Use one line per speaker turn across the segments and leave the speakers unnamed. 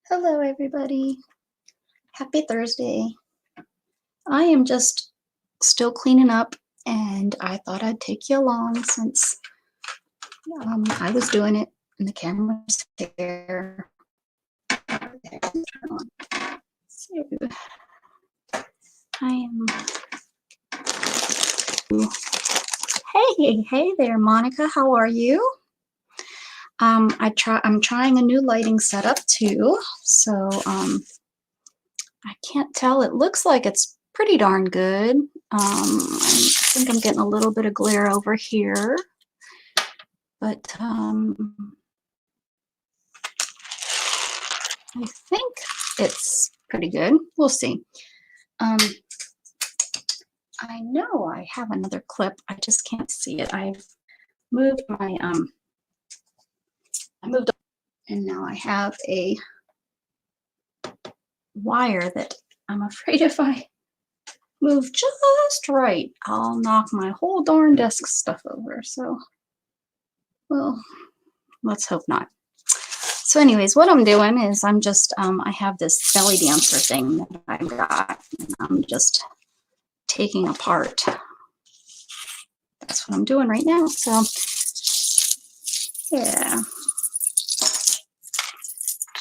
Hello, everybody. Happy Thursday. I am just still cleaning up, and I thought I'd take you along since I was doing it and the camera's there. So I am. Hey there, Monica. How are you? I'm trying a new lighting setup too, so I can't tell. It looks like it's pretty darn good. I think I'm getting a little bit of glare over here, but I think it's pretty good. We'll see. I know I have another clip. I just can't see it. I've moved my I moved, and now I have a wire that I'm afraid if I move just right, I'll knock my whole darn desk stuff over. So, well, let's hope not. So anyways, what I'm doing is I'm just, I have this belly dancer thing that I got, and I'm just taking apart. That's what I'm doing right now. So, yeah.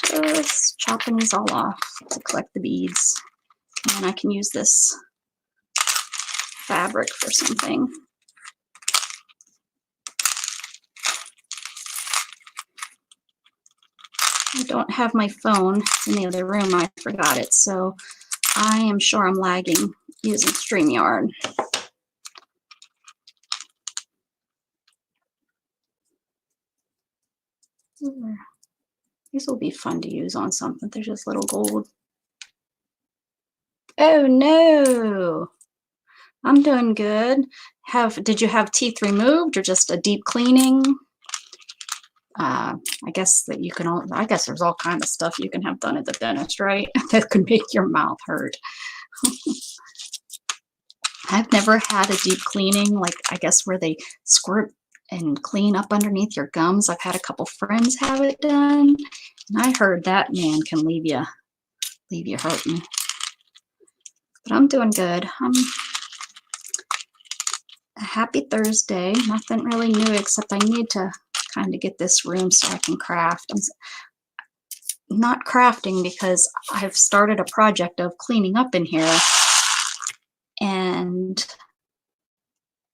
Just chopping these all off to collect the beads. And I can use this fabric for something. I don't have my phone in the other room. I forgot it. So I am sure I'm lagging using StreamYard. These will be fun to use on something. They're just little gold. Oh no, I'm doing good. Did you have teeth removed or just a deep cleaning? I guess that you can. I guess there's all kinds of stuff you can have done at the dentist, right? That could make your mouth hurt. I've never had a deep cleaning, like I guess where they squirt and clean up underneath your gums. I've had a couple friends have it done, and I heard that, man, can leave you hurting. But I'm doing good. A happy Thursday. Nothing really new except I need to kind of get this room so I can craft. I'm not crafting because I've started a project of cleaning up in here, and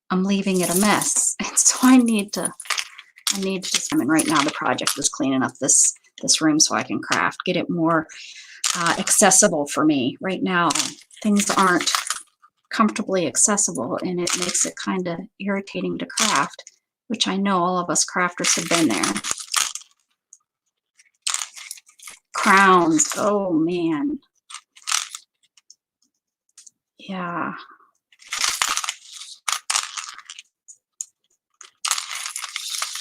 I'm leaving it a mess. And so I need to just, I mean, right now the project is cleaning up this room so I can craft, get it more accessible for me. Right now, things aren't comfortably accessible, and it makes it kind of irritating to craft, which I know all of us crafters have been there. Crowns, oh man. Yeah.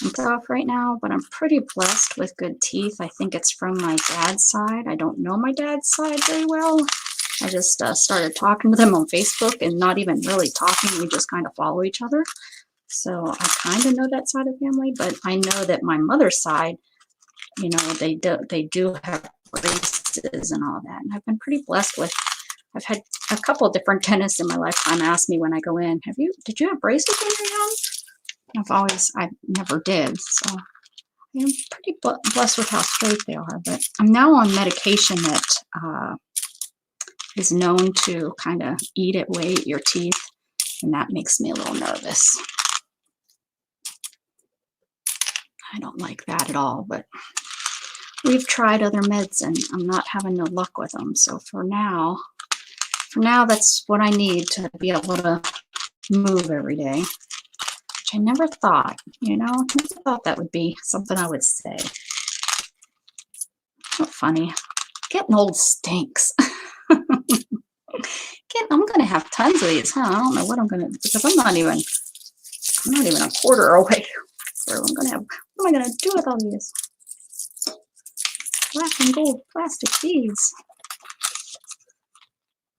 I'm off right now, but I'm pretty blessed with good teeth. I think it's from my dad's side. I don't know my dad's side very well. I just started talking to them on Facebook, and not even really talking. We just kind of follow each other. So I kind of know that side of the family, but I know that my mother's side, you know, they do have braces and all that. And I've been pretty blessed with, I've had a couple of different dentists in my lifetime ask me when I go in, did you have braces when you were young? I never did. So I'm pretty blessed with how straight they are. But I'm now on medication that is known to kind of eat away at your teeth, and that makes me a little nervous. I don't like that at all, but we've tried other meds and I'm not having no luck with them. So for now that's what I need to be able to move every day, which I never thought, you know, never thought that would be something I would say. Not funny. Getting old stinks. I'm gonna have tons of these, huh? I don't know what I'm gonna, because I'm not even a quarter away. So what am I gonna do with all these black and gold plastic beads?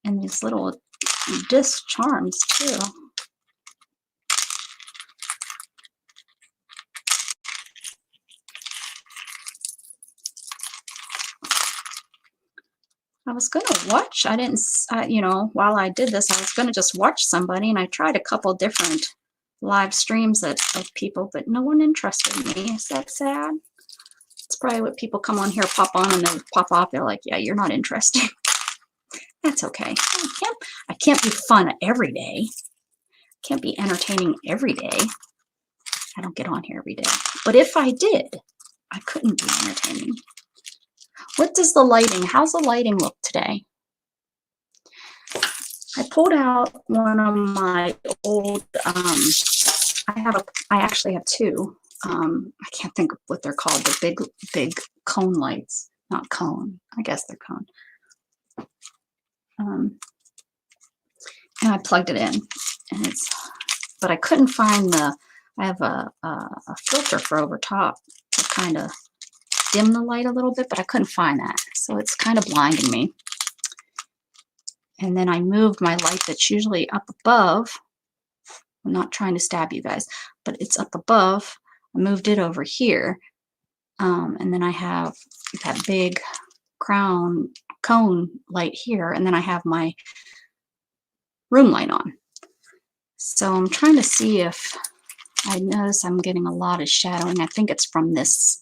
And these little disc charms too. I was going to watch. I didn't, you know, while I did this, I was going to just watch somebody, and I tried a couple different live streams of people, but no one interested me. Is that sad? It's probably what people come on here, pop on, and then pop off. They're like, yeah, you're not interesting. That's okay. I can't be fun every day. Can't be entertaining every day. I don't get on here every day. But if I did, I couldn't be entertaining. What does the lighting, how's the lighting look today? I pulled out one of my old, I actually have two. I can't think of what they're called, the big cone lights. Not cone, I guess they're cone. And I plugged it in, and but I couldn't find I have a filter for over top to kind of dim the light a little bit, but I couldn't find that. So it's kind of blinding me. And then I moved my light that's usually up above. I'm not trying to stab you guys, but it's up above. I moved it over here. And then I have that big cone light here. And then I have my room light on. So I'm trying to see if I notice I'm getting a lot of shadowing. I think it's from this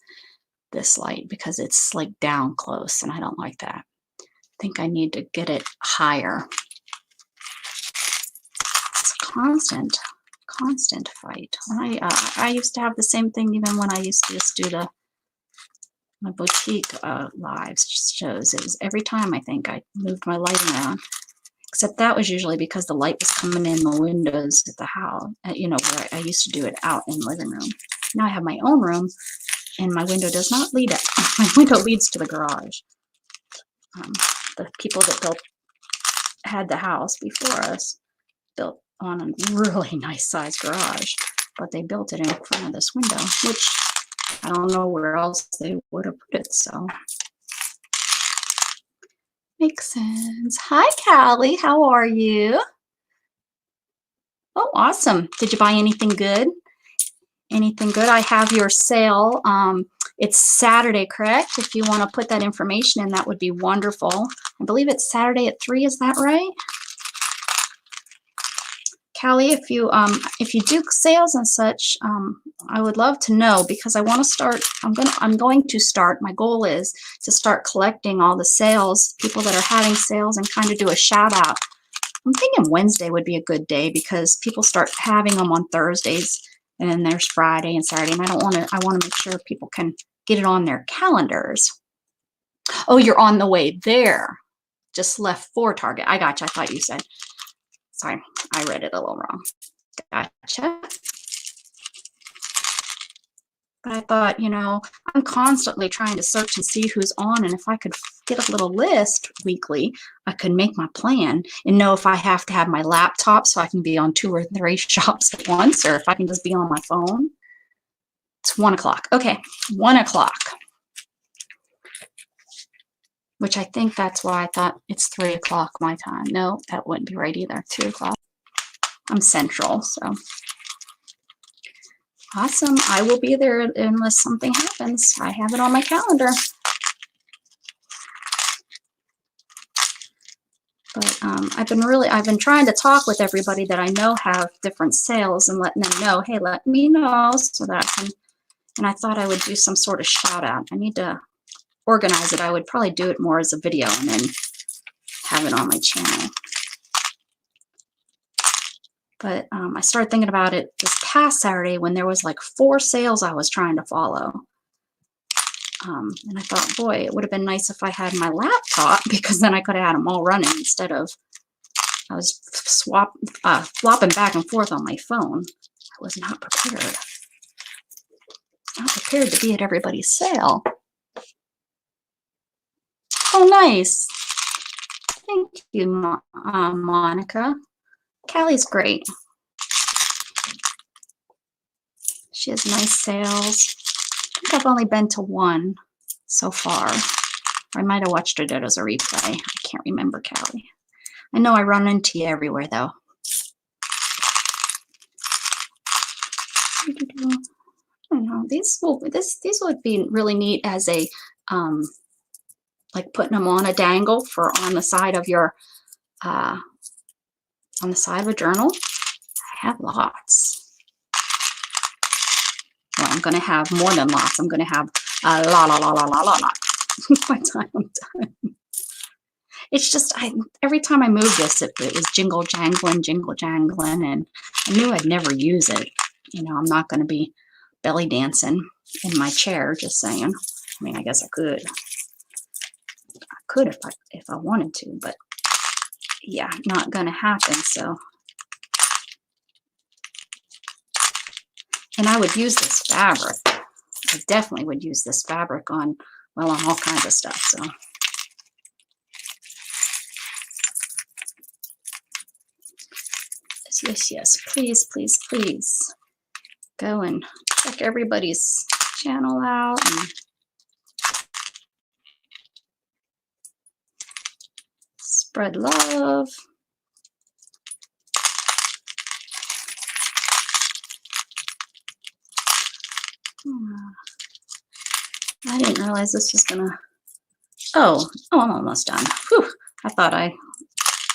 light because it's like down close, and I don't like that. I think I need to get it higher. It's a constant fight. I used to have the same thing even when I used to just do my boutique lives shows. It was every time I think I moved my lighting around. Except that was usually because the light was coming in the windows at the house, you know, where I used to do it out in the living room. Now I have my own room, and my window does not lead up. My window leads to the garage. The people that had the house before us built on a really nice sized garage, but they built it in front of this window, which I don't know where else they would have put it, so. Makes sense. Hi, Callie. How are you? Oh, awesome. Did you buy anything good? Anything good? I have your sale. It's Saturday, correct? If you want to put that information in, that would be wonderful. I believe it's Saturday at 3. Is that right? Callie, if you do sales and such, I would love to know, because I want to start. I'm going to start. My goal is to start collecting all the sales, people that are having sales, and kind of do a shout out. I'm thinking Wednesday would be a good day because people start having them on Thursdays, and then there's Friday and Saturday, and I want to make sure people can get it on their calendars. Oh, you're on the way there. Just left for Target. I gotcha. I thought you said. Sorry, I read it a little wrong. Gotcha. But I thought, you know, I'm constantly trying to search and see who's on, and if I could get a little list weekly, I could make my plan and know if I have to have my laptop so I can be on 2 or 3 shops at once, or if I can just be on my phone. It's 1 o'clock. Okay, 1 o'clock. Which I think that's why I thought it's 3 o'clock my time. No, that wouldn't be right either. 2 o'clock. I'm central, so. Awesome. I will be there unless something happens. I have it on my calendar. But I've been trying to talk with everybody that I know have different sales and letting them know, hey, let me know so that I can, and I thought I would do some sort of shout out. I need to organize it. I would probably do it more as a video and then have it on my channel. But I started thinking about it this past Saturday when there was like 4 sales I was trying to follow. And I thought, boy, it would have been nice if I had my laptop, because then I could have had them all running instead of I was flopping back and forth on my phone. I was not prepared. Not prepared to be at everybody's sale. Oh, nice. Thank you, Monica. Callie's great. She has nice sales. I think I've only been to 1 so far. I might have watched it as a replay. I can't remember, Callie. I know I run into you everywhere, though. I don't know. These would be really neat as a like putting them on a dangle for on the side of your, on the side of a journal. I have lots. Well, I'm going to have more than lots. I'm going to have a lot by the time I'm done. It's just, every time I moved this, it was jingle jangling, and I knew I'd never use it. You know, I'm not going to be belly dancing in my chair, just saying. I mean, I guess I could. I could if I wanted to, but yeah, not going to happen, so. And I would use this fabric. I definitely would use this fabric on, well, on all kinds of stuff, so. Yes, please, please, please go and check everybody's channel out and spread love. I didn't realize this was gonna, oh, I'm almost done. Whew. I thought I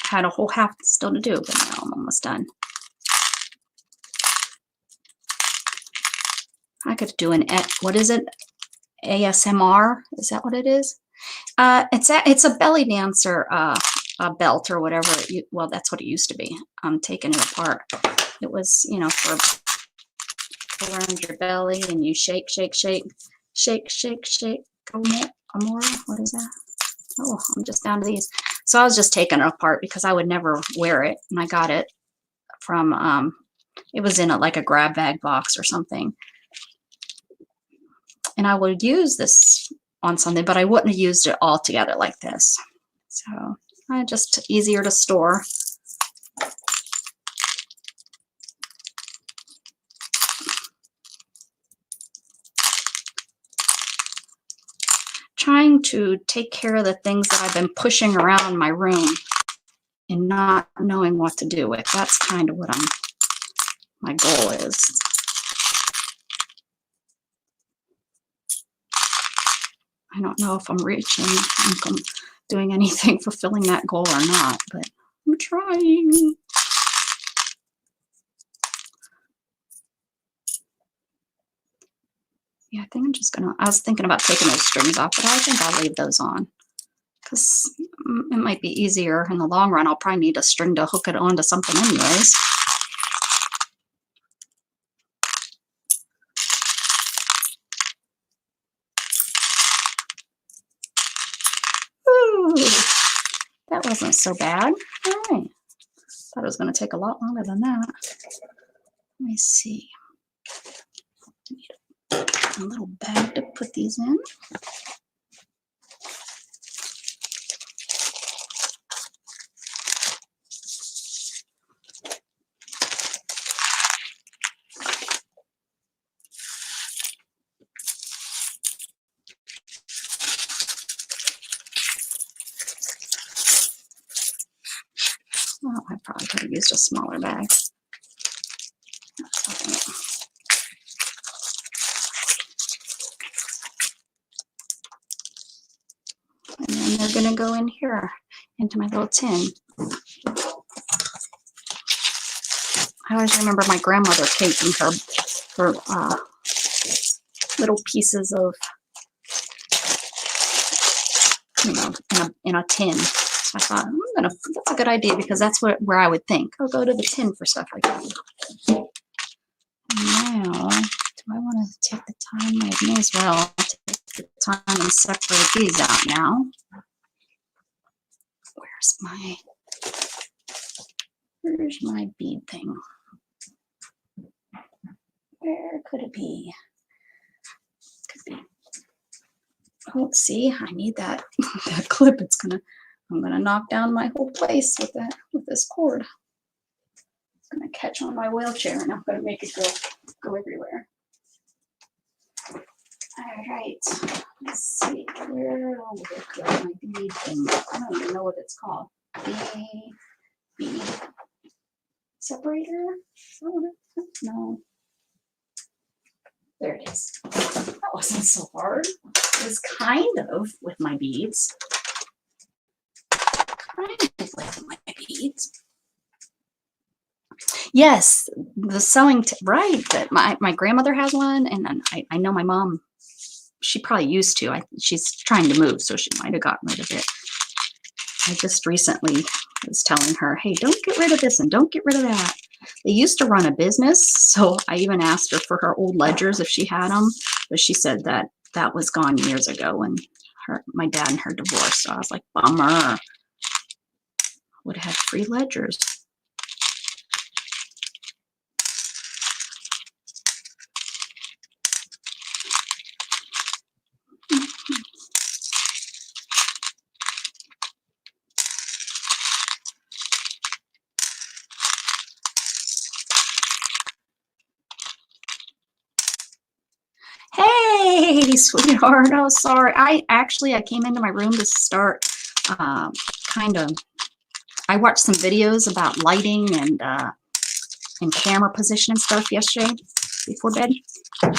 had a whole half still to do, but now I'm almost done. I could do an, what is it? ASMR? Is that what it is? It's a belly dancer a belt or whatever. Well, that's what it used to be. I'm taking it apart. It was, you know, for around your belly, and you shake, shake, shake, shake, shake, shake. Amora, what is that? Oh, I'm just down to these. So I was just taking it apart because I would never wear it, and I got it from it was in like a grab bag box or something. And I would use this on something, but I wouldn't have used it all together like this. So just easier to store. Trying to take care of the things that I've been pushing around my room and not knowing what to do with. That's kind of what my goal is. I don't know if I'm if I'm doing anything fulfilling that goal or not, but I'm trying. Yeah, I think I'm just gonna, I was thinking about taking those strings off, but I think I'll leave those on because it might be easier in the long run. I'll probably need a string to hook it onto something anyways. Ooh, that wasn't so bad. All right. Thought it was going to take a lot longer than that. Let me see. I need a little bag to put these in. Well, I probably could have used a smaller bag. And then they're going to go in here into my little tin. I always remember my grandmother taking her little pieces of, you know, in a tin. So I thought, that's a good idea because that's where I would think. I'll go to the tin for stuff like that. Now, do I want to take the time? I may as well take the time and separate these out now. Where's my bead thing? Where could it be? Could be. Oh, see, I need that that clip. I'm gonna knock down my whole place with this cord. It's gonna catch on my wheelchair, and I'm gonna make it go everywhere. All right, let's see. Where is my bead thing? I don't even know what it's called. Bead separator? Oh, no. There it is. That wasn't so hard. It was kind of with my beads. Kind of with my beads. Yes, the sewing, right. That my grandmother has one, and then I know my mom, she probably used to. She's trying to move, so she might have gotten rid of it. I just recently was telling her, hey, don't get rid of this and don't get rid of that. They used to run a business, so I even asked her for her old ledgers if she had them, but she said that that was gone years ago when my dad and her divorced. So I was like, bummer. Would have had free ledgers. Hey, sweetheart. Oh, sorry. I came into my room to start I watched some videos about lighting and camera position and stuff yesterday before bed.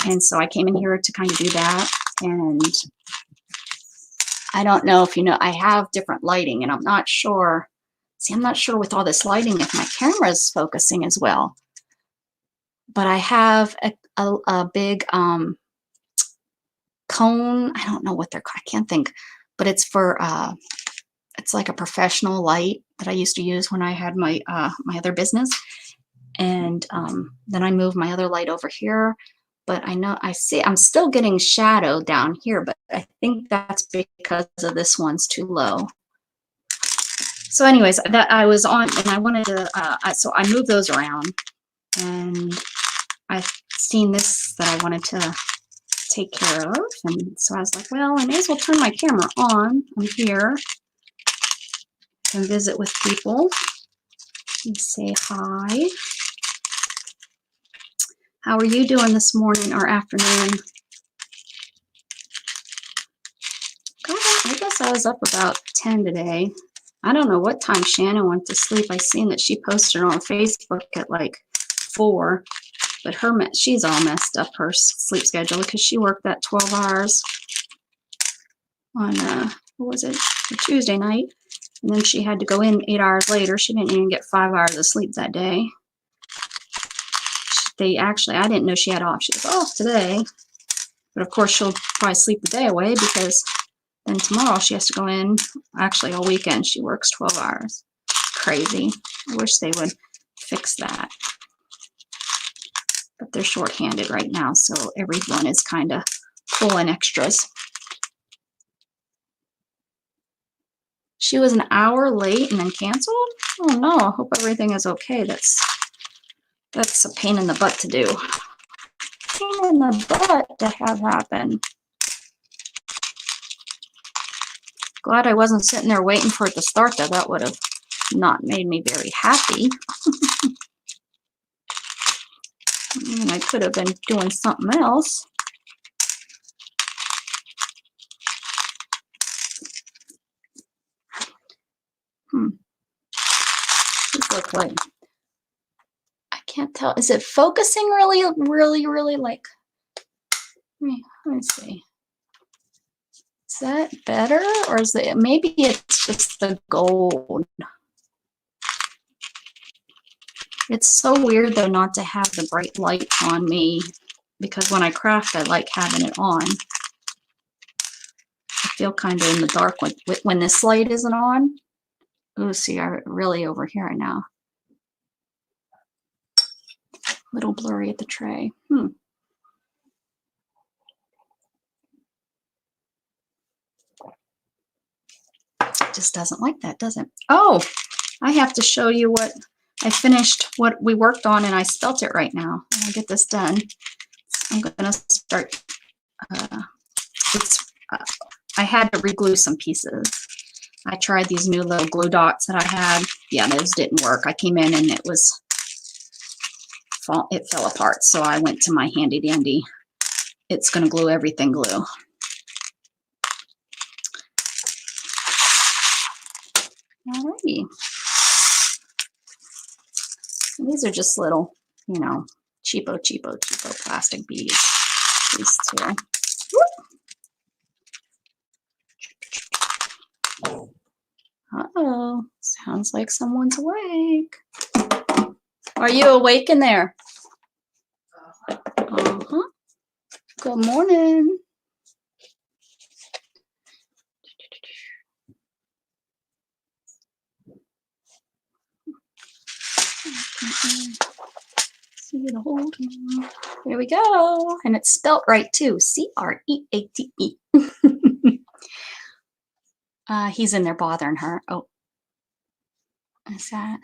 And so I came in here to kind of do that. And I don't know if you know, I have different lighting, and I'm not sure. See, I'm not sure with all this lighting if my camera is focusing as well. But I have a big cone. I don't know what they're called. I can't think. But it's for it's like a professional light that I used to use when I had my my other business. And then I moved my other light over here. But I'm still getting shadow down here, but I think that's because of this one's too low. So anyways, that I was on, and I wanted to, so I moved those around, and I've seen this that I wanted to take care of. And so I was like, well, I may as well turn my camera on. I'm here and visit with people and say hi. How are you doing this morning or afternoon? God, I guess I was up about 10 today. I don't know what time Shannon went to sleep. I seen that she posted on Facebook at like 4, but she's all messed up, her sleep schedule, because she worked that 12 hours on, what was it, a Tuesday night, and then she had to go in 8 hours later. She didn't even get 5 hours of sleep that day. I didn't know she had off. She was off today, but of course she'll probably sleep the day away, because then tomorrow she has to go in. Actually, all weekend she works 12 hours. Crazy. I wish they would fix that. But they're short-handed right now, so everyone is kind of pulling extras. She was an hour late and then canceled? Oh no, I hope everything is okay. That's a pain in the butt to do. Pain in the butt to have happen. Glad I wasn't sitting there waiting for it to start, though. That would have not made me very happy. And I could have been doing something else. These look like, I can't tell. Is it focusing really like, let me see. Is that better, or is it, maybe it's just the gold? It's so weird though not to have the bright light on me, because when I craft I like having it on. I feel kind of in the dark when this light isn't on. Oh, see, I'm really over here now. Little blurry at the tray. It just doesn't like that, does it? Oh, I have to show you what I finished, what we worked on, and I spelt it right now. When I get this done, I'm gonna start. I had to reglue some pieces. I tried these new little glue dots that I had. Yeah, those didn't work. I came in and it fell apart. So I went to my handy dandy. It's gonna glue everything glue. Alrighty. These are just little, cheapo plastic beads. these two. Uh-oh, sounds like someone's awake. Are you awake in there? Uh-huh. Good morning. See the whole time. There we go. And it's spelt right too. C-R-E-A-T-E. He's in there bothering her. Oh. Is that?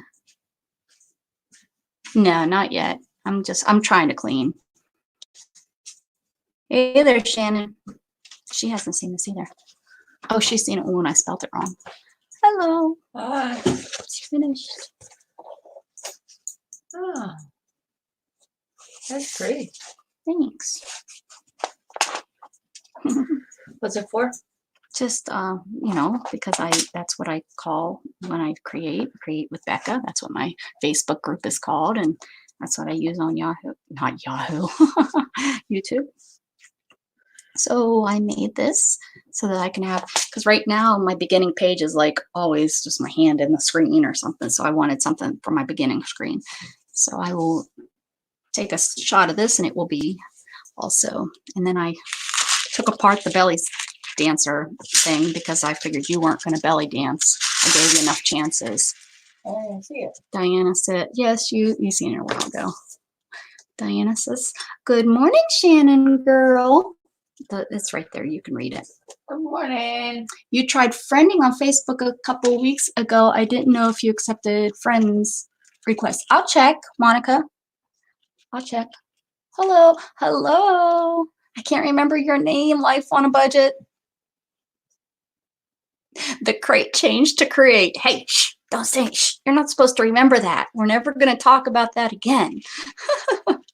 No, not yet. I'm trying to clean. Hey there, Shannon. She hasn't seen this either. Oh, she's seen it when I spelled it wrong. Hello.
Hi.
It's finished.
Oh, that's pretty.
Thanks.
What's it for?
Just you know, because that's what I call when I create with Becca. That's what my Facebook group is called, and that's what I use on Yahoo, not Yahoo, YouTube. So I made this so that I can have, because right now my beginning page is like always just my hand in the screen or something. So I wanted something for my beginning screen. So I will take a shot of this and it will be also. And then I took apart the belly dancer thing because I figured you weren't going to belly dance. I gave you enough chances.
I didn't see it.
Diana said, yes, you seen her a while ago. Diana says, good morning, Shannon girl. It's right there. You can read it.
Good morning.
You tried friending on Facebook a couple weeks ago. I didn't know if you accepted friends requests. I'll check, Monica. I'll check. Hello. Hello. I can't remember your name. Life on a budget. The crate changed to create. Hey, shh, don't say shh. You're not supposed to remember that. We're never going to talk about that again.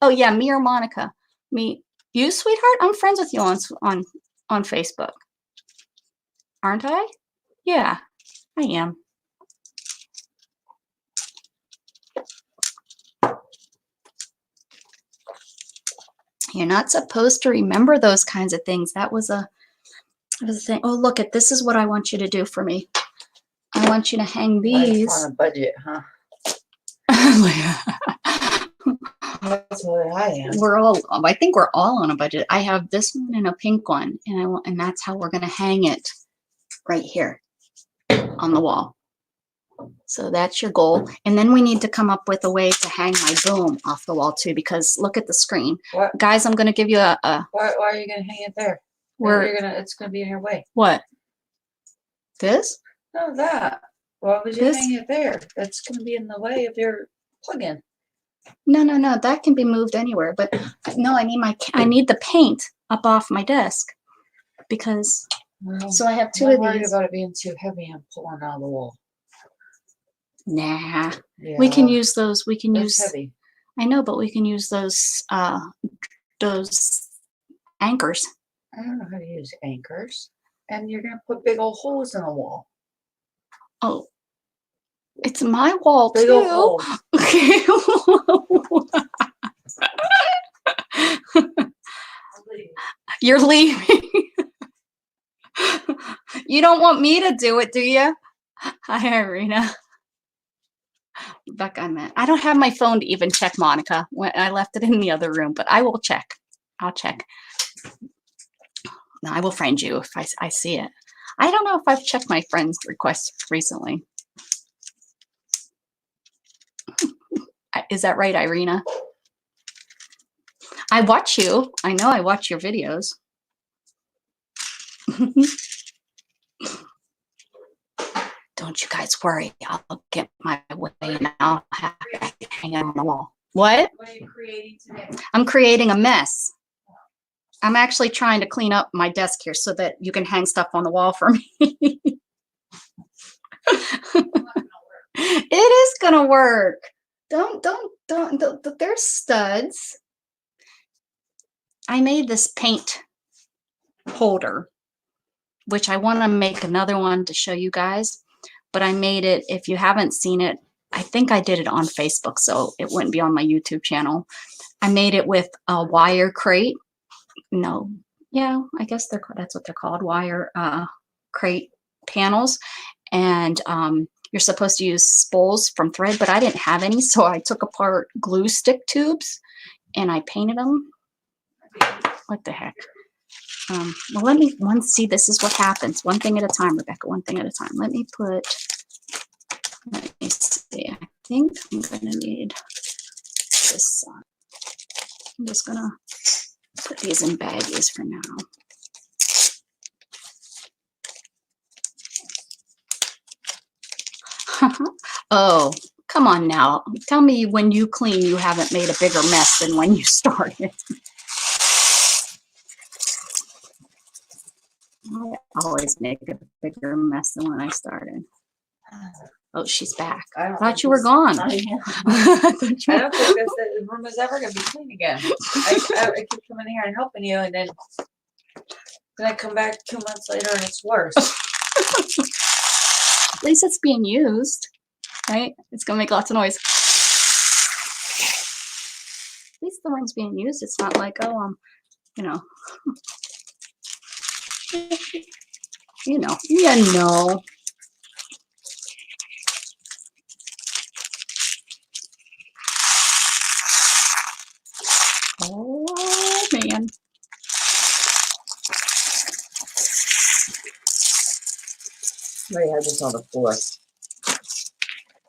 Oh, yeah, me or Monica? Me. You, sweetheart? I'm friends with you on Facebook. Aren't I? Yeah, I am. You're not supposed to remember those kinds of things. That was a thing. Oh, look at this is what I want you to do for me. I want you to hang these.
On a budget, huh? That's what I am.
I think we're all on a budget. I have this one and a pink one, and that's how we're going to hang it right here on the wall. So that's your goal. And then we need to come up with a way to hang my boom off the wall too, because look at the screen.
What?
Guys, I'm going to give you a
why are you going to hang it there? It's going to be in your way.
What? This?
No, that. Why would you hang it there? That's going to be in the way of your plug-in.
No. That can be moved anywhere. But no, I need the paint up off my desk because. Well, so I have two of these. I'm
worried about it being too heavy and pulling out of the wall.
Nah, yeah. We can use those. We can use.
Heavy.
I know, but we can use those anchors.
I don't know how to use anchors. And you're gonna put big old holes in the wall.
Oh, it's my wall
big
too.
Old holes.
Okay. You're leaving. You don't want me to do it, do you? Hi, Irina. Becca, I don't have my phone to even check Monica. When I left it in the other room, but I will check. I'll check. No, I will friend you if I see it. I don't know if I've checked my friends' requests recently. Is that right, Irina? I watch you. I know I watch your videos. Don't you guys worry. I'll get my way and I'll have it hanging on the wall. What?
What are you creating today?
I'm creating a mess. I'm actually trying to clean up my desk here so that you can hang stuff on the wall for me. It is gonna work. Don't. There's studs. I made this paint holder, which I want to make another one to show you guys. But I made it, if you haven't seen it, I think I did it on Facebook, so it wouldn't be on my YouTube channel. I made it with a wire crate no, yeah, I guess that's what they're called, wire crate panels. And you're supposed to use spools from thread, but I didn't have any, so I took apart glue stick tubes and I painted them. What the heck? Well, let me see. This is what happens. One thing at a time, Rebecca. One thing at a time. Let me see. I think I'm gonna need this. I'm just gonna put these in baggies for now. Oh, come on now. Tell me when you clean, you haven't made a bigger mess than when you started. I always make a bigger mess than when I started. Oh, she's back. I thought you were gone.
I don't think the room is ever going to be clean again. I keep coming here and helping you, and then I come back 2 months later and it's worse.
At least it's being used, right? It's going to make lots of noise. At least the room's being used. It's not like, oh, you know. You know. Oh, man.
We had this on the floor.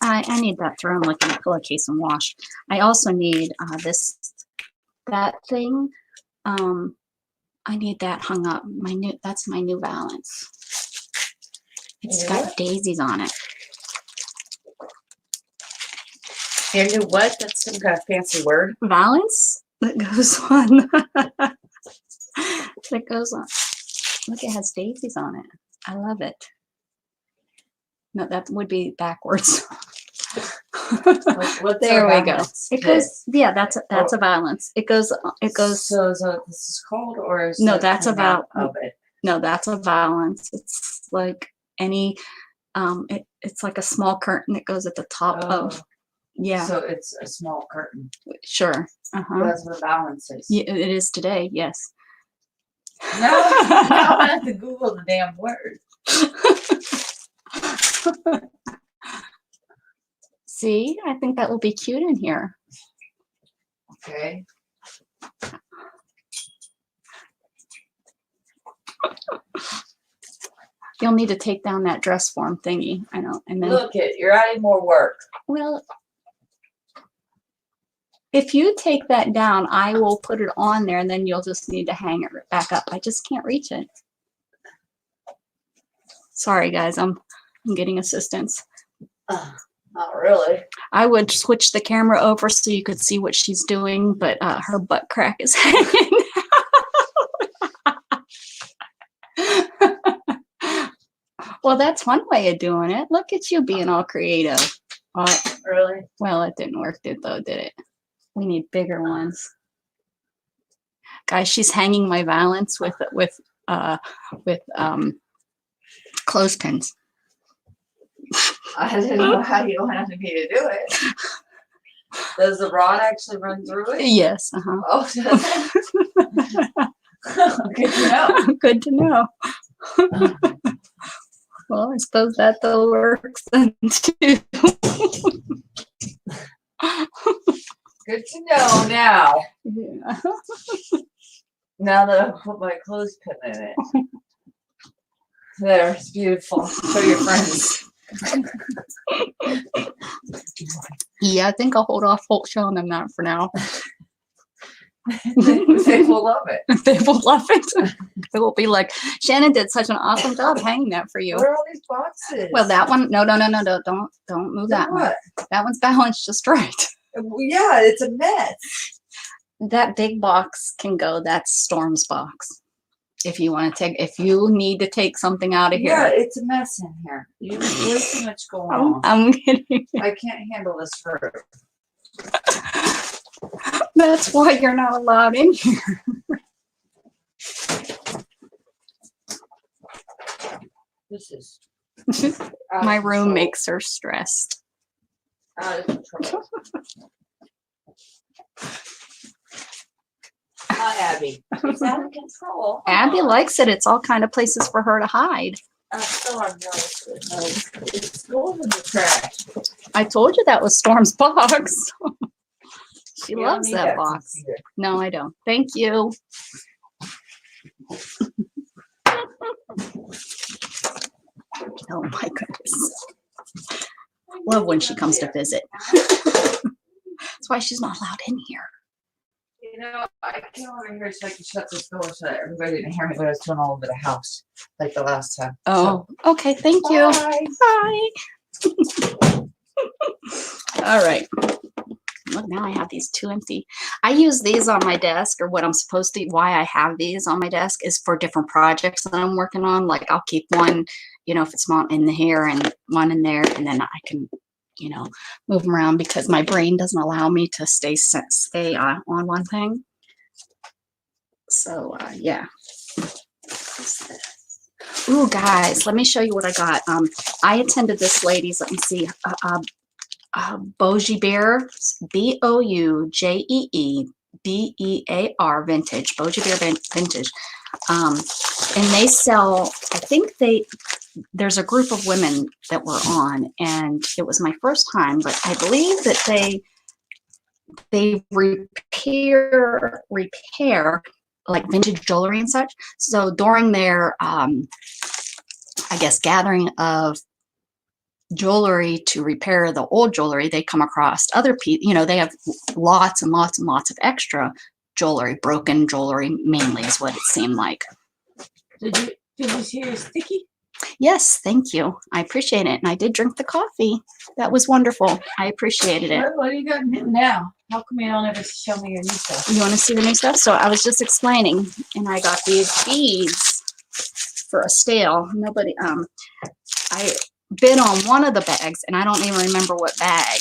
I need that thrown like in a pillowcase and washed. I also need that thing. I need that hung up. That's my new valance. It's got daisies on it.
Your new what? That's some kind of fancy word.
Valance that goes on. That goes on. Look, it has daisies on it. I love it. No, that would be backwards. There we go. It goes. Yeah, that's a valance. It goes.
So this is cold, or is
no? That's a valance.
It?
No, that's a valance. It's like any. It's like a small curtain that goes at the top of. Yeah.
So it's a small curtain.
Sure.
That's what valance is.
Yeah, it is today. Yes.
Now I have to Google the damn word.
See, I think that will be cute in here.
Okay.
You'll need to take down that dress form thingy. I know. And then
look you're adding more work.
Well, if you take that down, I will put it on there, and then you'll just need to hang it back up. I just can't reach it. Sorry, guys. I'm getting assistance.
Not really.
I would switch the camera over so you could see what she's doing, but her butt crack is hanging out. Well, that's one way of doing it. Look at you being all creative.
Really?
Well, it didn't work, did it? We need bigger ones. Guys, she's hanging my valance with clothespins.
I didn't know how you wanted me to do it. Does the rod actually run through it?
Yes.
Oh, does it? Good to know.
Good to know. Well, I suppose that though works then too.
Good to know now.
Yeah.
Now that I put my clothespin in it. There, it's beautiful. Show your friends.
Yeah, I think I'll hold off showing them that for now.
They will love it.
They will love it. They will be like, Shannon did such an awesome job hanging that for you.
What are all these boxes?
Well, that one, no, don't move that one. That one's balanced just right.
Yeah, it's a mess.
That big box can go. That's Storm's box. If you want to if you need to take something out of here.
Yeah, it's a mess in here. You have way too much going on.
I'm kidding.
I can't handle this fruit.
That's why you're not allowed in here.
This is
my room makes her stressed.
Out of control. Hi, Abby. It's out of control.
Abby likes it. It's all kind of places for her to hide.
Storm knows. It's going in the trash.
I told you that was Storm's box. She
You don't
loves
need
that box.
either.
No, I don't. Thank you. Oh my goodness. Love when she comes to visit. That's why she's not allowed in here.
You know, I came over here so I could shut this door so that everybody didn't hear me what I was doing all over the house, like the last time.
Oh, okay. Thank you.
Bye.
Bye. All right. Look, now I have these two empty. I use these on my desk, or what I'm supposed to. Why I have these on my desk is for different projects that I'm working on. Like I'll keep one, you know, if it's not in here and one in there, and then I can, you know, move them around because my brain doesn't allow me to stay on one thing. So yeah. Ooh, guys, let me show you what I got. I attended this lady's. Let me see. Bougie Bear, BOUJEEBEAR vintage, Bougie Bear vintage. And they sell, I think there's a group of women that were on, and it was my first time, but I believe that they repair like vintage jewelry and such. So during their, I guess, gathering of jewelry to repair the old jewelry, they come across other people, you know, they have lots and lots and lots of extra jewelry, broken jewelry mainly is what it seemed like.
Did you see your sticky?
Yes, thank you. I appreciate it. And I did drink the coffee. That was wonderful. I appreciated it.
What do you got now? How come you don't ever show me your new stuff?
You want to see the new stuff? So I was just explaining, and I got these beads for a sale. Nobody, I bid on one of the bags, and I don't even remember what bag.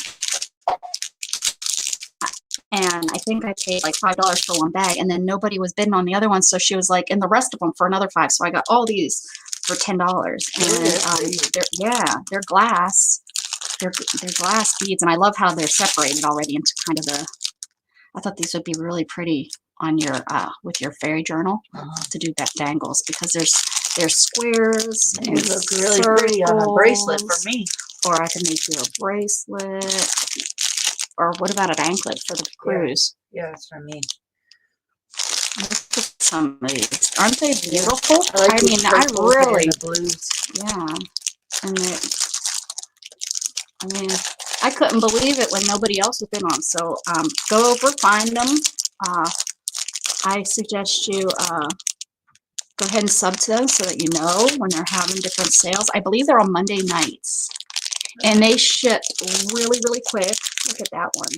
And I think I paid like $5 for one bag, and then nobody was bidding on the other one. So she was like, and the rest of them for another $5. So I got all these for $10. And they're glass. They're glass beads, and I love how they're separated already into kind of I thought these would be really pretty on your with your fairy journal to do that dangles, because there's squares and
look really pretty on a bracelet for me.
Or I can make you a bracelet. Or what about an anklet for the cruise?
Yeah, it's for me.
Some of these, aren't they beautiful?
I mean, I really
the blues. Yeah, and I mean, I couldn't believe it when nobody else was been on. So go over, find them. I suggest you go ahead and sub to them so that you know when they're having different sales. I believe they're on Monday nights, and they ship really, really quick. Look at that one.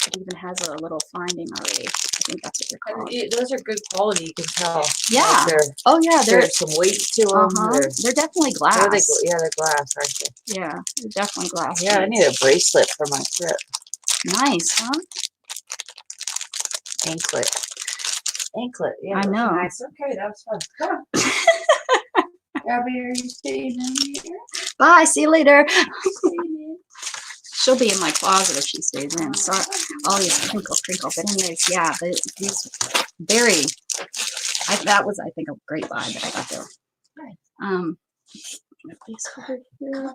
It even has a little finding already. I think that's what they're called.
Those are good quality. You can tell.
Yeah.
Like
Oh yeah.
There's some weight to them.
They're definitely glass.
They're glass, aren't they?
Yeah, they're definitely glass.
Yeah, I need a bracelet for my trip.
Nice, huh?
Anklet. Yeah,
I know.
Nice. Okay, that was fun. Come on. Abby, are you staying in here?
Bye. See you later. She'll be in my closet if she stays in. So all these crinkle. But anyways, yeah, these very. That was, I think, a great buy that I got there. Please over here.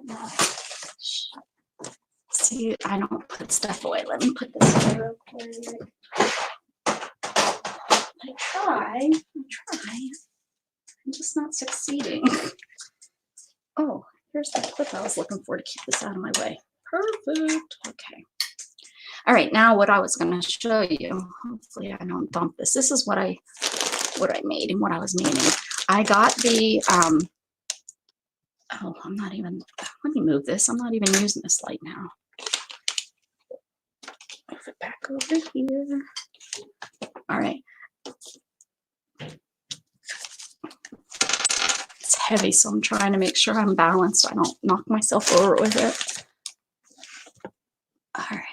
See, I don't put stuff away. Let me put this away real quick. I try. I'm just not succeeding. Oh, here's the clip I was looking for to keep this out of my way. Perfect. Okay. All right. Now what I was going to show you, hopefully I don't dump this. This is what I made and what I was meaning. I got the, oh, I'm not even, let me move this. I'm not even using this light now. Move it back over here. All right. It's heavy, so I'm trying to make sure I'm balanced. I don't knock myself over with it. All right.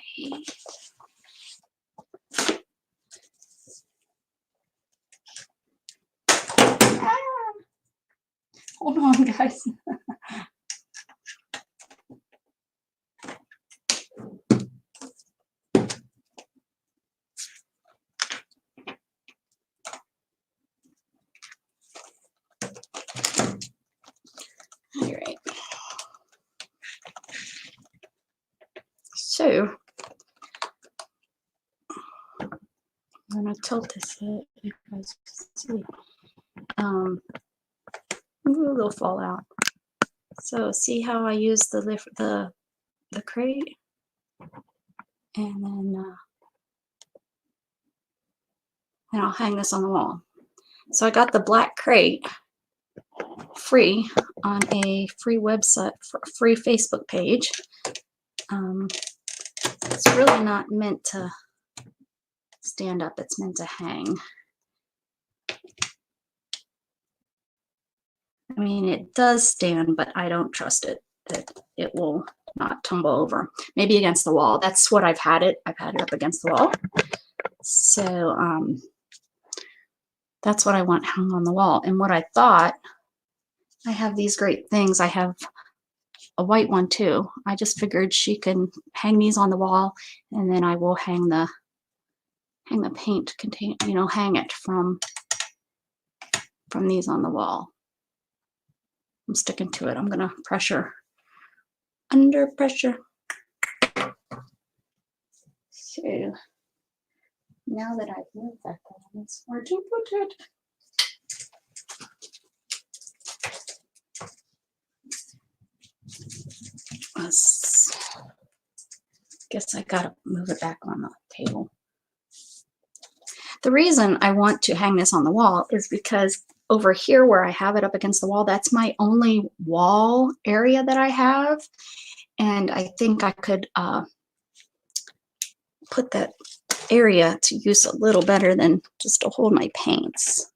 Hold on, guys. So I'm gonna tilt this so you guys can see. Ooh, they'll fall out. So see how I use the crate, and then and I'll hang this on the wall. So I got the black crate free on a free website, free Facebook page. It's really not meant to stand up, it's meant to hang. I mean, it does stand, but I don't trust it that it will not tumble over. Maybe against the wall. That's what I've had it up against the wall. So that's what I want hung on the wall. And what I thought, I have these great things. I have a white one too. I just figured she can hang these on the wall, and then I will hang the paint contain, you know, hang it from these on the wall. I'm sticking to it. I'm gonna pressure, under pressure. So now that I've moved that down, it's where to put it. Guess I gotta move it back on the table. The reason I want to hang this on the wall is because over here where I have it up against the wall, that's my only wall area that I have. And I think I could put that area to use a little better than just to hold my paints.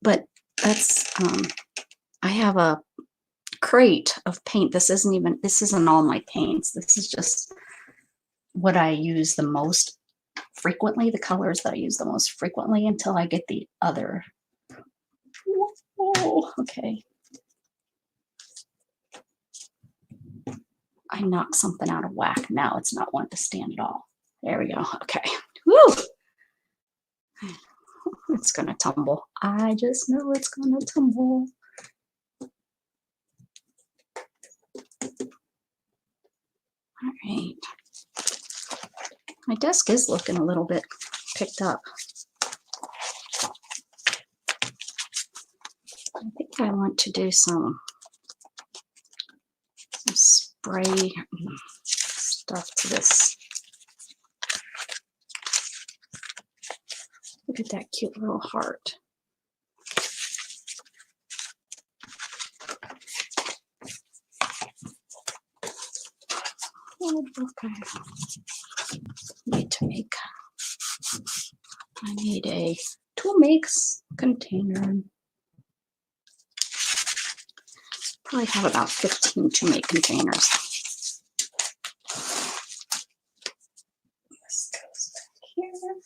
But that's, I have a crate of paint. This isn't all my paints. This is just what I use the most frequently, the colors that I use the most frequently until I get the other. Oh, okay. I knocked something out of whack. Now it's not wanting to stand at all. There we go. Okay. Woo! It's gonna tumble. I just know it's gonna tumble. All right. My desk is looking a little bit picked up. I think I want to do some spray stuff to this. Look at that cute little heart. Oh, okay. I need a tool mix container. Probably have about 15 to make containers. This goes back here.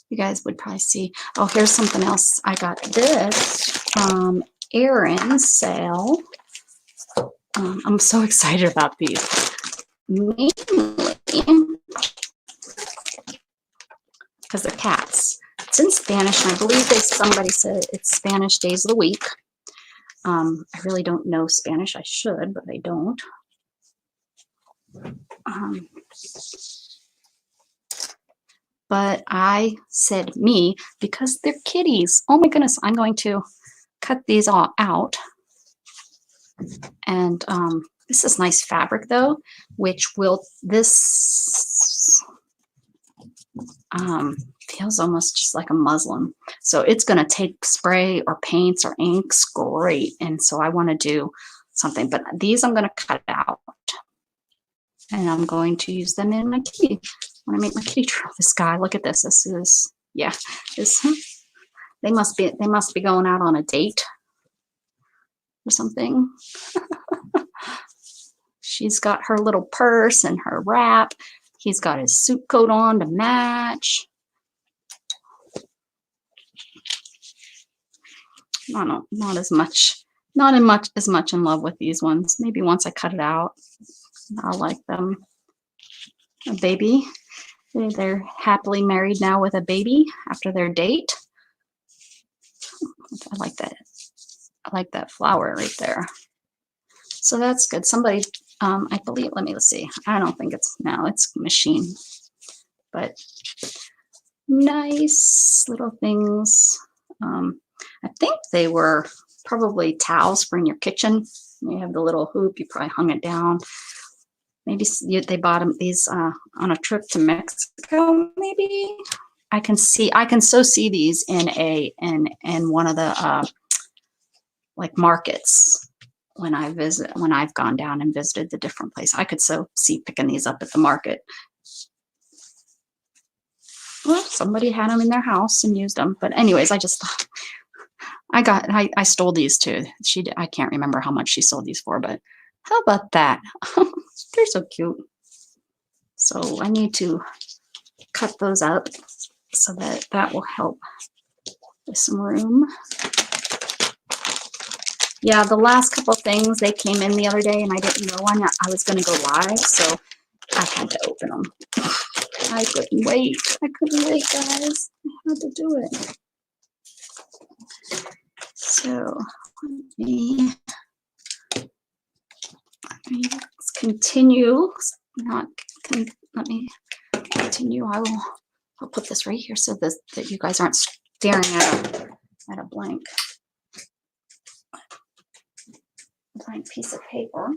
You guys would probably see. Oh, here's something else. I got this from Erin's sale. I'm so excited about these. Mainly because they're cats. It's in Spanish, and I believe somebody said it's Spanish days of the week. I really don't know Spanish. I should, but I don't. But I said me because they're kitties. Oh my goodness, I'm going to cut these all out. And this is nice fabric though, which will, this feels almost just like a muslin. So it's going to take spray or paints or inks great. And so I want to do something, but these I'm going to cut out. And I'm going to use them in my kitty. When I make my kitty trail, this guy, look at this. This is, yeah, this, they must be going out on a date or something. She's got her little purse and her wrap. He's got his suit coat on to match. Not as much in love with these ones. Maybe once I cut it out, I'll like them. A baby. They're happily married now with a baby after their date. I like that. I like that flower right there. So that's good. Somebody, I believe, let's see. I don't think it's, no, it's machine, but nice little things. I think they were probably towels for in your kitchen. You have the little hoop, you probably hung it down. Maybe they bought them these on a trip to Mexico, maybe. I can so see these in one of the like markets when I've gone down and visited the different places. I could so see picking these up at the market. Well, somebody had them in their house and used them. But anyways, I just thought I stole these too. I can't remember how much she sold these for, but how about that? They're so cute. So I need to cut those up so that will help with some room. Yeah, the last couple things, they came in the other day and I didn't know when I was going to go live, so I had to open them. I couldn't wait. I couldn't wait, guys. I had to do it. So let's continue. Let me continue. I'll put this right here so that you guys aren't staring at a blank piece of paper.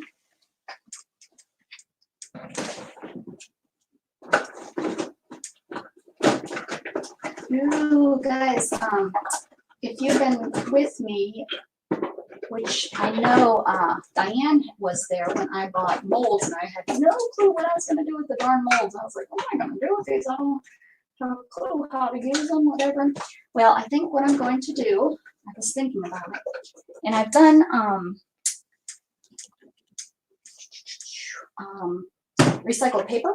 You guys, if you've been with me, which I know Diane was there when I bought molds, and I had no clue what I was going to do with the darn molds. I was like, what am I going to do with these? I don't have a clue how to use them, whatever. Well, I think what I'm going to do, I was thinking about it, and I've done recycled paper.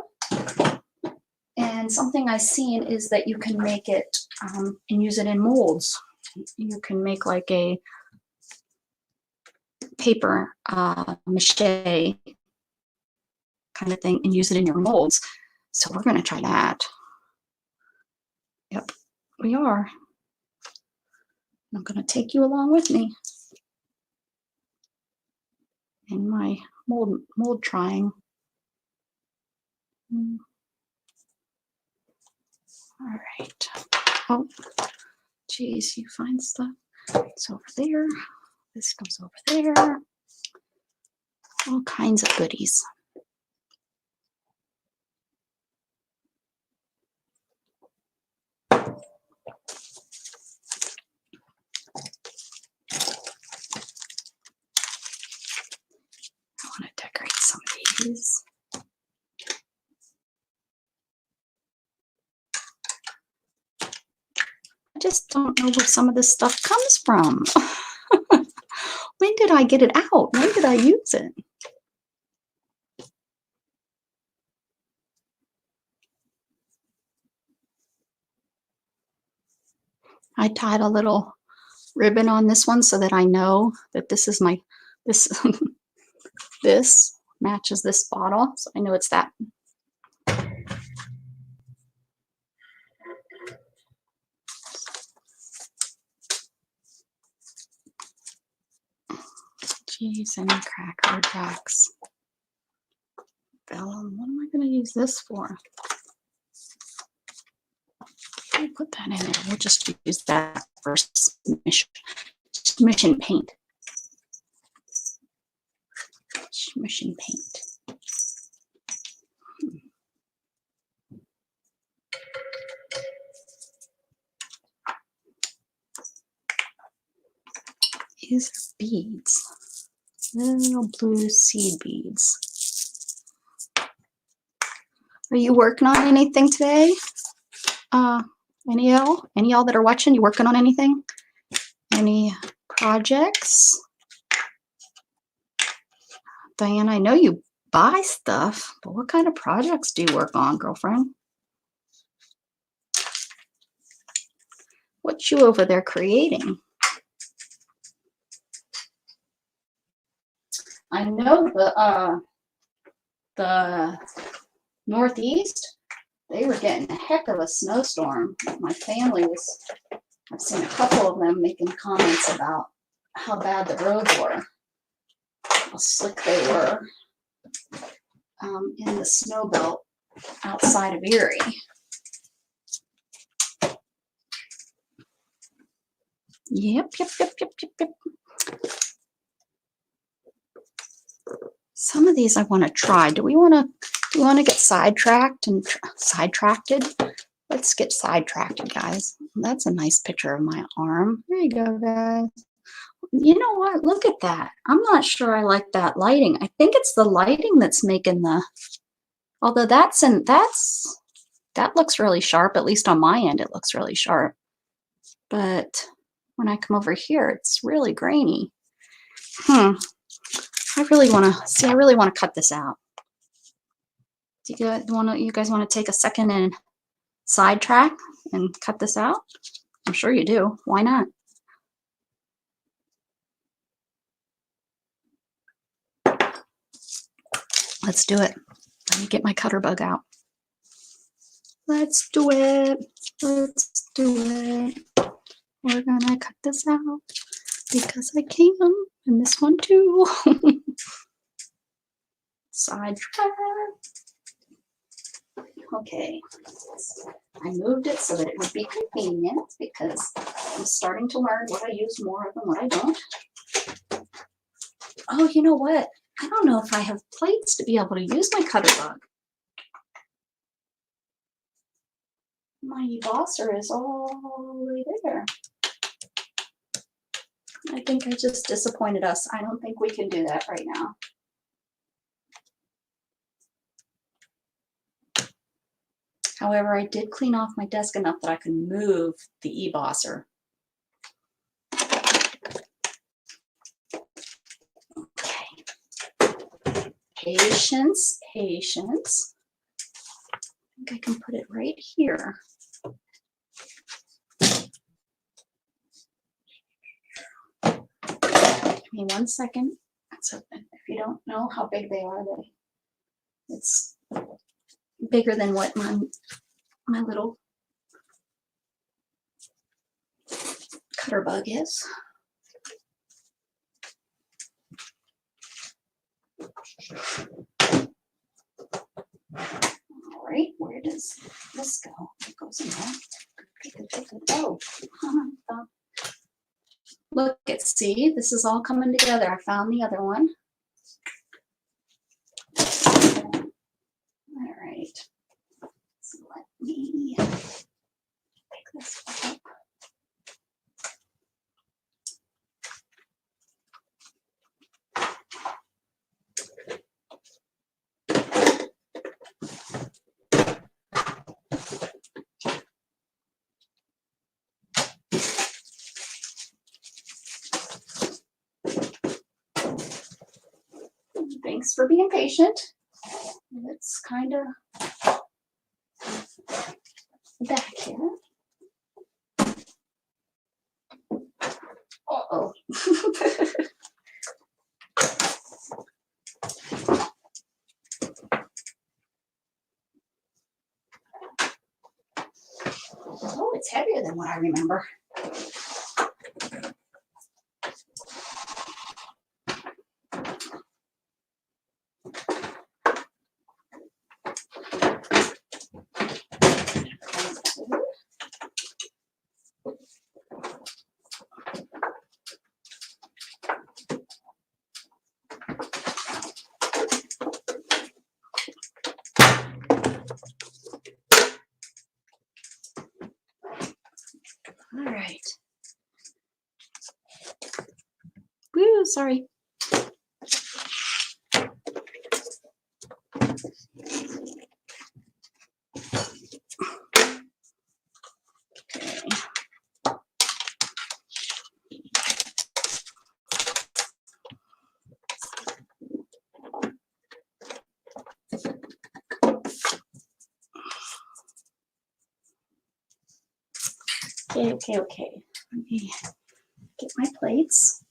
And something I've seen is that you can make it and use it in molds. You can make like a paper mache kind of thing and use it in your molds. So we're going to try that. Yep, we are. I'm going to take you along with me in my mold trying. All right. Oh, geez, you find stuff. It's over there. This goes over there. All kinds of goodies. I want to decorate some of these. I just don't know where some of this stuff comes from. When did I get it out? When did I use it? I tied a little ribbon on this one so that I know that this is this matches this bottle. So I know it's that. Cheese and Cracker Jacks. Vellum. What am I going to use this for? I'll put that in there. We'll just use that for mission paint. Mission paint. These are beads. Little blue seed beads. Are you working on anything today? Any of y'all that are watching, you working on anything? Any projects? Diane, I know you buy stuff, but what kind of projects do you work on, girlfriend? What you over there creating? I know the Northeast, they were getting a heck of a snowstorm. My family was, I've seen a couple of them making comments about how bad the roads were. how slick they were in the snow belt outside of Erie. Yep. Some of these I want to try. Do we want to get sidetracked and sidetracked? Let's get sidetracked, guys. That's a nice picture of my arm. There you go, guys. You know what? Look at that. I'm not sure I like that lighting. I think it's the lighting that's making the, although that looks really sharp. At least on my end, it looks really sharp. But when I come over here, it's really grainy. I really want to cut this out. Do you guys want to take a second and sidetrack and cut this out? I'm sure you do. Why not? Let's do it. Let me get my cutter bug out. Let's do it. Let's do it. We're gonna cut this out because I can, and this one too. Sidetrack. Okay. I moved it so that it would be convenient because I'm starting to learn what I use more of and what I don't. Oh, you know what? I don't know if I have plates to be able to use my cutter bug. My ebosser is all the way there. I think I just disappointed us. I don't think we can do that right now. However, I did clean off my desk enough that I can move the ebosser. Okay. Patience, patience. I think I can put it right here. Give me 1 second. So if you don't know how big they are, it's bigger than what my little cutter bug is. All right, where does this go? It goes in there. Oh, look at, see, this is all coming together. I found the other one. All right, so let me pick this up. Thanks for being patient. It's kind of back here. Uh-oh. Oh, it's heavier than what I remember. All right. Woo, sorry. Okay. Let me get my plates.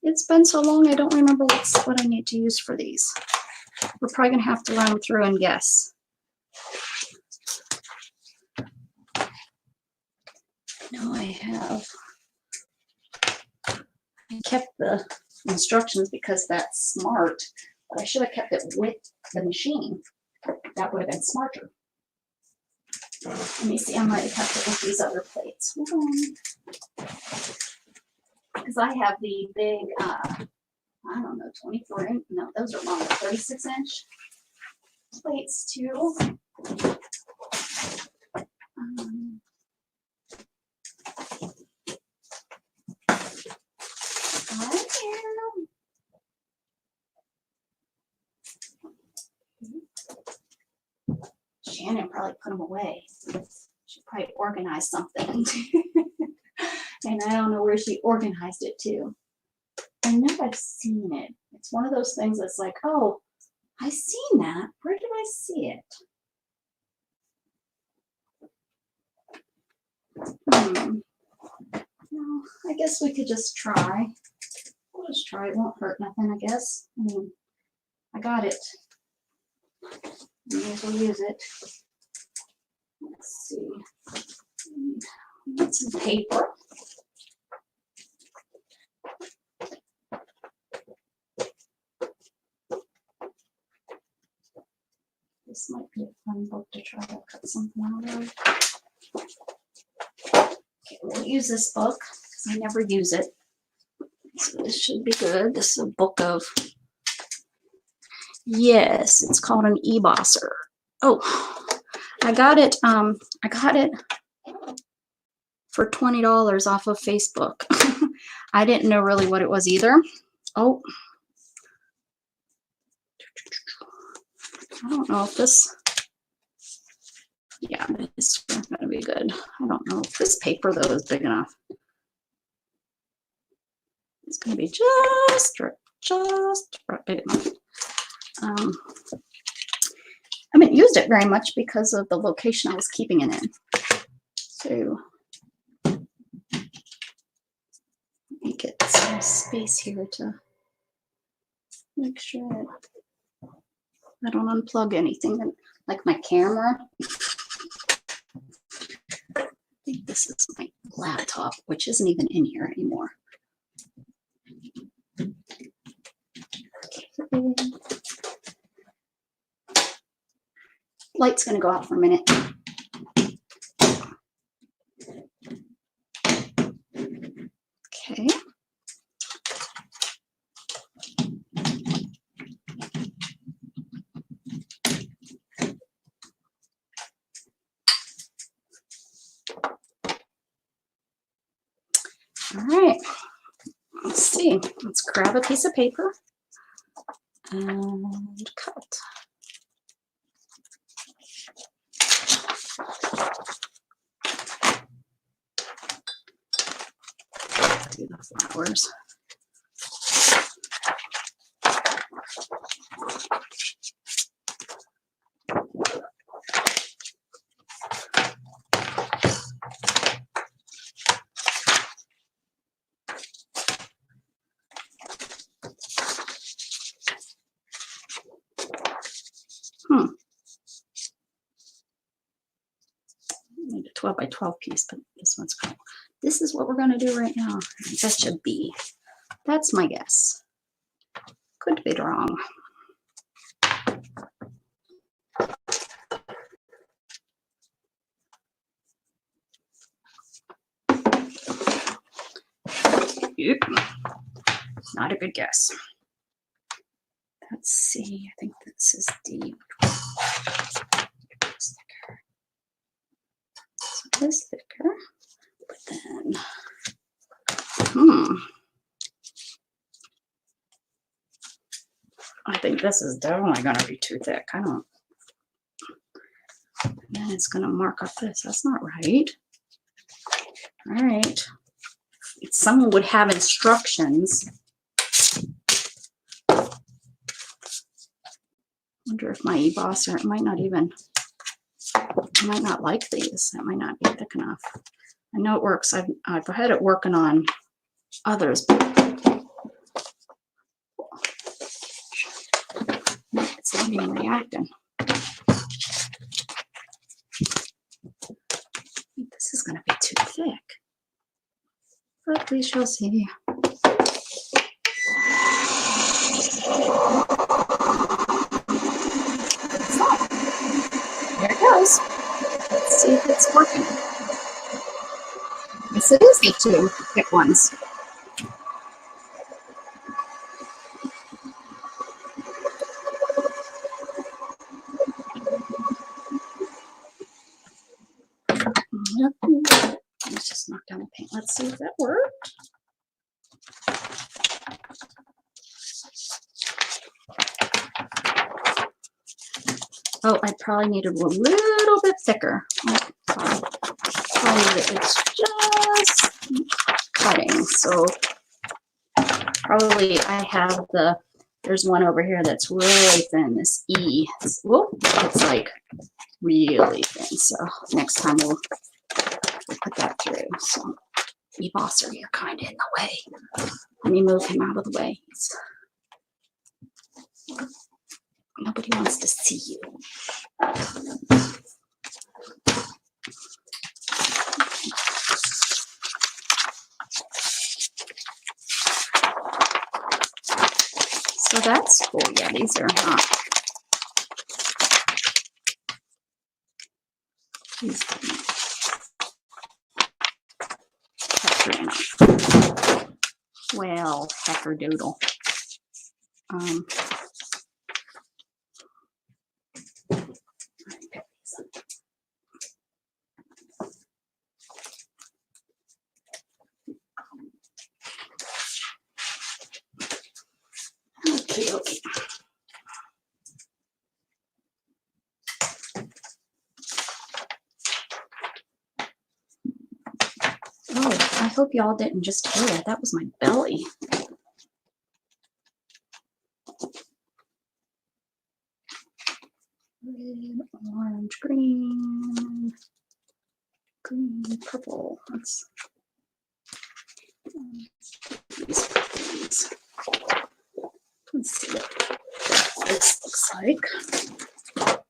It's been so long, I don't remember what I need to use for these. We're probably gonna have to run through and guess. No, I kept the instructions because that's smart, but I should have kept it with the machine. That would have been smarter. Let me see, I might have kept it with these other plates. Because I have the big, I don't know, 24 inch, no, those are longer, 36 inch plates too. Right here. Shannon probably put them away. She probably organized something. And I don't know where she organized it to. I know I've seen it. It's one of those things that's like, oh, I seen that. Where did I see it? No, I guess we could just try. We'll just try. It won't hurt nothing, I guess. I mean, I got it. May as well use it. Let's see. Get some paper. This might be a fun book to try to cut something out of. Okay, we'll use this book because I never use it. So this should be good. This is a book of, yes, it's called an e-bosser. Oh, I got it for $20 off of Facebook. I didn't know really what it was either. Oh, I don't know if this, yeah, it's gonna be good. I don't know if this paper though is big enough. It's gonna be just big enough. I haven't used it very much because of the location I was keeping it in. So let me get some space here to make sure I don't unplug anything, like my camera. I think this is my laptop, which isn't even in here anymore. Okay. Light's gonna go out for a minute. Okay. All right, let's see. Let's grab a piece of paper and cut. Do the flowers. Need a 12 by 12 piece, but this one's cool. This is what we're going to do right now. That should be. That's my guess. Could be wrong. Yep. Not a good guess. Let's see. I think this is deep. It's thicker. So this thicker, but then, I think this is definitely going to be too thick. I don't. And then it's going to mark up this. That's not right. All right. If someone would have instructions. Wonder if my e-bosser, it might not even, I might not like these. That might not be thick enough. I know it works. I've had it working on others. It's not even reacting. We shall see. There it goes. Let's see if it's working. Yes, it is the two thick ones. Let's just knock down the paint. Let's see if that worked. Oh, I probably needed a little bit thicker. It's just cutting, so probably I have there's one over here that's really thin, this E. It's like really thin, so next time we'll put that through. So, E-Bosser, you're kind of in the way. Let me move him out of the way. Nobody wants to see you. So that's cool. Yeah, these are not. Well, heckerdoodle. Okay, okay. Oh, I hope y'all didn't just hear that. That was my belly. Red, orange, green, green, purple. Let's see what this looks like. I'll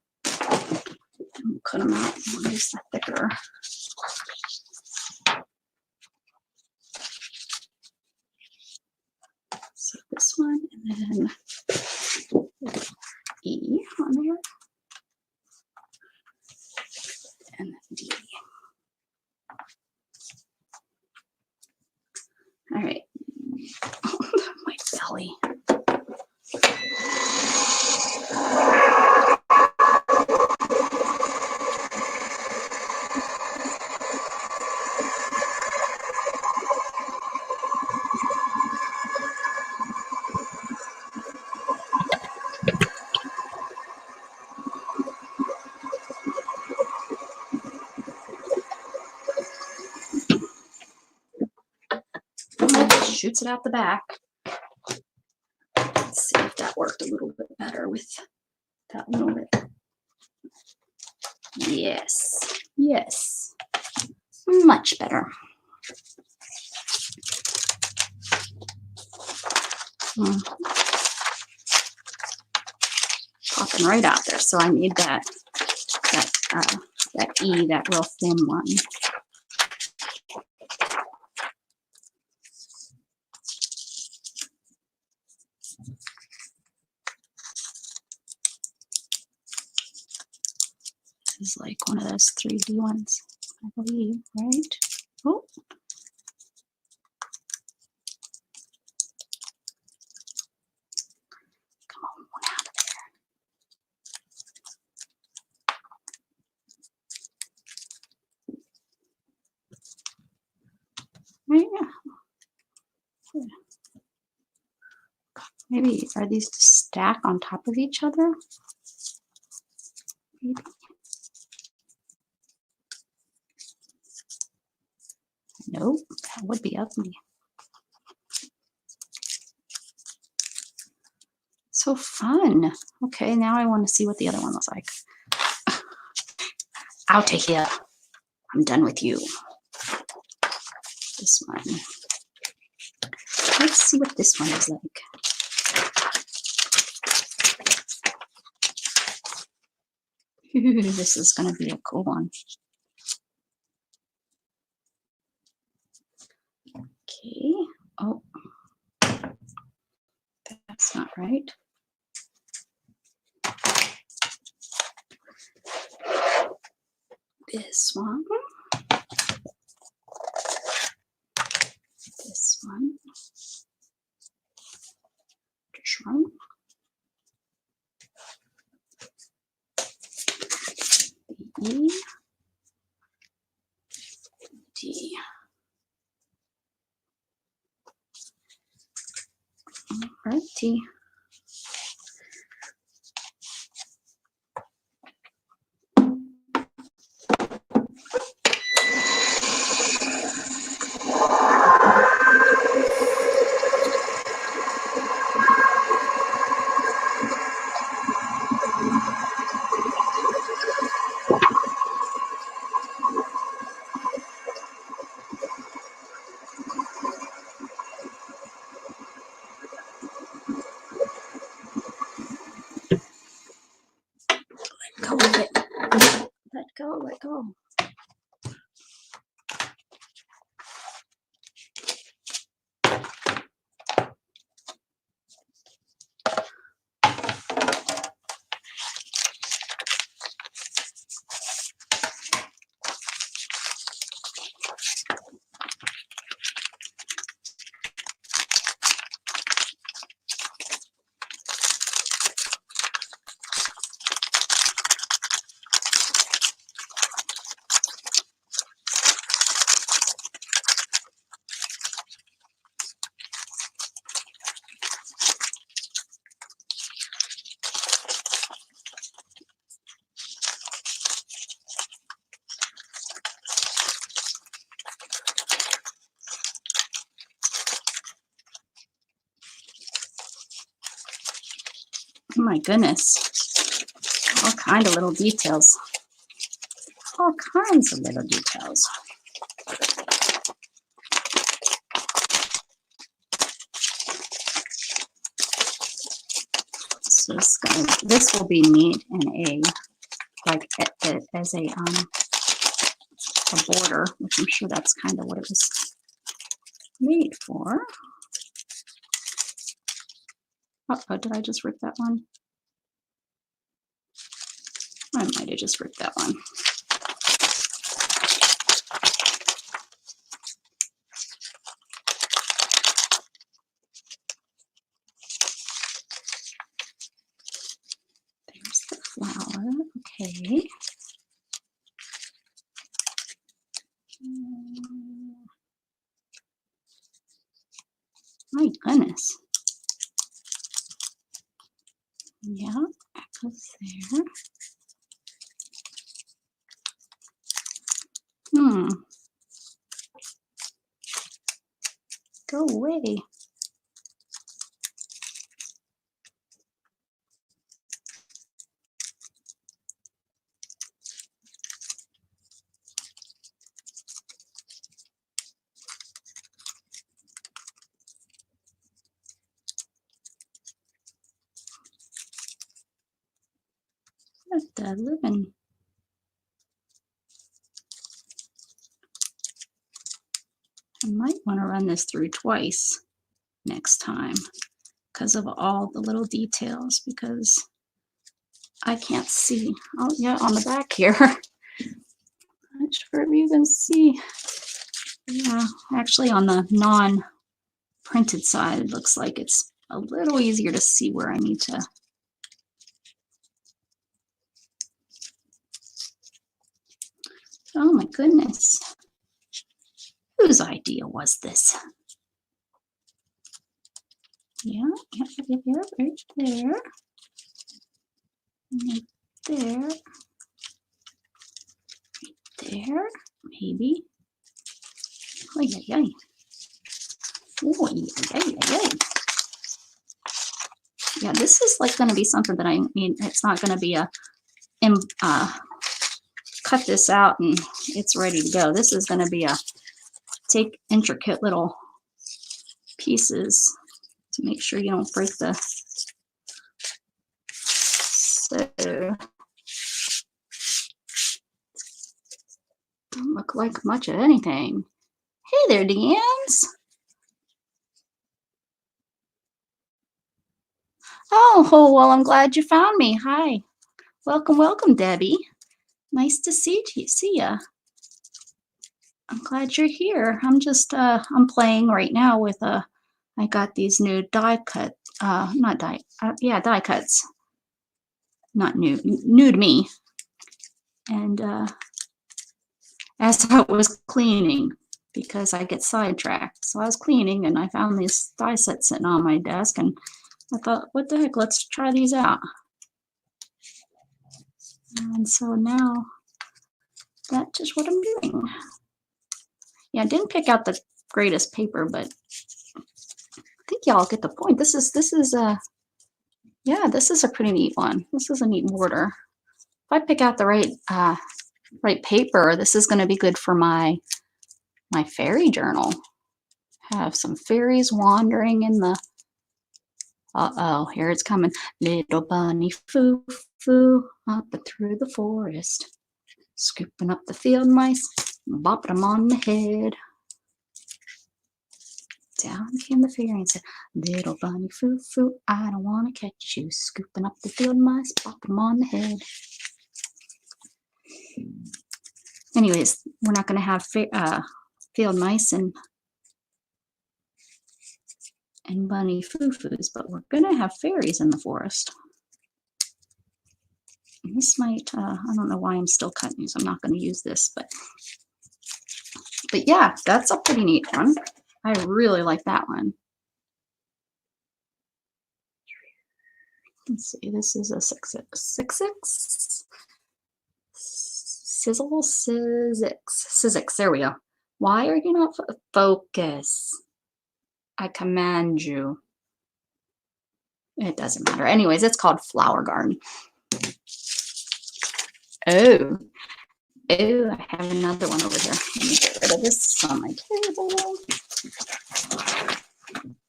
cut them out. I'll use the thicker. So this one, and then E on there, and D. All right. My belly. Shoots it out the back. Let's see if that worked a little bit better with that little bit. Yes, yes, much better. Popping right out there. So I need that E, that real thin one. This is like one of those 3D ones, I believe, right? Oh. Come on, out of there. Yeah. Maybe, are these to stack on top of each other? Maybe. Nope, that would be ugly. So fun. Okay, now I want to see what the other one looks like. Out of here. I'm done with you. This one. Let's see what this one is like. This is going to be a cool one. Okay. Oh, that's not right. This one. This one. This one. E. D. Alrighty. Go with it. Let go, let go. Oh my goodness. All kind of little details. All kinds of little details. So this will be neat in a like as a border, which I'm sure that's kind of what it was made for. Oh, did I just rip that one? I might have just ripped that one. There's the flower. Okay. My goodness. Yeah, that goes there. Go away. What the living? I might want to run this through twice next time because of all the little details, because I can't see. Oh yeah, on the back here. Not sure if you can see. Yeah, actually on the non-printed side, it looks like it's a little easier to see where I need to. Oh my goodness. Whose idea was this? Yeah, right there. Right there. Right there. Maybe. Oh, yeah, yeah. Oh, yeah, yeah, yeah. Yeah, this is like going to be something that I mean, it's not going to be a cut this out and it's ready to go. This is going to be a take intricate little pieces to make sure you don't break the. So don't look like much of anything. Hey there, Deanne's. Oh, well, I'm glad you found me. Hi. Welcome, welcome, Debbie. Nice to see ya. I'm glad you're here. I'm just I'm playing right now with I got these new die cut not die yeah, die cuts. Not new to me. And as I was cleaning, because I get sidetracked. So I was cleaning and I found these die sets sitting on my desk and I thought, what the heck, let's try these out. And so now that's just what I'm doing. Yeah, I didn't pick out the greatest paper, but I think y'all get the point. This is yeah, this is a pretty neat one. This is a neat border. If I pick out the right paper, this is going to be good for my fairy journal. Have some fairies wandering in the uh-oh, here it's coming. Little bunny foo foo up and through the forest, scooping up the field mice, bopping them on the head. Down came the fairy and said, little bunny foo foo, I don't want to catch you, scooping up the field mice, bopping them on the head. Anyways, we're not going to have field mice and bunny foo-foos, but we're going to have fairies in the forest. And this might, I don't know why I'm still cutting these. I'm not going to use this, but yeah, that's a pretty neat one. I really like that one. Let's see, this is a 6-6. Sizzle, Sizzix, there we go. Why are you not focus? I command you. It doesn't matter. Anyways, it's called Flower Garden. Oh, I have another one over here. Let me get rid of this on my table.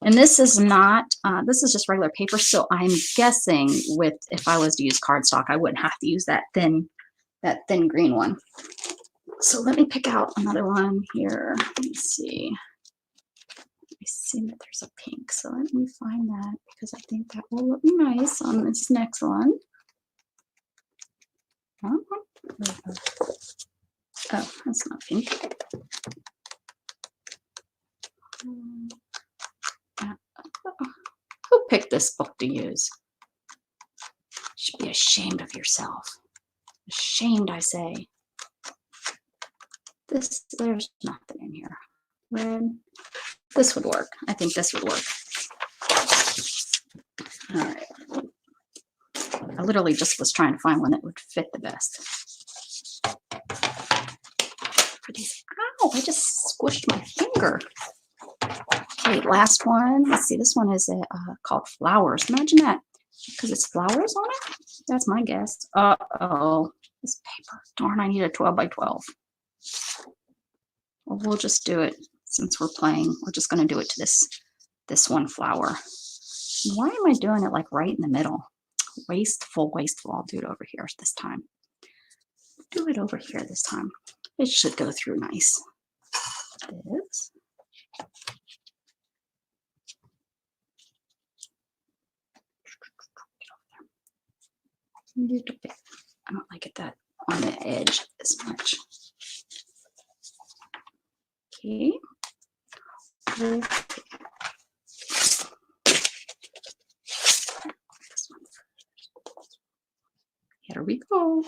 And this is not, this is just regular paper. So I'm guessing if I was to use cardstock, I wouldn't have to use that thin green one. So let me pick out another one here. Let me see. I see that there's a pink. So let me find that because I think that will look nice on this next one. Oh, that's not pink. Who picked this book to use? You should be ashamed of yourself. Ashamed, I say. There's nothing in here. Red. This would work. I think this would work. All right. I literally just was trying to find one that would fit the best. For these. Ow, I just squished my finger. Okay, last one. Let's see. This one is called Flowers. Imagine that. Because it's flowers on it? That's my guess. Uh-oh. This paper. Darn, I need a 12 by 12. Well, we'll just do it since we're playing. We're just going to do it to this one flower. Why am I doing it like right in the middle? Wasteful. I'll do it over here this time. Do it over here this time. It should go through nice. This. Little bit. I don't like it that on the edge as much. Okay. Here we go.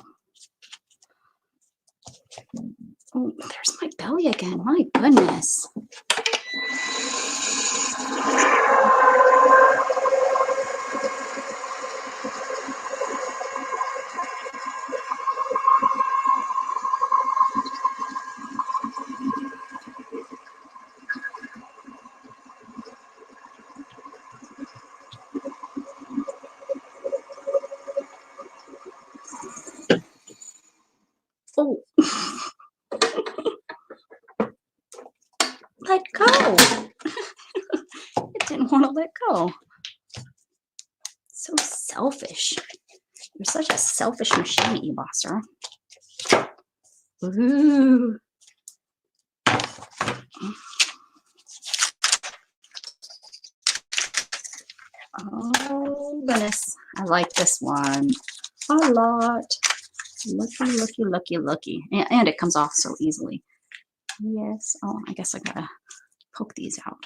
Oh, there's my belly again. My goodness. Oh. Let go. It didn't want to let go. So selfish. You're such a selfish machine, E-Bosser. Ooh. Oh, goodness, I like this one a lot. Looky, looky, looky, looky. And it comes off so easily. Yes. Oh, I guess I gotta poke these out.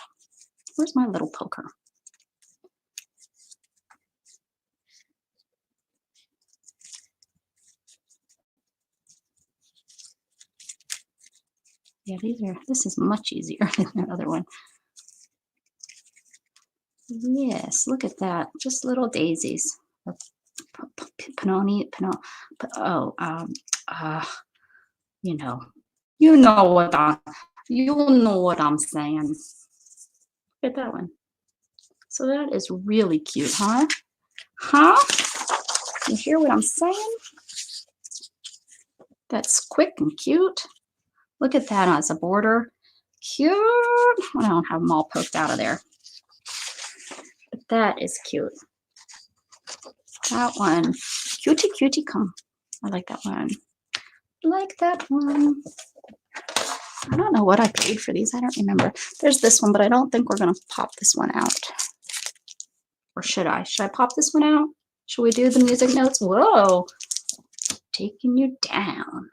Where's my little poker? Yeah, this is much easier than the other one. Yes, look at that. Just little daisies. Panoni, oh, you know, you know what I'm saying. Look at that one. So that is really cute, huh? Huh? You hear what I'm saying? That's quick and cute. Look at that as a border. Cute. I don't have them all poked out of there. But that is cute. That one. Cutie, cutie, come. I like that one. Like that one. I don't know what I paid for these. I don't remember. There's this one, but I don't think we're going to pop this one out. Or should I? Should I pop this one out? Should we do the music notes? Whoa. Taking you down.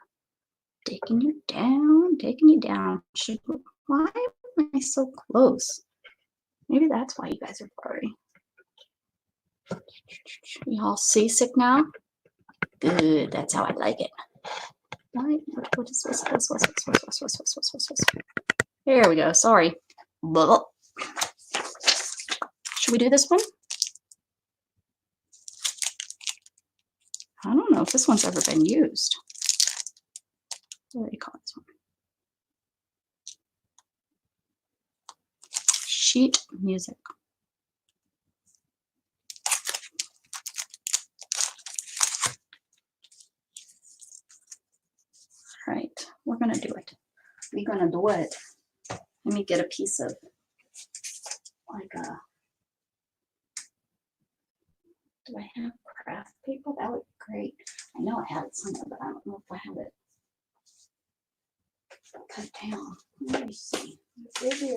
Taking you down. Taking you down. Why am I so close? Maybe that's why you guys are blurry. You all seasick now? Good. That's how I like it. What is this? There we go. Sorry. Blah. Should we do this one? I don't know if this one's ever been used. What do you call this one? Sheet music. All right, we're gonna do it. We're gonna do it. Let me get a piece of like a. Do I have craft paper? That would be great. I know I have it somewhere, but I don't know if I have it cut down. Let me see. Every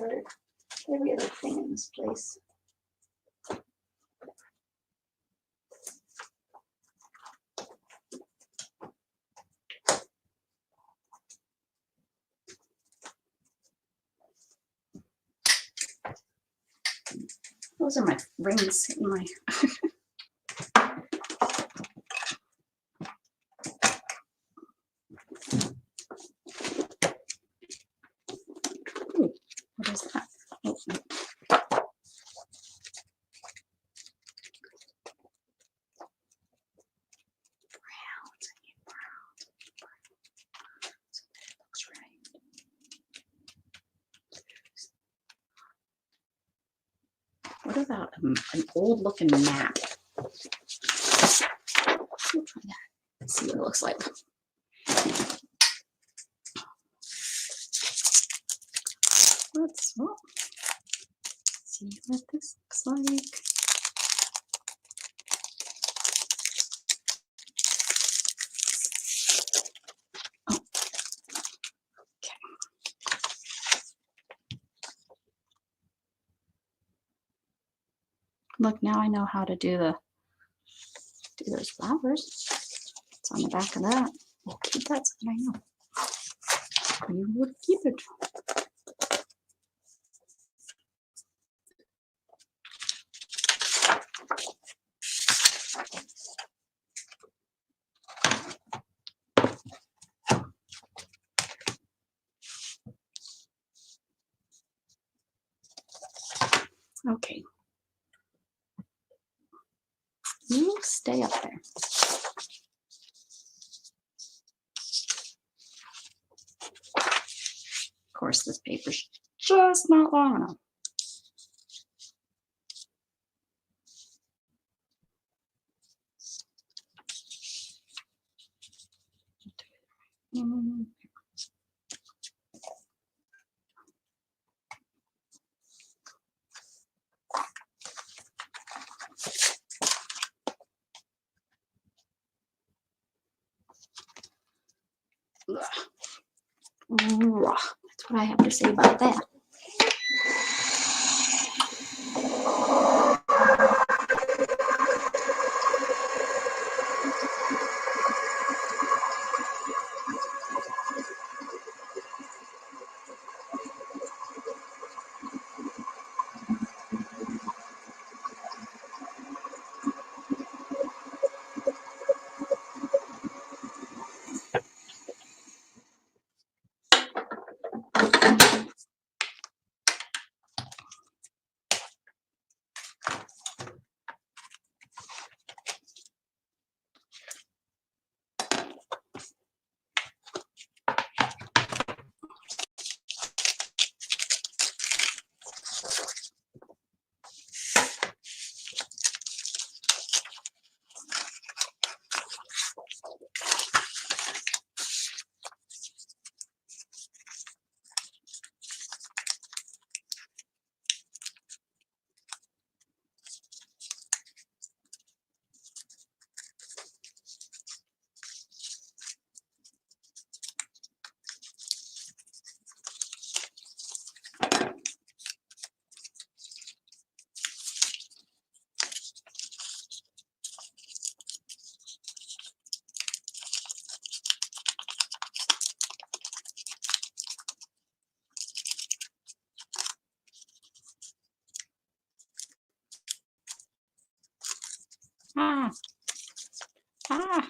other thing in this place. Those are my rings in my. Ooh, what is that? Oh. What about an old looking map? We'll try that. Let's see what it looks like. Let's see what this looks like. Oh, okay. Look, now I know how to do those flowers. It's on the back of that. We'll keep that so that I know. You would keep it. Okay. You stay up there. Of course, this paper's just not long enough. That's what I have to say about that.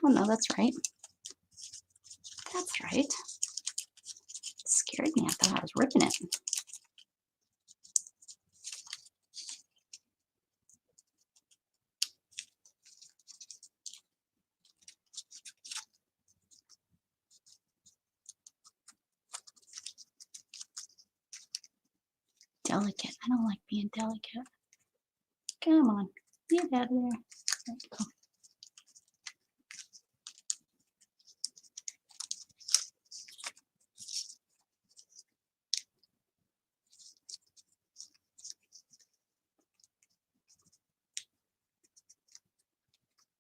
Oh no, that's right. That's right. It scared me. I thought I was ripping it. Delicate. I don't like being delicate. Come on. Get out of there. There you go.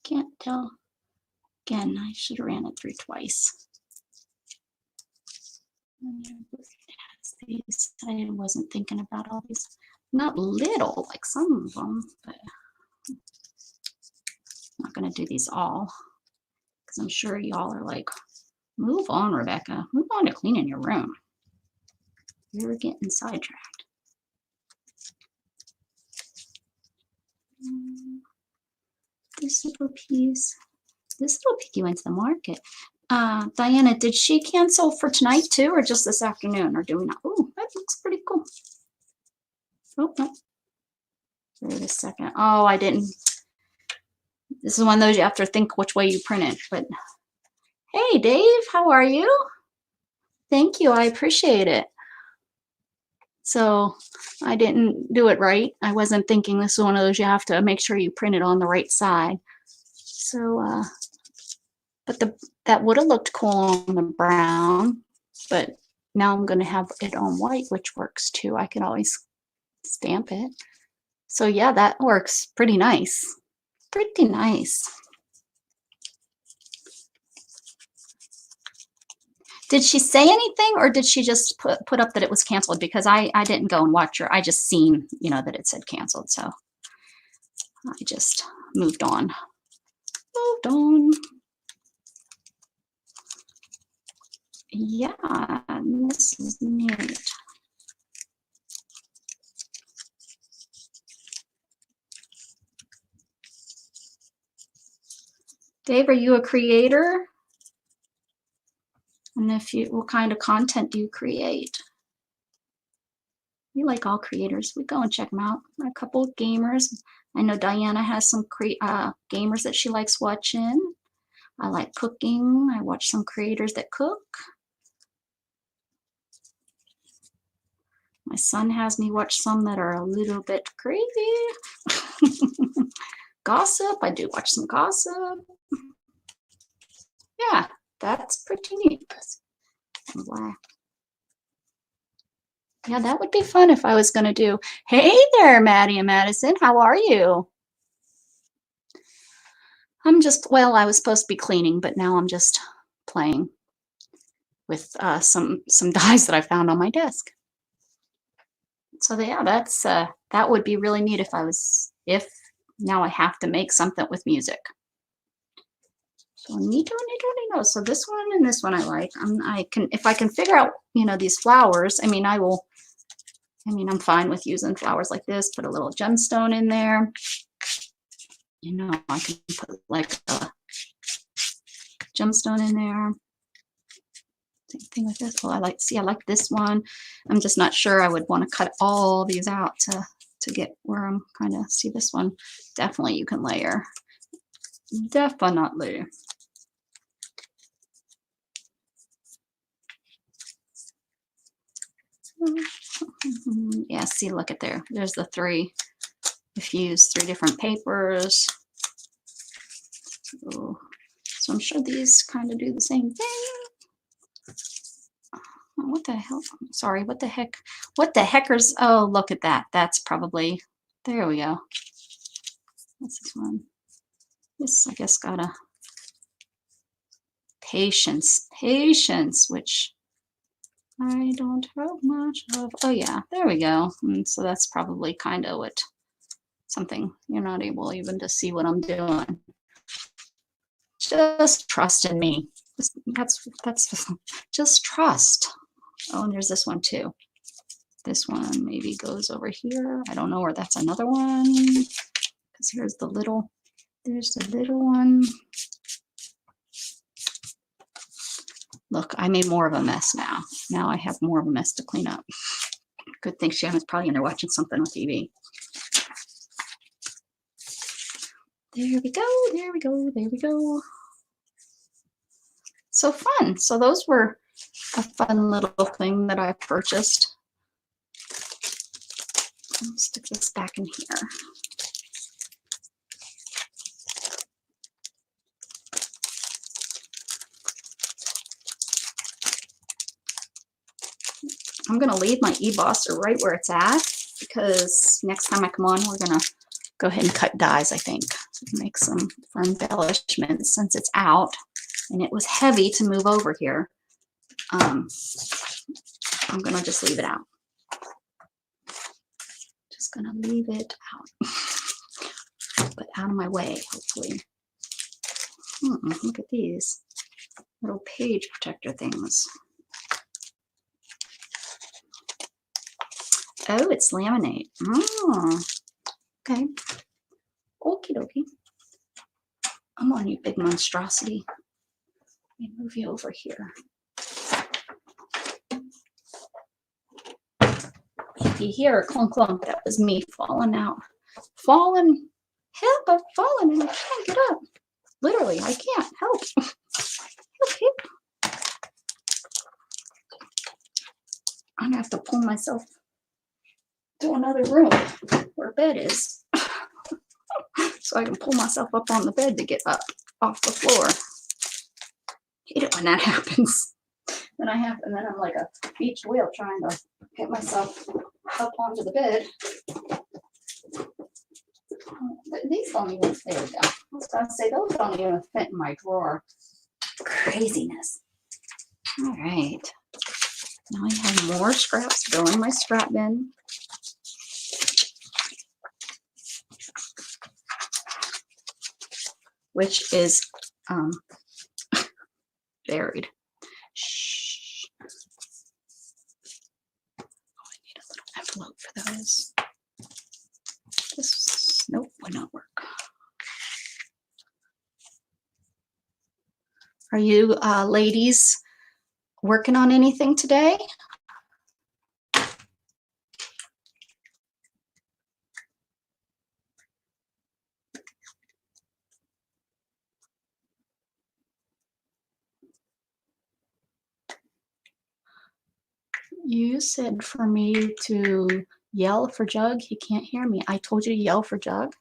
Can't tell. Again, I should have ran it through twice. These, I wasn't thinking about all these. Not little, like some of them, but I'm not going to do these all because I'm sure y'all are like, move on, Rebecca. Move on to cleaning your room. You're getting sidetracked. This little piece. This little piggy went to the market. Diana, did she cancel for tonight too, or just this afternoon, or do we not? Oh, that looks pretty cool. Oh, no. Wait a second. Oh, I didn't. This is one of those you have to think which way you print it. But hey, Dave, how are you? Thank you. I appreciate it. So I didn't do it right. I wasn't thinking this is one of those you have to make sure you print it on the right side. So, but that would have looked cool on the brown, but now I'm going to have it on white, which works too. I can always stamp it. So yeah, that works pretty nice. Pretty nice. Did she say anything, or did she just put up that it was canceled? Because I didn't go and watch her. I just seen, you know, that it said canceled. So I just moved on. Moved on. Yeah, this is neat. Dave, are you a creator? And if you, what kind of content do you create? We like all creators. We go and check them out. A couple of gamers. I know Diana has some gamers that she likes watching. I like cooking. I watch some creators that cook. My son has me watch some that are a little bit crazy. Gossip. I do watch some gossip. Yeah, that's pretty neat. Wow. Yeah, that would be fun if I was going to do. Hey there, Maddie and Madison. How are you? I'm just, well, I was supposed to be cleaning, but now I'm just playing with some dies that I found on my desk. So yeah, that's that would be really neat if now I have to make something with music. So neato. So this one and this one I like. If I can figure out, you know, these flowers. I mean, I'm fine with using flowers like this. Put a little gemstone in there. You know, I can put like a gemstone in there. Same thing with this. Well, I like this one. I'm just not sure I would want to cut all these out to get where I'm kind of see this one. Definitely you can layer. Definitely. Yeah, see, look at there. There's the three. If you use 3 different papers. Ooh. So I'm sure these kind of do the same thing. Oh, what the hell? Sorry, what the heck? What the heckers? Oh, look at that. That's probably, there we go. What's this one? This, I guess, got a patience, which I don't have much of. Oh yeah, there we go. And so that's probably kind of what, something you're not able even to see what I'm doing. Just trust in me. That's just trust. Oh, and there's this one too. This one maybe goes over here. I don't know, or that's another one. Because here's the little, there's the little one. Look, I made more of a mess now. Now I have more of a mess to clean up. Good thing Shannon's probably in there watching something on TV. There we go, there we go, there we go. So fun. So those were a fun little thing that I purchased. I'll stick this back in here. I'm gonna leave my e-bosser right where it's at because next time I come on, we're gonna go ahead and cut dies, I think. Make some for embellishments since it's out and it was heavy to move over here. I'm gonna just leave it out. Just gonna leave it out. But out of my way, hopefully. Look at these little page protector things. Oh, it's laminate. Oh, okay. Okie dokie. I'm on you, big monstrosity. Let me move you over here. If you hear a clunk clunk, that was me falling out. Falling. Help, I've fallen and I can't get up. Literally, I can't. Help. Help, help. I'm gonna have to pull myself to another room where bed is. So I can pull myself up on the bed to get up off the floor. Hate it when that happens. Then I'm like a beached whale trying to get myself up onto the bed. These don't even, there we go. I was gonna say, those don't even fit in my drawer. Craziness. All right. Now I have more scraps to go in my scrap bin. Which is buried. Shh. Oh, I need a little envelope for those. This, nope, would not work. Are you ladies working on anything today? You said for me to yell for Jug. He can't hear me. I told you to yell for Jug.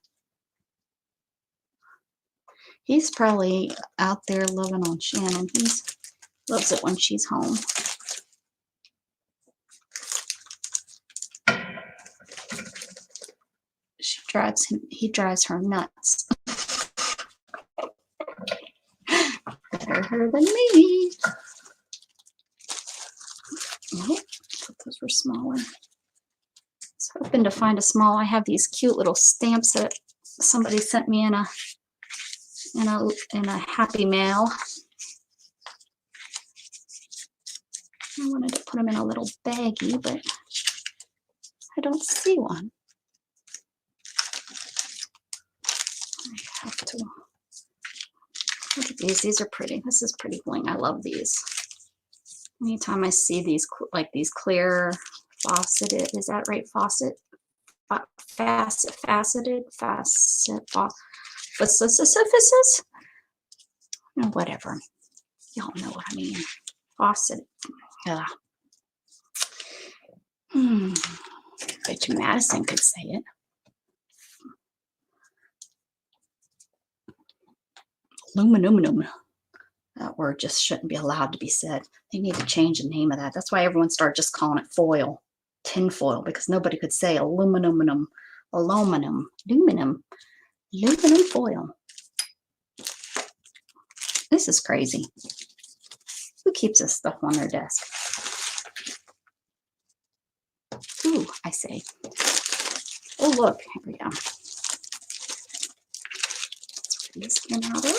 He's probably out there loving on Shannon. He loves it when she's home. He drives her nuts. Better her than me. Nope, thought those were smaller. I was hoping to find a small. I have these cute little stamps that somebody sent me in a happy mail. I wanted to put them in a little baggie, but I don't see one. I have to look at these. These are pretty. This is pretty bling. I love these. Anytime I see these, like these clear faceted, is that right? Faceted, whatever. Y'all know what I mean. Faucet. Yeah. Bet you Madison could say it. Aluminum. That word just shouldn't be allowed to be said. They need to change the name of that. That's why everyone started just calling it foil, tin foil, because nobody could say aluminum foil. This is crazy. Who keeps this stuff on their desk? Ooh, I say. Oh, look, here we go. Let's get this skin out of.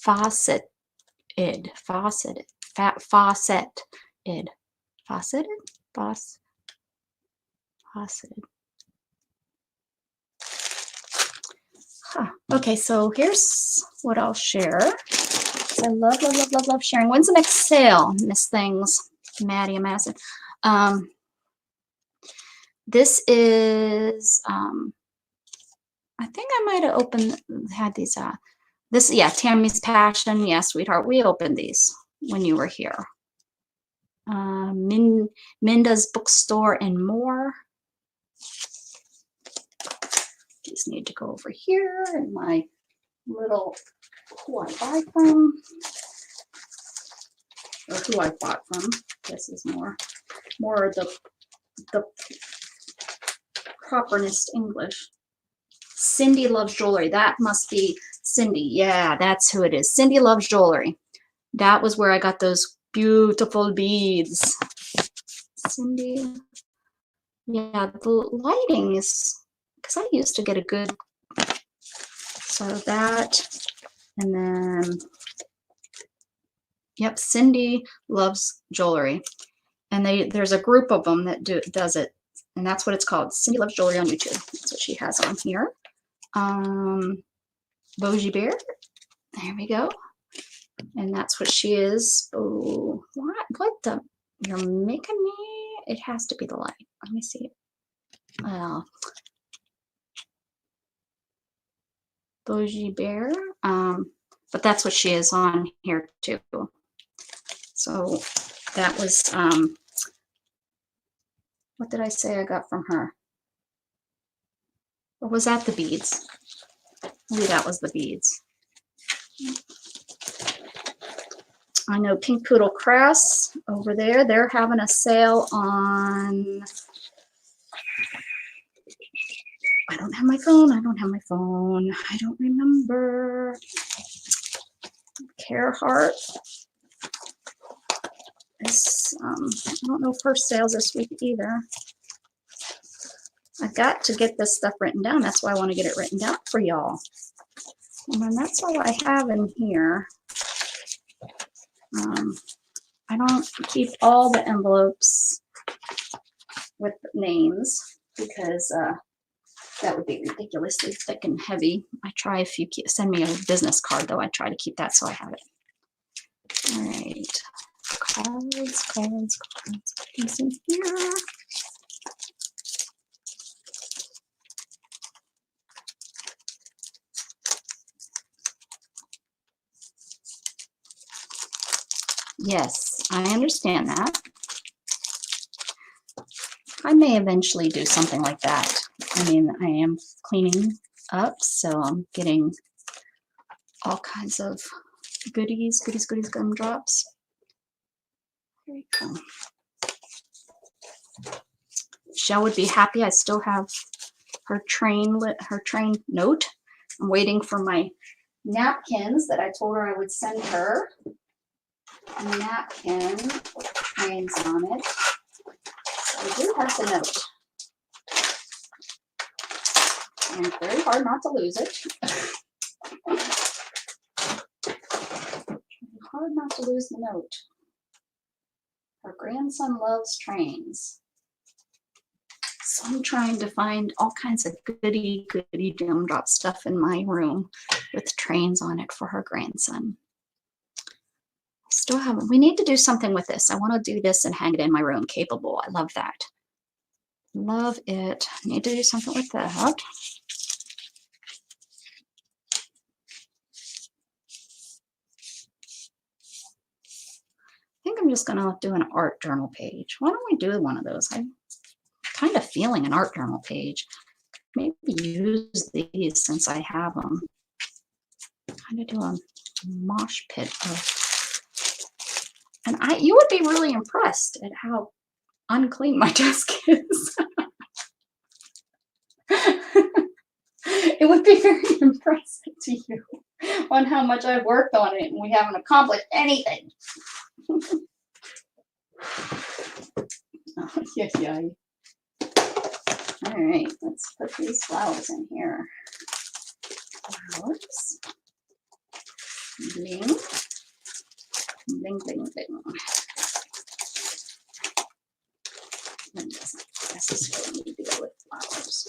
Faceted. Faucet. Huh. Okay, so here's what I'll share. I love, love, love, love, love sharing. When's the next sale, Miss Things? Maddie, I'm asking. This is, I think I might have had these, this, yeah, Tammy's Passion. Yeah, sweetheart, we opened these when you were here. Minda's Bookstore and more. These need to go over here in my little who I buy from, or who I bought from. This is more the properness English. Cindy Loves Jewelry. That must be Cindy. Yeah, that's who it is. Cindy Loves Jewelry. That was where I got those beautiful beads. Cindy. Yeah, the lighting is, because I used to get a good, so that, and then, yep, Cindy Loves Jewelry. And there's a group of them that does it, and that's what it's called. Cindy Loves Jewelry on YouTube. That's what she has on here. Bougie Bear. There we go. And that's what she is. Oh, what the? You're making me. It has to be the light. Let me see. Bougie Bear. But that's what she is on here too. So that was, what did I say I got from her? Or was that the beads? Maybe that was the beads. I know Pink Poodle Crafts over there, they're having a sale on, I don't have my phone, I don't remember. Carhartt. This, I don't know if her sale's this week either. I've got to get this stuff written down. That's why I want to get it written down for y'all. And then that's all I have in here. I don't keep all the envelopes with names because that would be ridiculously thick and heavy. I try, if you send me a business card though, I try to keep that so I have it. All right, cards. These in here. Yes, I understand that. I may eventually do something like that. I mean, I am cleaning up, so I'm getting all kinds of goodies, gumdrops. There you go. Shell would be happy. I still have her train note. I'm waiting for my napkins that I told her I would send her. A napkin with trains on it. So I do have the note. And it's very hard not to lose it. Hard not to lose the note. Her grandson loves trains. So I'm trying to find all kinds of goody gumdrop stuff in my room with trains on it for her grandson. Still haven't. We need to do something with this. I want to do this and hang it in my room. Capable. I love that. Love it. Need to do something with that. I think I'm just going to do an art journal page. Why don't we do one of those? I'm kind of feeling an art journal page. Maybe use these since I have them. Kind of do a mosh pit of. And you would be really impressed at how unclean my desk is. It would be very impressive to you on how much I've worked on it and we haven't accomplished anything. Oh, yeah. All right, let's put these flowers in here. Flowers. Bling. Bling, bling, bling. and doesn't necessarily need to go with flowers.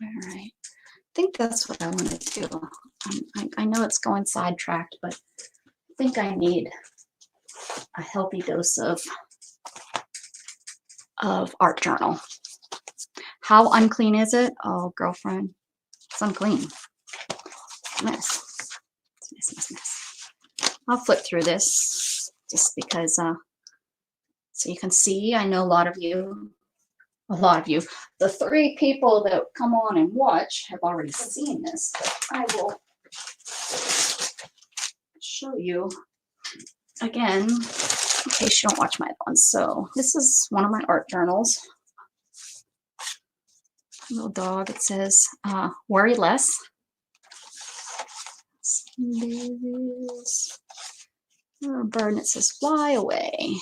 All right, I think that's what I want to do. I know it's going sidetracked, but I think I need a healthy dose of art journal. How unclean is it? Oh, girlfriend, it's unclean. Mess. Mess. I'll flip through this just because so you can see. I know a lot of you, the 3 people that come on and watch have already seen this, but I will show you again in case you don't watch my other ones. So this is one of my art journals. Little dog, it says worry less. There's a bird and it says fly away.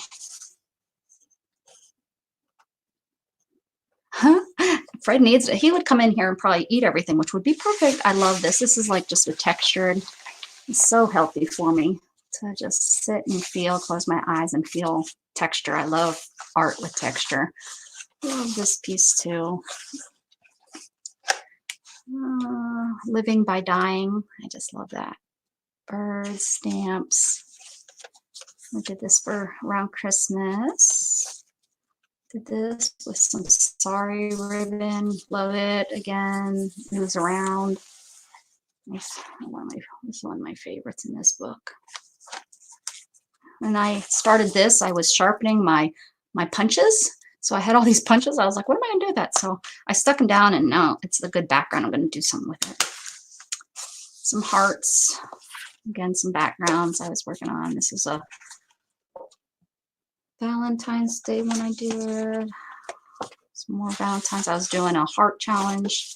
Fred needs it. He would come in here and probably eat everything, which would be perfect. I love this. This is like just a textured. It's so healthy for me to just sit and feel, close my eyes and feel texture. I love art with texture. I love this piece too. Living by dying. I just love that. Birds, stamps. I did this for around Christmas. Did this with some sari ribbon. Love it. Again, moves around. This is one of my favorites in this book. When I started this, I was sharpening my punches. So I had all these punches. I was like, what am I going to do with that? So I stuck them down, and now it's a good background. I'm going to do something with it. Some hearts. Again, some backgrounds I was working on. This is a Valentine's Day one I did. Some more Valentine's. I was doing a heart challenge.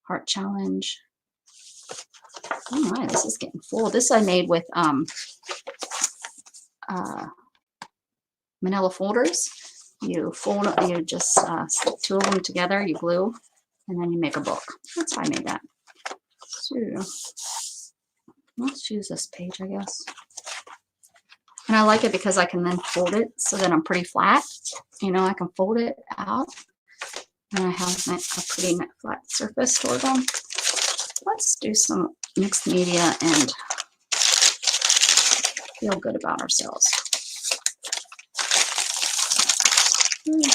Heart challenge. Oh my, this is getting full. This I made with manila folders. You fold, you just stick 2 of them together, you glue, and then you make a book. That's how I made that. So let's use this page, I guess. And I like it because I can then fold it so that I'm pretty flat. You know, I can fold it out, and I have a pretty flat surface for them. Let's do some mixed media and feel good about ourselves. And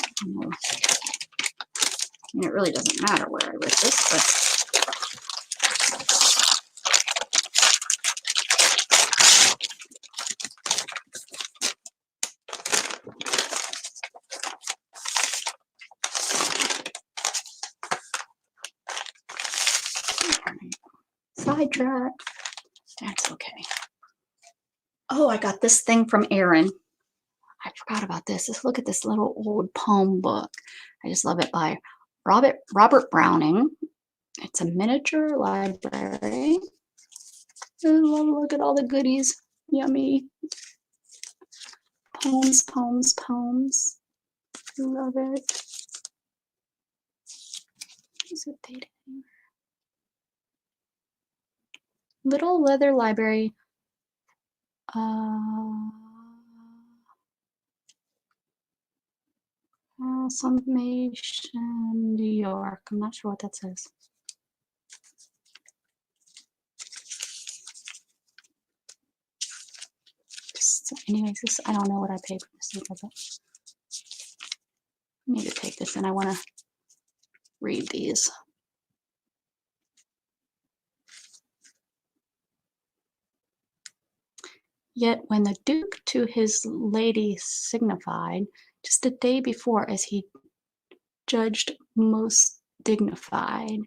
it really doesn't matter where I rip this, but sidetrack. That's okay. Oh, I got this thing from Erin. I forgot about this. Let's look at this little old poem book. I just love it, by Robert Browning. It's a miniature library. Look at all the goodies. Yummy. Poems, poems, poems. Love it. Is it dated? Little leather library. Summation, New York. I'm not sure what that says. Anyways, this, I don't know what I paid for this either, but I need to take this and I want to read these. Yet when the Duke to his lady signified, just a day before, as he judged most dignified,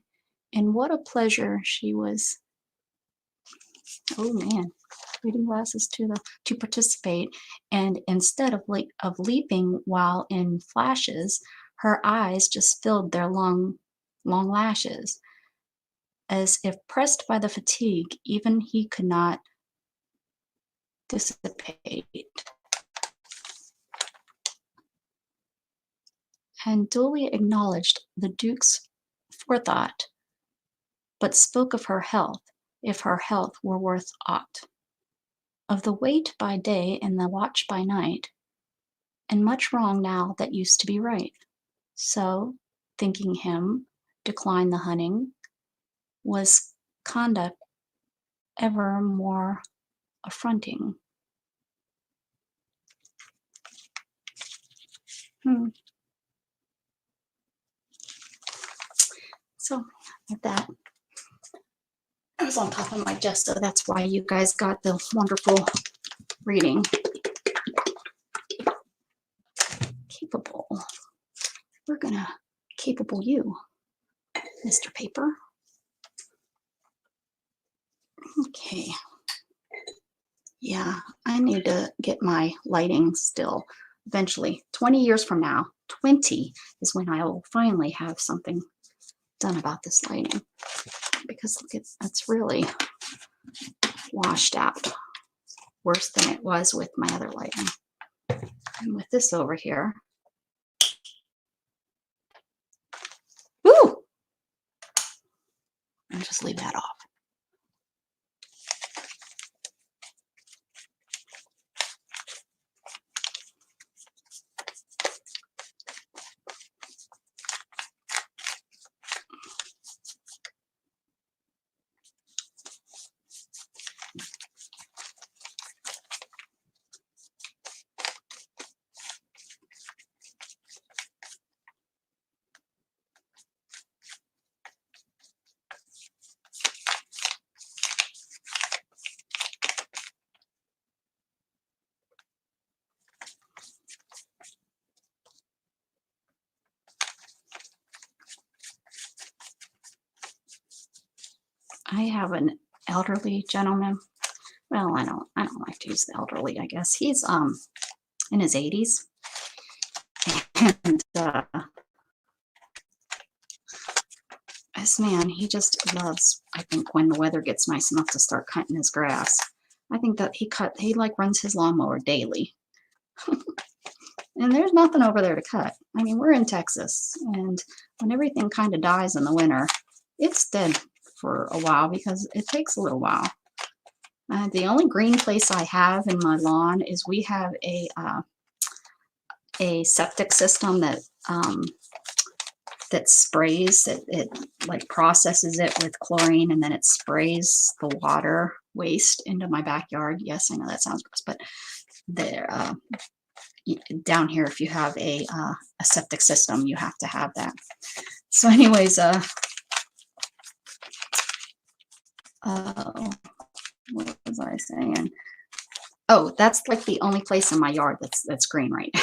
and what a pleasure she was, oh man, reading glasses to participate, and instead of leaping while in flashes, her eyes just filled their long lashes, as if pressed by the fatigue, even he could not dissipate. And duly acknowledged the Duke's forethought, but spoke of her health, if her health were worth aught. Of the wait by day and the watch by night, and much wrong now that used to be right. So, thinking him decline the hunting, was conduct ever more affronting. So, with that, I was on top of my Jessa. That's why you guys got the wonderful reading. Capable. We're gonna capable you, Mr. Paper. Okay. Yeah, I need to get my lighting still. Eventually, 20 years from now, 20 is when I will finally have something done about this lighting. Because look, it's really washed out. Worse than it was with my other lighting. And with this over here. Woo! And just leave that off. I have an elderly gentleman. Well, I don't like to use the elderly, I guess. He's in his 80s. And this man, he just loves, I think, when the weather gets nice enough to start cutting his grass. I think that he like runs his lawnmower daily. And there's nothing over there to cut. I mean, we're in Texas, and when everything kind of dies in the winter, it's dead for a while because it takes a little while. The only green place I have in my lawn is we have a septic system that that sprays it like processes it with chlorine, and then it sprays the water waste into my backyard. Yes, I know that sounds gross, but there down here, if you have a septic system, you have to have that. So anyways, what was I saying? Oh, that's like the only place in my yard that's green right now.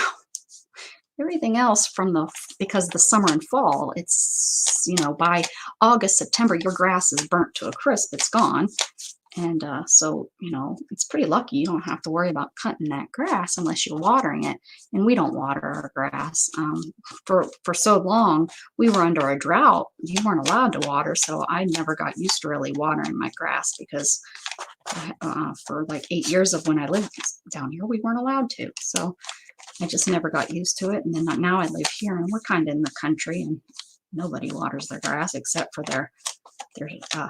Everything else because the summer and fall, it's, you know, by August, September, your grass is burnt to a crisp. It's gone. And so, you know, it's pretty lucky you don't have to worry about cutting that grass unless you're watering it. And we don't water our grass. For so long, we were under a drought. You weren't allowed to water. So I never got used to really watering my grass because for like 8 years of when I lived down here, we weren't allowed to. So I just never got used to it. And then now I live here, and we're kind of in the country, and nobody waters their grass except for their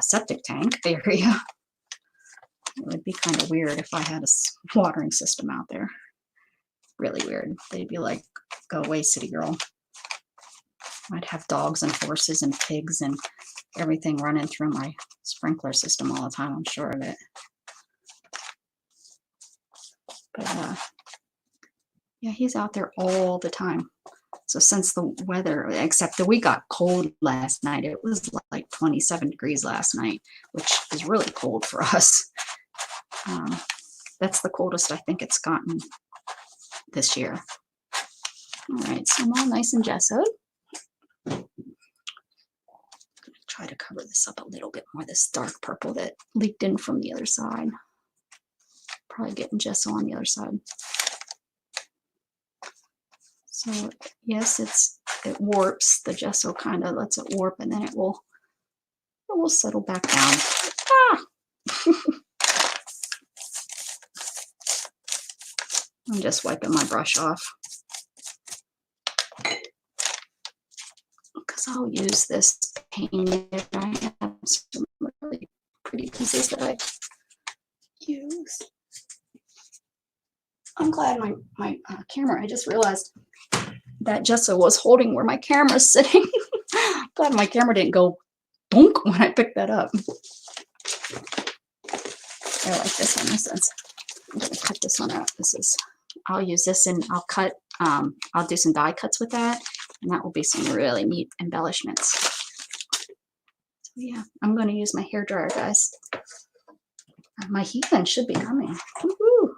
septic tank area. It would be kind of weird if I had a watering system out there. Really weird. They'd be like, go away, city girl. I'd have dogs and horses and pigs and everything running through my sprinkler system all the time. I'm sure of it. But yeah, he's out there all the time. So since the weather, except that we got cold last night, it was like 27 degrees last night, which is really cold for us. That's the coldest I think it's gotten this year. All right, so I'm all nice and gessoed. I'm gonna try to cover this up a little bit more, this dark purple that leaked in from the other side. Probably getting gesso on the other side. So yes, it warps. The gesso kind of lets it warp, and then it will settle back down. Ah! I'm just wiping my brush off because I'll use this painted. I have some really pretty pieces that I use. I'm glad my camera, I just realized that Jessa was holding where my camera's sitting. Glad my camera didn't go bonk when I picked that up. I like this one. I'm gonna cut this one out. I'll use this and I'll do some die cuts with that, and that will be some really neat embellishments. So yeah, I'm gonna use my hair dryer, guys. My heat gun should be coming. Woohoo!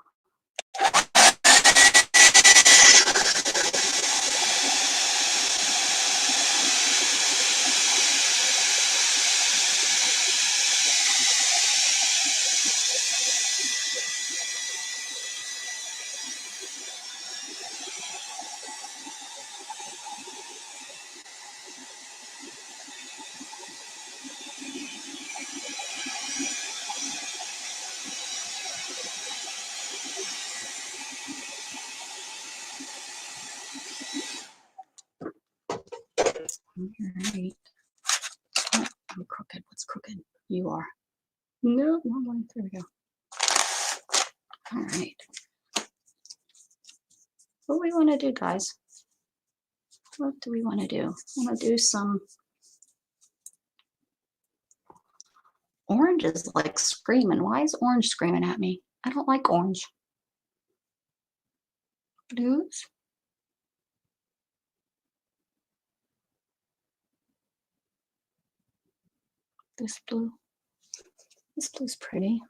All right. Oh, I'm crooked. What's crooked? You are. No, wrong one. There we go. All right. What do we want to do, guys? What do we want to do? I want to do some orange is like screaming. Why is orange screaming at me? I don't like orange. Blues? This blue. This blue's pretty.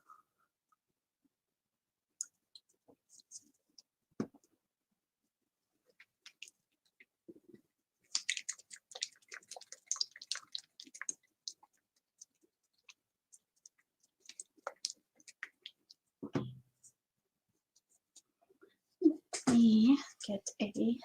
Let me get a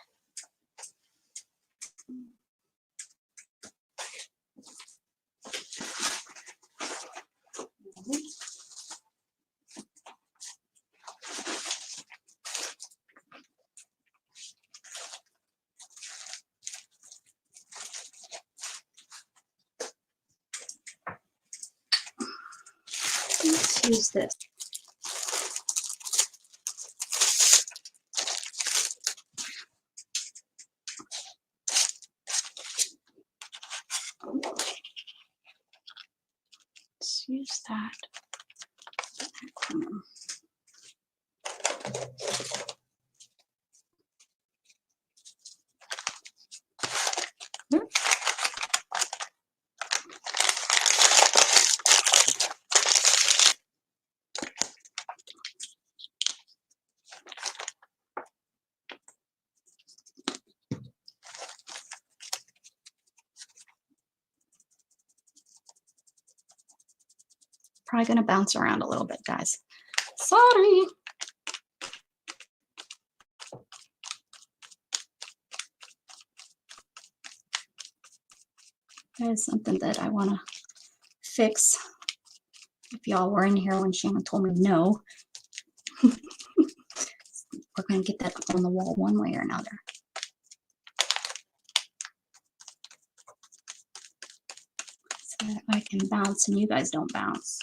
let's use this. Let's use that. Probably going to bounce around a little bit, guys. Sorry. That is something that I want to fix. If y'all were in here when Shannon told me no, we're going to get that up on the wall one way or another. So that I can bounce and you guys don't bounce.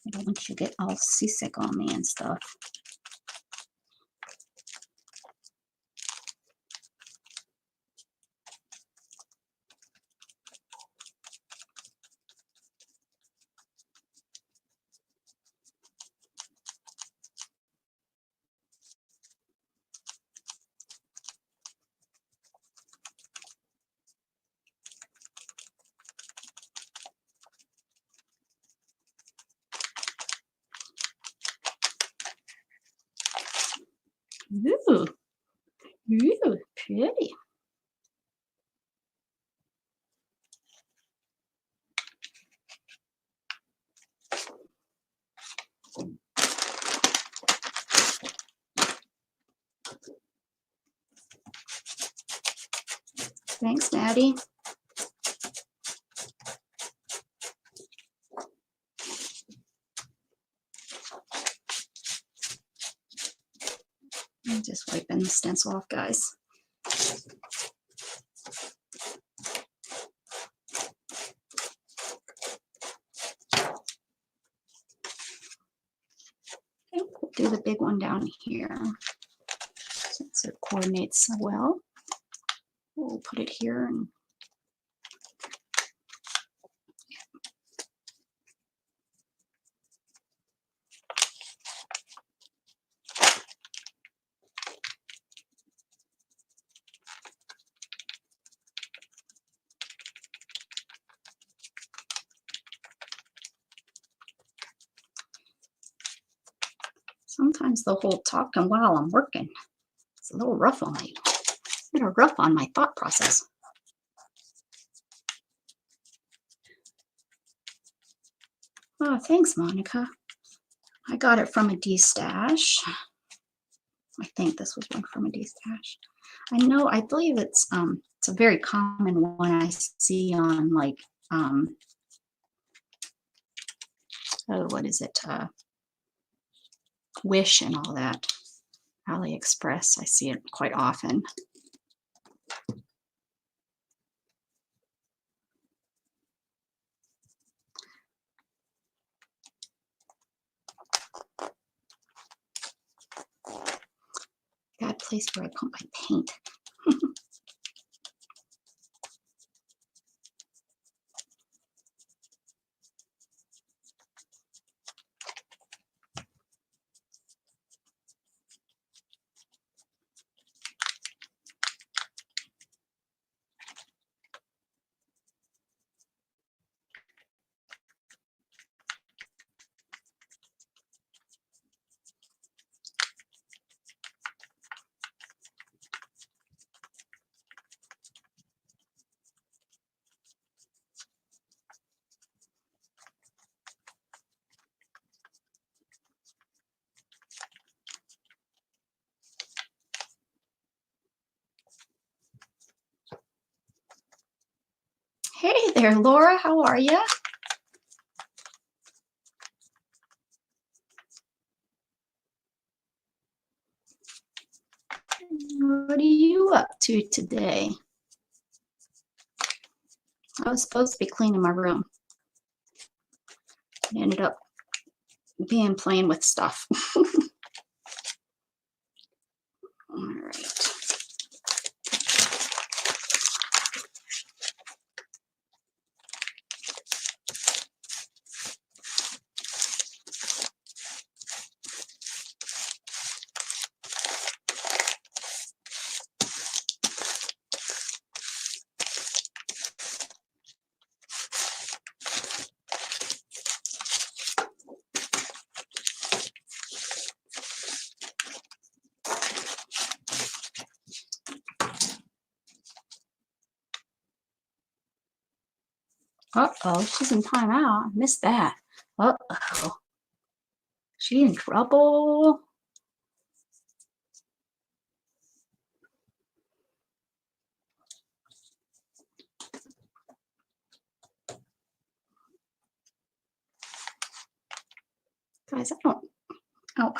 I don't want you to get all seasick on me and stuff. Ooh, ooh, pretty. Thanks, Maddie. I'm just wiping the stencil off, guys. do the big one down here since it coordinates so well. We'll put it here and sometimes they'll hold talking while I'm working. It's a little rough on my thought process. Oh, thanks, Monica. I got it from a D-stash. I think this was one from a D-stash. I believe it's a very common one I see on like oh, what is it? Wish and all that. AliExpress. I see it quite often. Bad place where I put my paint. Hey there, Laura. How are you? What are you up to today? I was supposed to be cleaning my room. I ended up playing with stuff. All right. Uh-oh, she's in timeout. I missed that. Uh-oh. She in trouble. Guys, oh,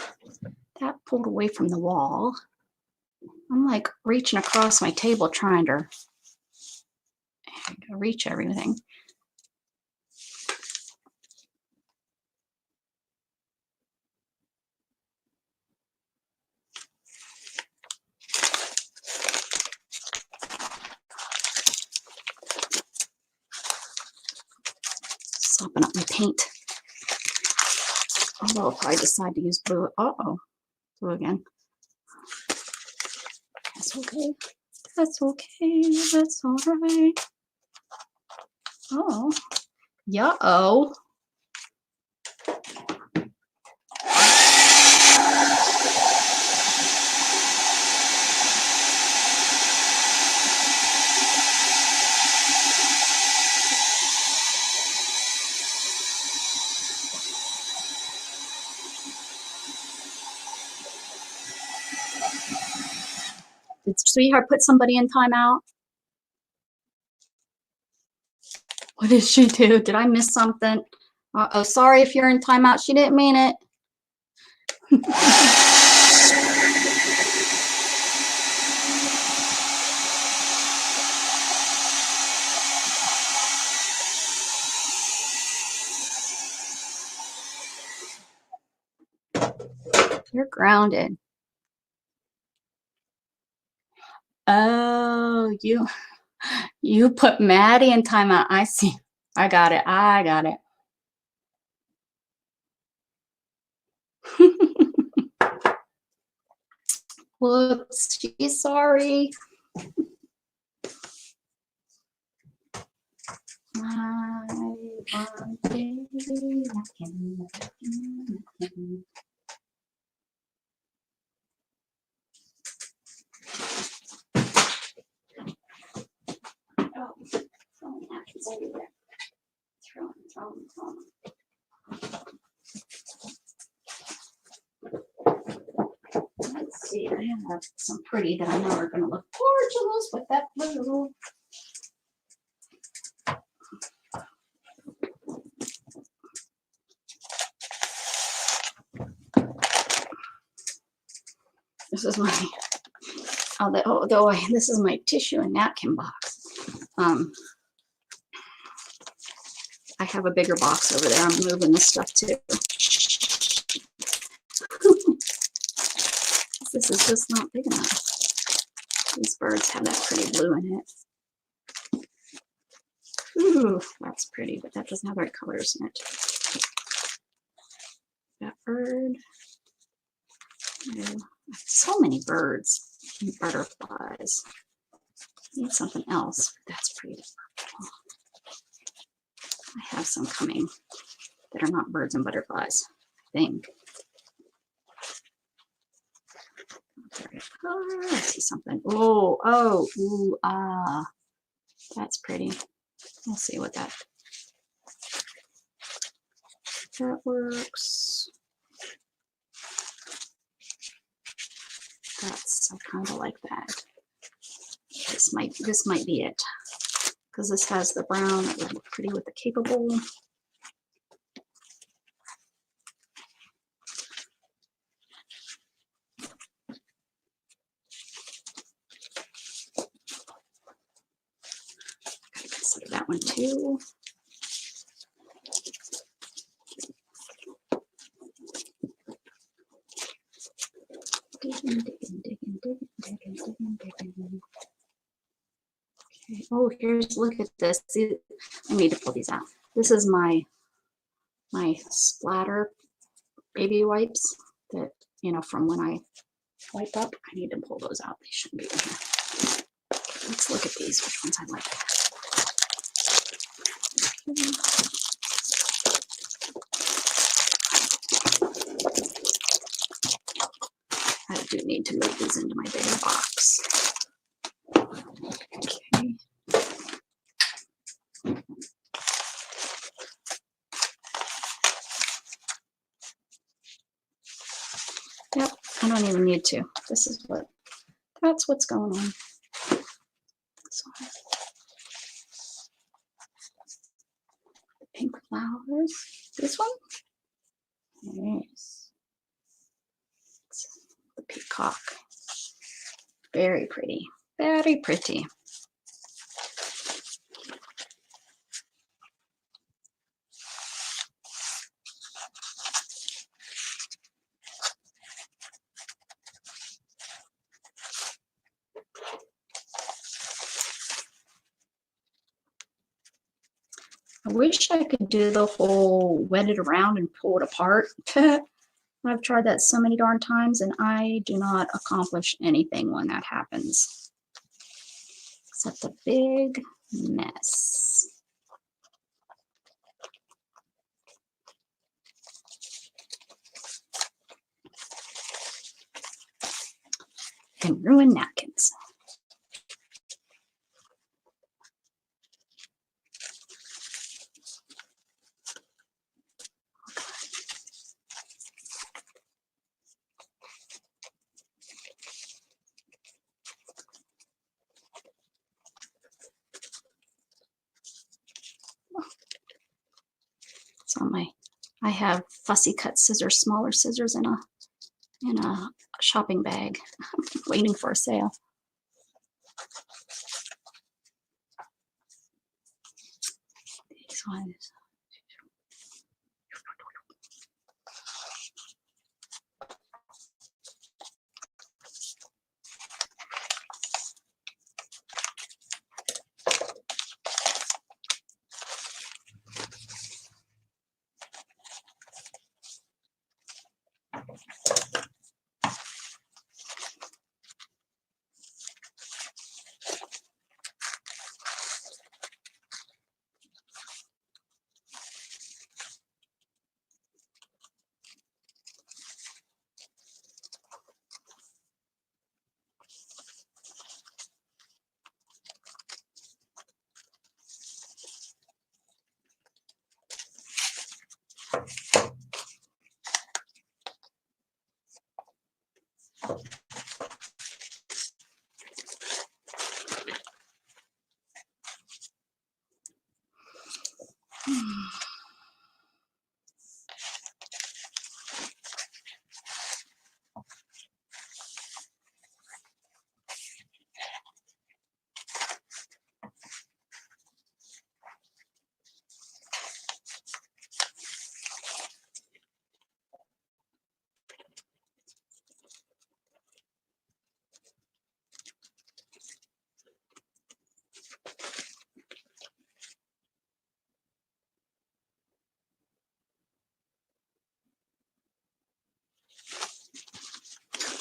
that pulled away from the wall. I'm like reaching across my table trying to reach everything. Sopping up my paint. Although if I decide to use blue, blue again. That's okay. That's okay. That's all right. Oh, yeah-oh. Did sweetheart put somebody in timeout? What did she do? Did I miss something? Uh-oh, sorry if you're in timeout. She didn't mean it. You're grounded. Oh, you put Maddie in timeout. I see. I got it. I got it. Whoops, she's sorry. Oh, throwing napkins everywhere. Throw 'em. Let's see, I have some pretty that I know are going to look gorgeous with that blue. This is my, this is my tissue and napkin box. I have a bigger box over there. I'm moving this stuff too. This is just not big enough. These birds have that pretty blue in it. Ooh, that's pretty, but that doesn't have the right colors in it. That bird. No. So many birds and butterflies. I need something else. That's pretty. I have some coming that are not birds and butterflies, I think. Oh, I see something. Ooh, ah. That's pretty. We'll see what that works. That's, I kind of like that. This might be it, because this has the brown that would look pretty with the capable. Gotta consider that one too. Digging. Okay. Oh, look at this. See, I need to pull these out. This is my splatter baby wipes that, from when I wipe up. I need to pull those out. They shouldn't be in here. Let's look at these, which ones I like. I do need to move these into my bigger box. Okay. Yep, I don't even need to. That's what's going on. So, the pink flowers. This one? Yes. It's the peacock. Very pretty. Very pretty. I wish I could do the whole wet it around and pull it apart. I've tried that so many darn times and I do not accomplish anything when that happens. Except a big mess. And ruin napkins. So I have fussy cut scissors, smaller scissors in a shopping bag, waiting for a sale. These ones.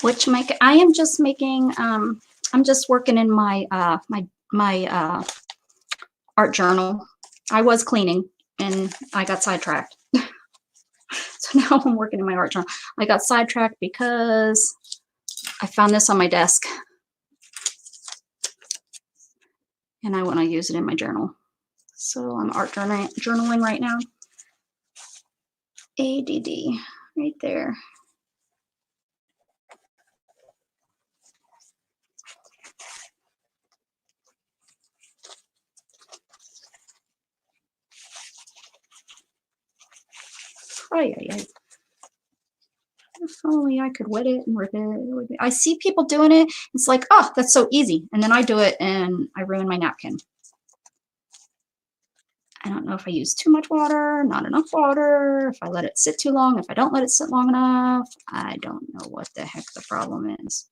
Which I am just making, I'm just working in my, art journal. I was cleaning and I got sidetracked. So now I'm working in my art journal. I got sidetracked because I found this on my desk and I want to use it in my journal. So I'm art journaling right now. ADD right there. Oh, yeah. If only I could wet it and rip it. I see people doing it. It's like, oh, that's so easy. And then I do it and I ruin my napkin. I don't know if I use too much water, not enough water, if I let it sit too long, if I don't let it sit long enough. I don't know what the heck the problem is.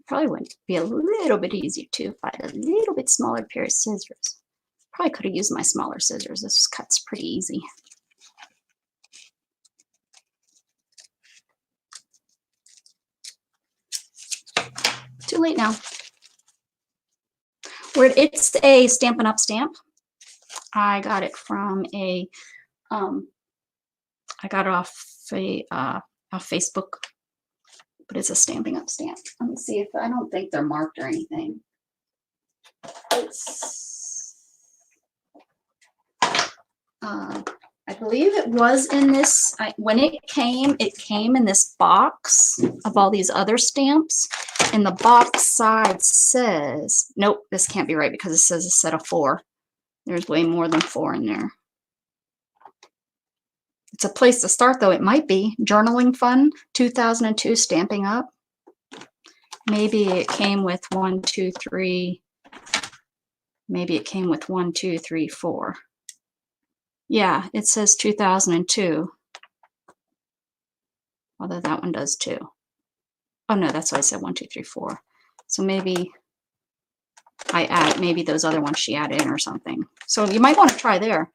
Probably would be a little bit easier too if I had a little bit smaller pair of scissors. Probably could have used my smaller scissors. This cuts pretty easy. Too late now. It's a Stampin' Up! Stamp. I got it from a, I got it off Facebook, but it's a Stampin' Up! Stamp. Let me see if, I don't think they're marked or anything. It's, I believe it was in this, when it came in this box of all these other stamps, and the box side says, nope, this can't be right because it says a set of 4. There's way more than 4 in there. It's a place to start though. It might be Journaling Fun 2002 Stamping Up. Maybe it came with 1, 2, 3. Maybe it came with 1, 2, 3, 4. Yeah, it says 2002. Although that one does too. Oh no, that's why I said 1, 2, 3, 4. So maybe maybe those other ones she added in or something. So you might want to try there,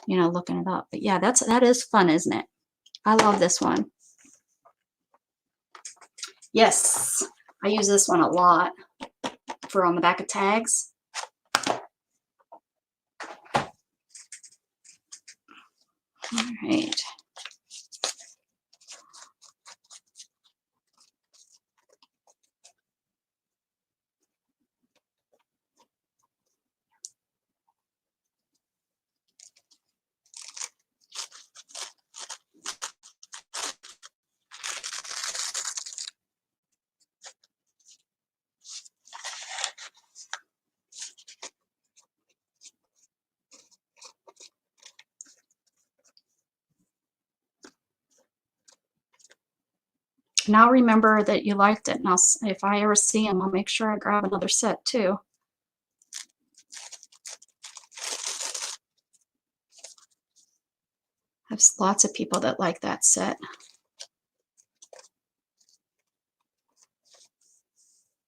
you know, looking it up. But yeah, that is fun, isn't it? I love this one. Yes, I use this one a lot for on the back of tags. All right. Now remember that you liked it. Now, if I ever see them, I'll make sure I grab another set too. There's lots of people that like that set.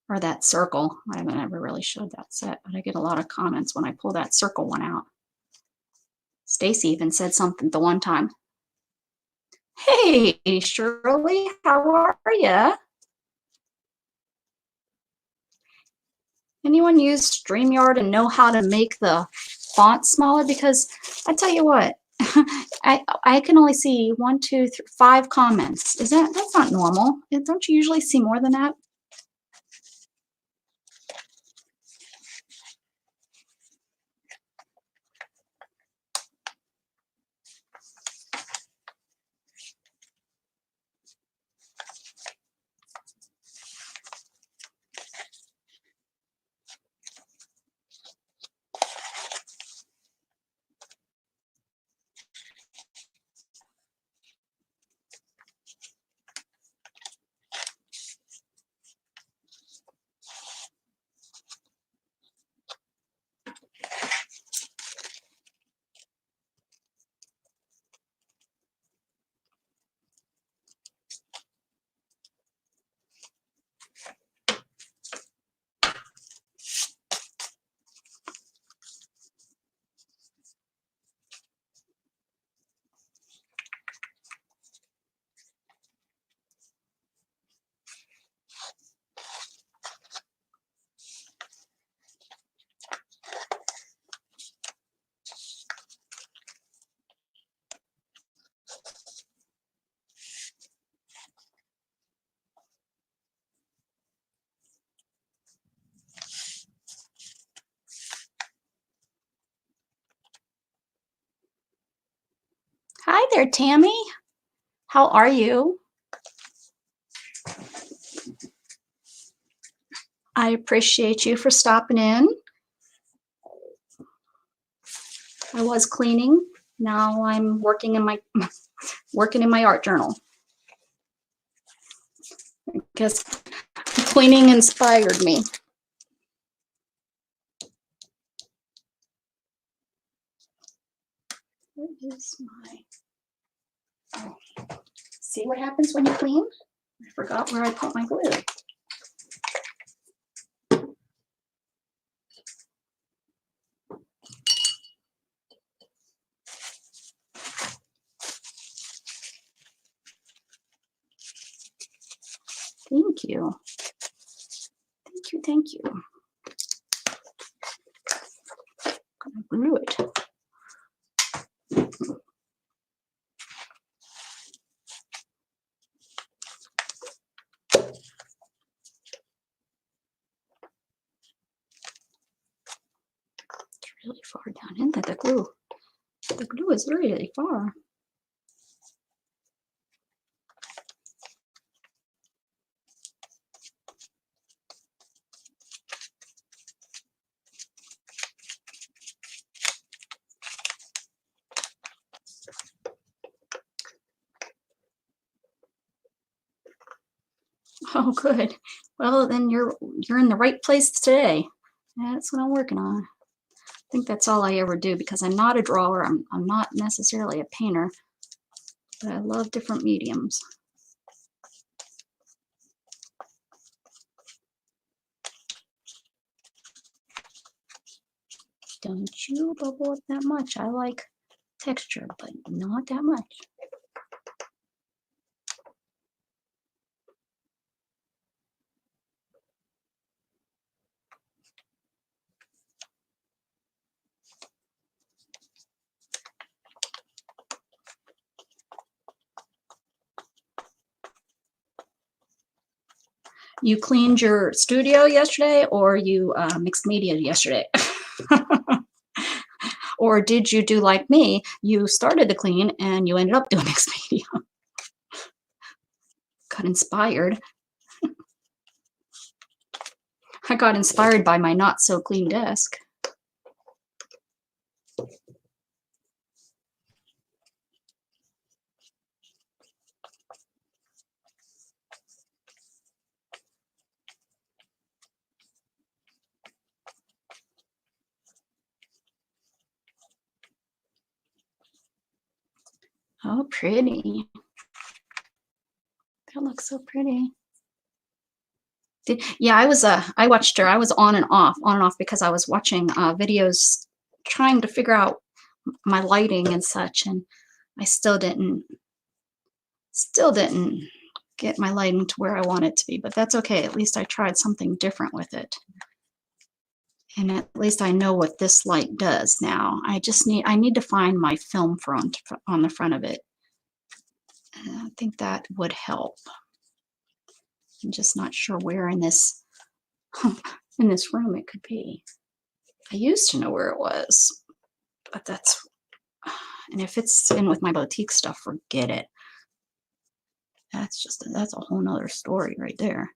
Or that circle. I haven't ever really showed that set, but I get a lot of comments when I pull that circle one out. Stacy even said something the one time. Hey, Shirley, how are ya? Anyone use StreamYard and know how to make the font smaller? Because I tell you what, I can only see 1, 2, 3, 5 comments. That's not normal? Don't you usually see more than that? Hi there, Tammy. How are you? I appreciate you for stopping in. I was cleaning. Now I'm working in my art journal. I guess cleaning inspired me. Where is my... Oh. See what happens when you clean? I forgot where I put my glue. Thank you. Thank you, thank you. Gonna glue it. It's really far down, isn't it? The glue. The glue is really far. Oh, good. Well, then you're in the right place today. That's what I'm working on. I think that's all I ever do because I'm not a drawer. I'm not necessarily a painter, but I love different mediums. Don't you bubble up that much. I like texture, but not that much. You cleaned your studio yesterday, or you mixed media yesterday? Or did you do like me? You started to clean and you ended up doing mixed media. Got inspired. I got inspired by my not so clean desk. Oh, pretty. That looks so pretty. Yeah, I watched her. I was on and off because I was watching videos trying to figure out my lighting and such, and I still didn't get my lighting to where I want it to be, but that's okay. At least I tried something different with it. And at least I know what this light does now. I need to find my film front on the front of it. And I think that would help. I'm just not sure where in this in this room it could be. I used to know where it was, but that's, and if it's in with my boutique stuff, forget it. That's a whole nother story right there.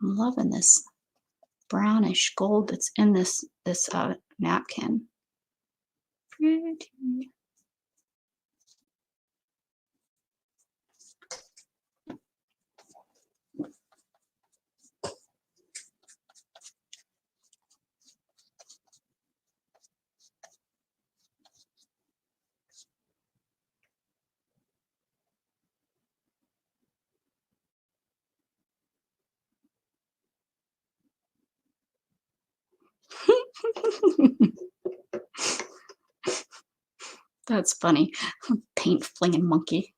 I'm loving this brownish gold that's in this napkin. Pretty. That's funny. Paint flinging monkey.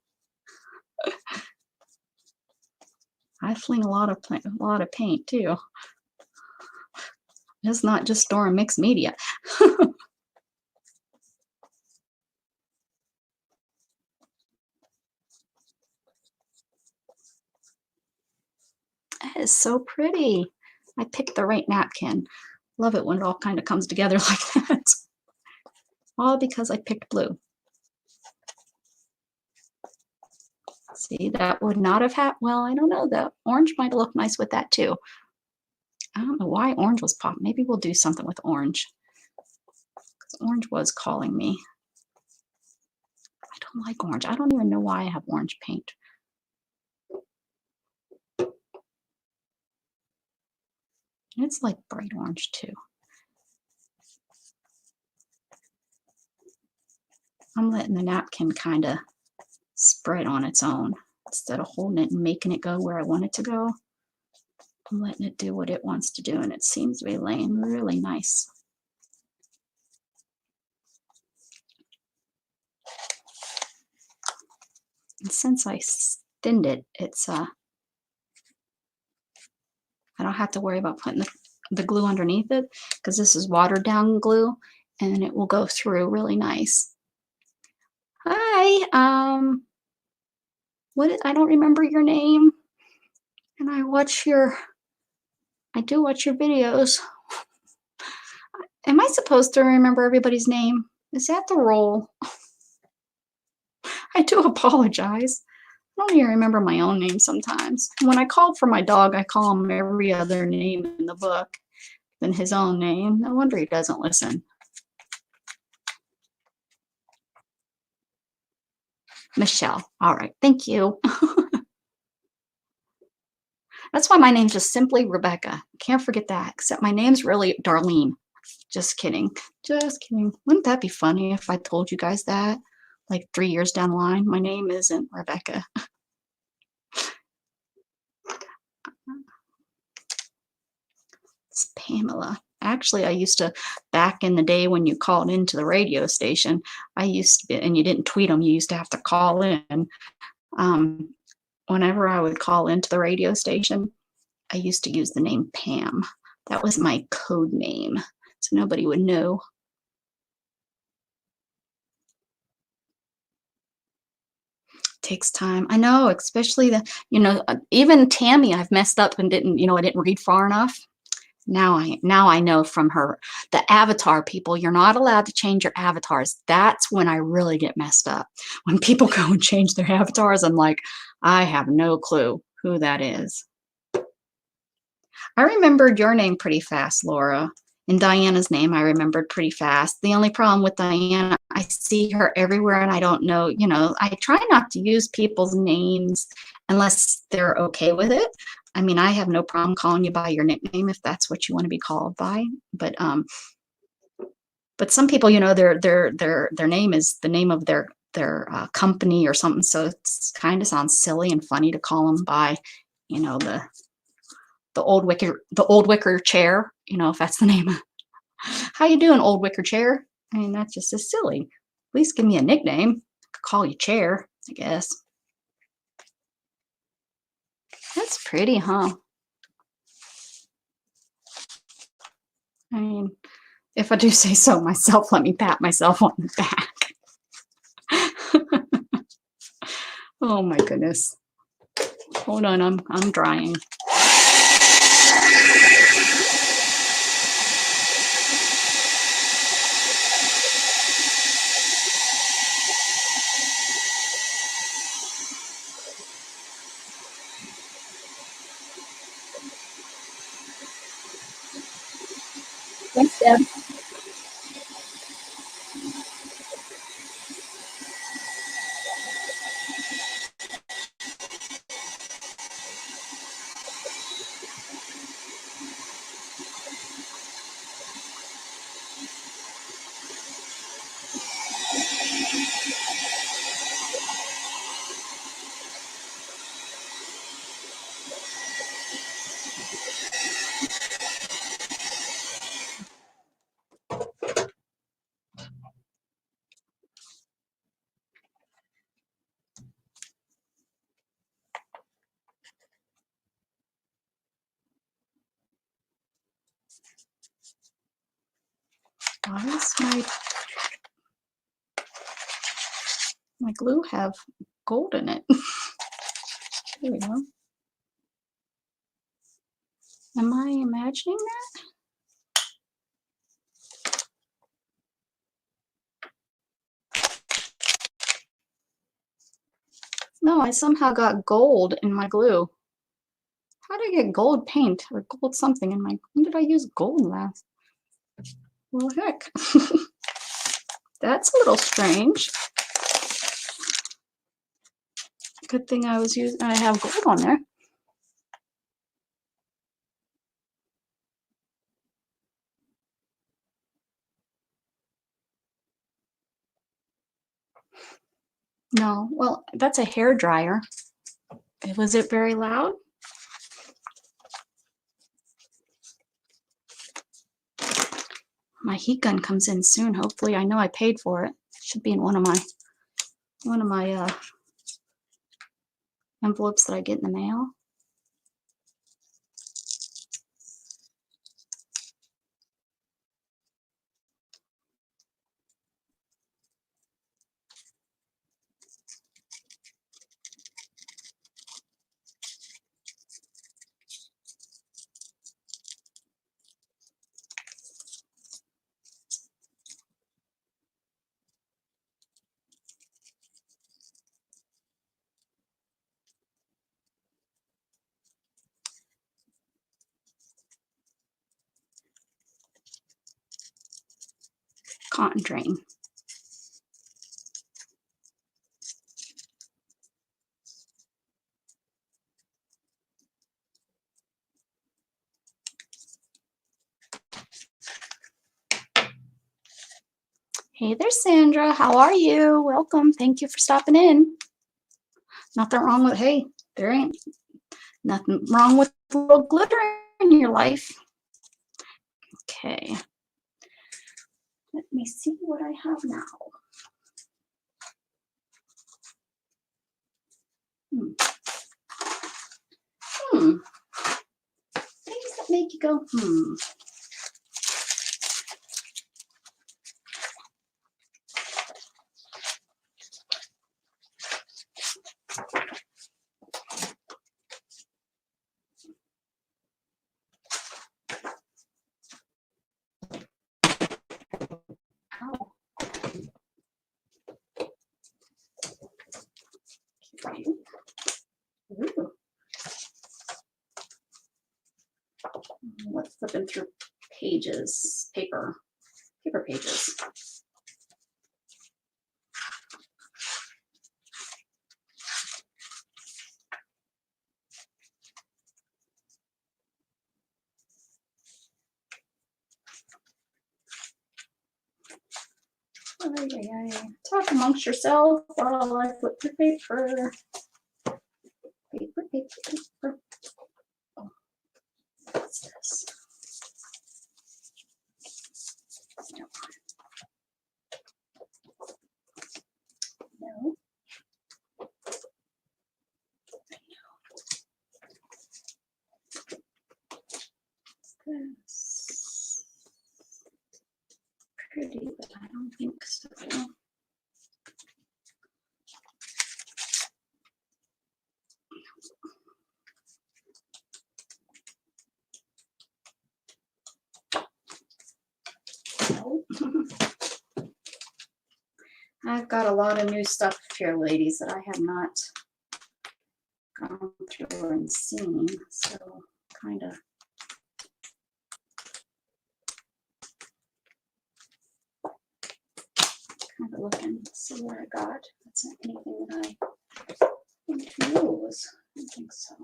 I fling a lot of paint too. It's not just storing mixed media. That is so pretty. I picked the right napkin. Love it when it all kind of comes together like that. All because I picked blue. See, that would not have had, well, I don't know, the orange might look nice with that too. I don't know why orange was popped. Maybe we'll do something with orange. Because orange was calling me. I don't like orange. I don't even know why I have orange paint. It's like bright orange too. I'm letting the napkin kind of spread on its own instead of holding it and making it go where I want it to go. I'm letting it do what it wants to do, and it seems to be laying really nice. And since I thinned it, it's I don't have to worry about putting the glue underneath it because this is watered down glue and it will go through really nice. Hi, I don't remember your name, and I do watch your videos. Am I supposed to remember everybody's name? Is that the rule? I do apologize. I don't even remember my own name sometimes. When I call for my dog, I call him every other name in the book than his own name. No wonder he doesn't listen. Michelle. All right, thank you. That's why my name's just simply Rebecca. Can't forget that, except my name's really Darlene. Just kidding. Just kidding. Wouldn't that be funny if I told you guys that? Like 3 years down the line, my name isn't Rebecca. It's Pamela. Actually, I used to, back in the day when you called into the radio station, I used to be, and you didn't tweet them, you used to have to call in. Whenever I would call into the radio station, I used to use the name Pam. That was my code name, so nobody would know. Takes time. I know, especially even Tammy, I've messed up and I didn't read far enough. Now I know from the avatar people, you're not allowed to change your avatars. That's when I really get messed up. When people go and change their avatars, I'm like, I have no clue who that is. I remembered your name pretty fast, Laura. And Diana's name I remembered pretty fast. The only problem with Diana, I see her everywhere and I don't know, I try not to use people's names unless they're okay with it. I mean, I have no problem calling you by your nickname if that's what you want to be called by. But some people, their name is the name of their company or something. So it's kind of sounds silly and funny to call them by, the the old wicker chair, you know, if that's the name. How you doing, old wicker chair? I mean, that's just so silly. At least give me a nickname. I could call you Chair, I guess. That's pretty, huh? I mean, if I do say so myself, let me pat myself on the back. Oh my goodness. Hold on, I'm drying. Thanks, Deb. Why does my glue have gold in it? There we go. Am I imagining that? No, I somehow got gold in my glue. How did I get gold paint or gold something in my, when did I use gold last? Well, heck. That's a little strange. Good thing I have gold on there. No, well, that's a hair dryer. Was it very loud? My heat gun comes in soon. Hopefully, I know I paid for it. Should be in one of my envelopes that I get in the mail. Cotton drain. Hey there, Sandra. How are you? Welcome. Thank you for stopping in. Nothing wrong with, hey, there ain't nothing wrong with a little glitter in your life. Okay. Let me see what I have now. Things that make you go, Ow. Ooh. Let's flipping through pages, paper pages. Talk amongst yourself while I flip through paper. Paper. pretty, but I don't think so. Nope. I've got a lot of new stuff here, ladies, that I have not gone through and seen, so kind of looking to see what I got. That's not anything that I think use. I don't think so.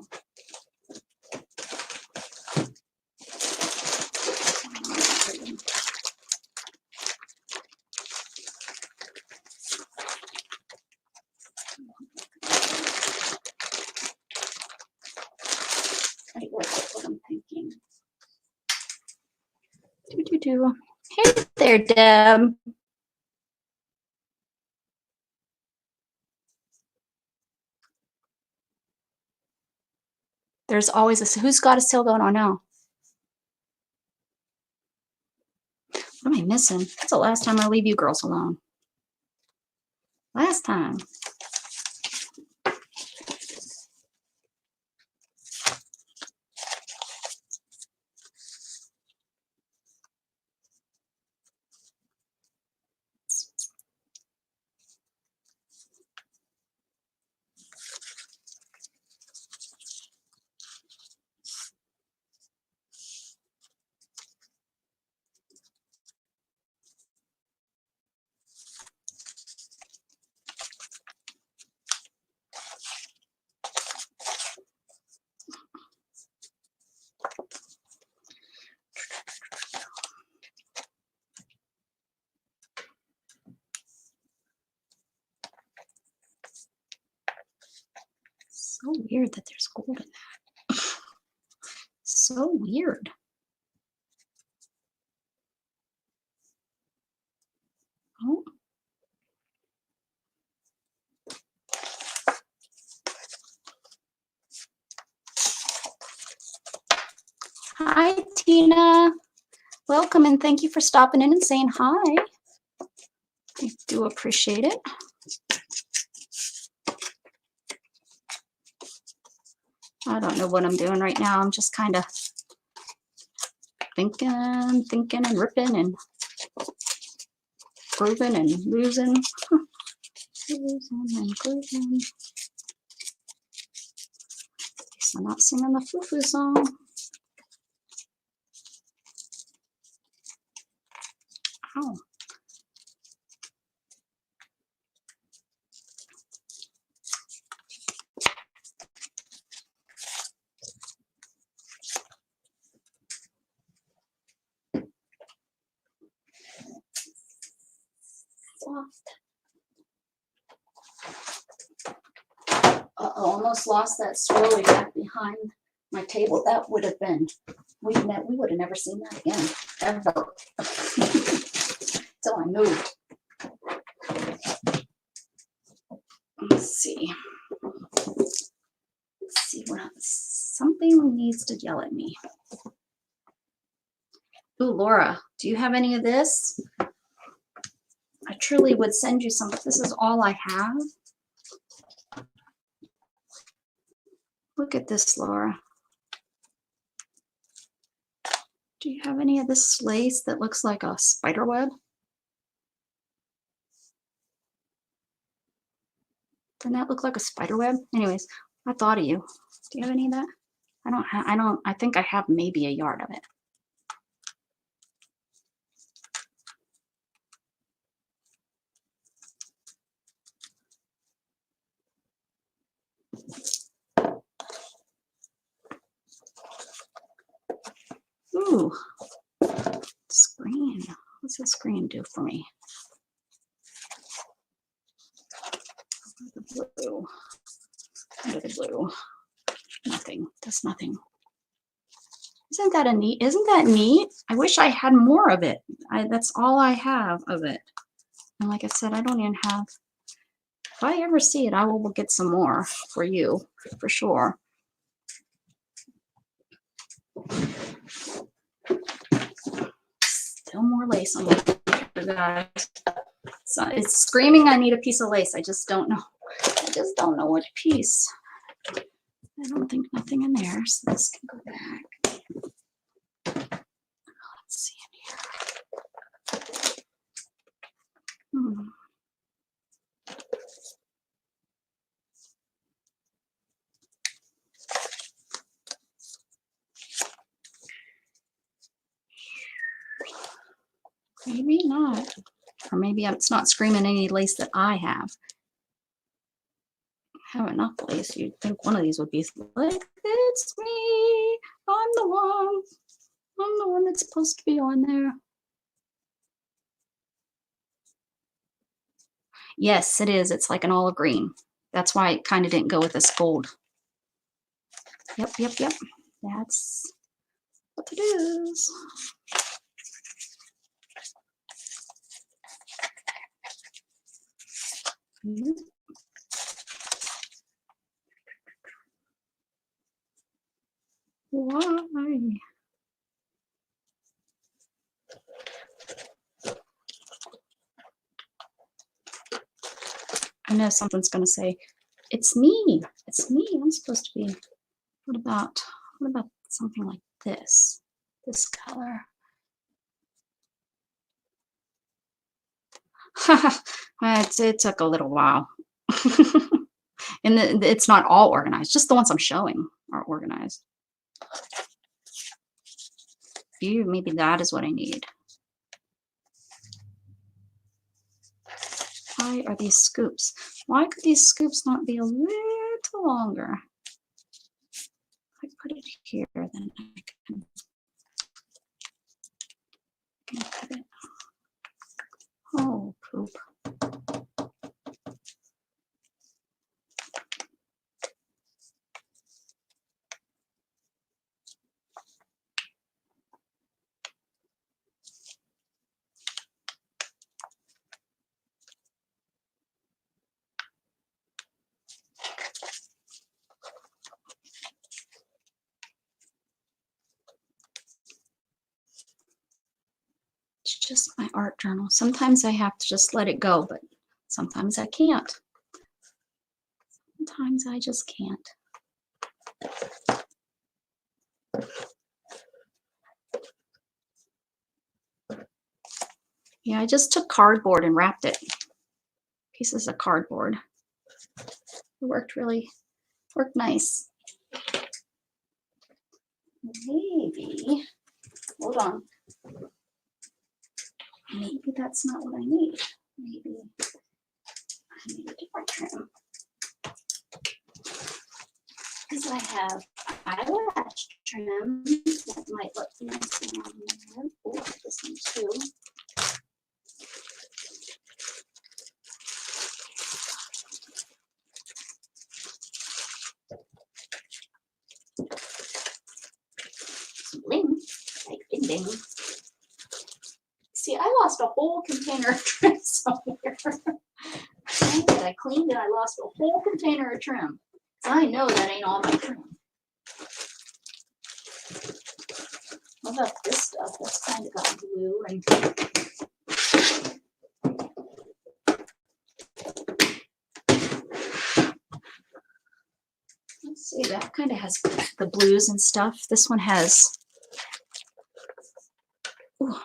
I work with what I'm thinking. Hey there, Deb. There's always a who's got a sale going on now? What am I missing? That's the last time I leave you girls alone. Last time. So weird that there's gold in that. So weird. Oh. Hi, Tina. Welcome and thank you for stopping in and saying hi. I do appreciate it. I don't know what I'm doing right now. I'm just kind of thinking and ripping and grooving and losing. Losing and grooving. Guess I'm not singing the foo-foo song. Ow. Uh-oh, almost lost that swirly back behind my table. That would have been, we would have never seen that again, ever. Till I moved. Let's see. Let's see what else. Something needs to yell at me. Ooh, Laura, do you have any of this? I truly would send you some, but this is all I have. Look at this, Laura. Do you have any of this lace that looks like a spider web? Doesn't that look like a spider web? Anyways, I thought of you. Do you have any of that? I think I have maybe a yard of it. Ooh, screen. What's the screen do for me? The blue. Under the blue. Nothing. That's nothing. Isn't that neat? I wish I had more of it. That's all I have of it. And like I said, I don't even have. If I ever see it, I will get some more for you, for sure. Still more lace on my guys. So it's screaming I need a piece of lace. I just don't know. I just don't know what piece. I don't think nothing in there, so this can go back. Let's see in here. Maybe not. Or maybe it's not screaming any lace that I have. I have enough lace. You'd think one of these would be like, it's me. I'm the one. I'm the one that's supposed to be on there. Yes, it is. It's like an olive green. That's why it kind of didn't go with this gold. Yep, yep, yep. That's what it is. Why? I know something's going to say, it's me. It's me. I'm supposed to be. What about something like this? This color. It took a little while. And it's not all organized. Just the ones I'm showing are organized. Maybe that is what I need. Why are these scoops? Why could these scoops not be a little longer? If I put it here, then I can put it. Oh, poop. It's just my art journal. Sometimes I have to just let it go, but sometimes I can't. Sometimes I just can't. Yeah, I just took cardboard and wrapped it. Pieces of cardboard. It worked nice. Maybe, hold on. Maybe that's not what I need. Maybe I need a different trim. Because I have eyelash trim that might look nice on there. Oh, this one too. Bling, like bing bing. See, I lost a whole container of trim somewhere. I cleaned it, I lost a whole container of trim. So I know that ain't all my trim. What about this stuff? That's kind of got glue and let's see, that kind of has the blues and stuff. This one has, ooh,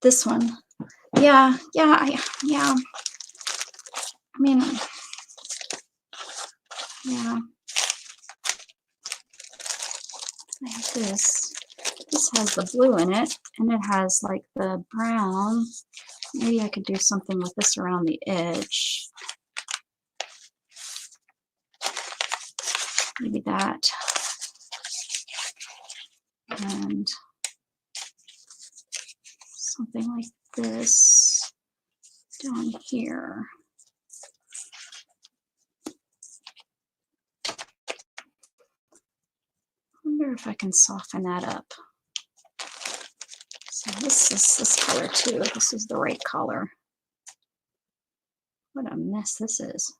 this one. Yeah. I mean, yeah. I have this. This has the blue in it, and it has like the brown. Maybe I could do something with this around the edge. Maybe that. And something like this down here. I wonder if I can soften that up. So this is this color too. This is the right color. What a mess this is.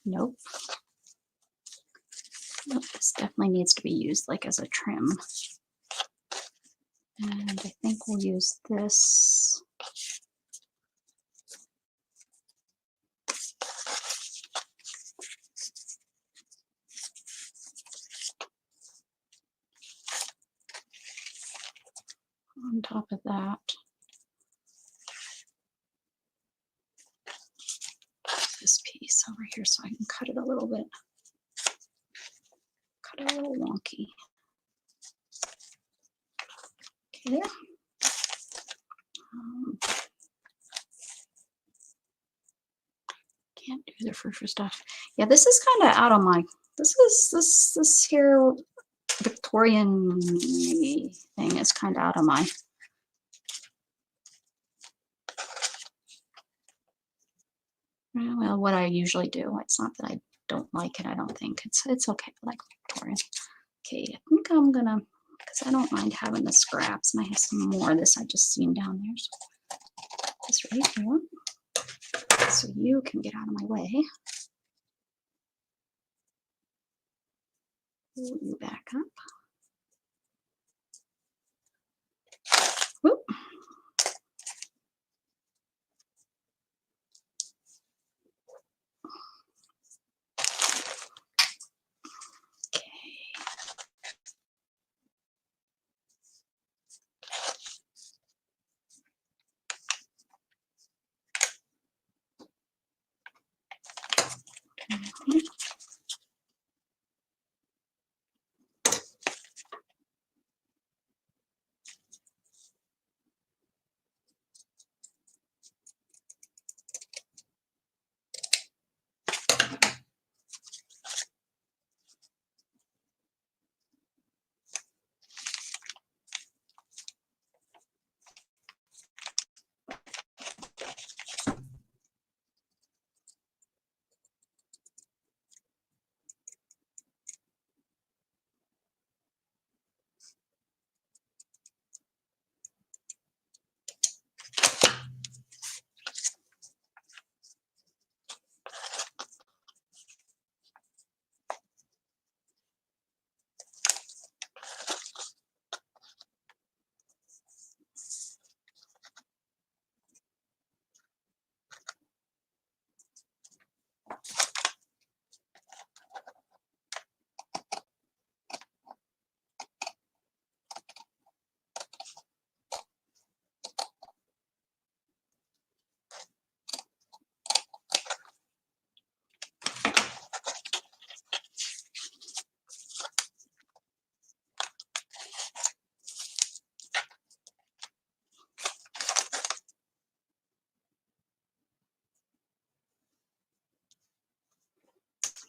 Nope. Nope, this definitely needs to be used like as a trim. And I think we'll use this. On top of that. This piece over here so I can cut it a little bit. Cut it a little wonky. Okay, there. Can't do the frou stuff. Yeah, this is kind of out of my. This here Victorian thing is kind of out of my. Well, what I usually do. It's not that I don't like it. I don't think it's okay. I like Victorian. Okay, I think I'm gonna, because I don't mind having the scraps, and I have some more of this I just seen down there. So this right here, so you can get out of my way. Pull you back up. Whoop. Okay.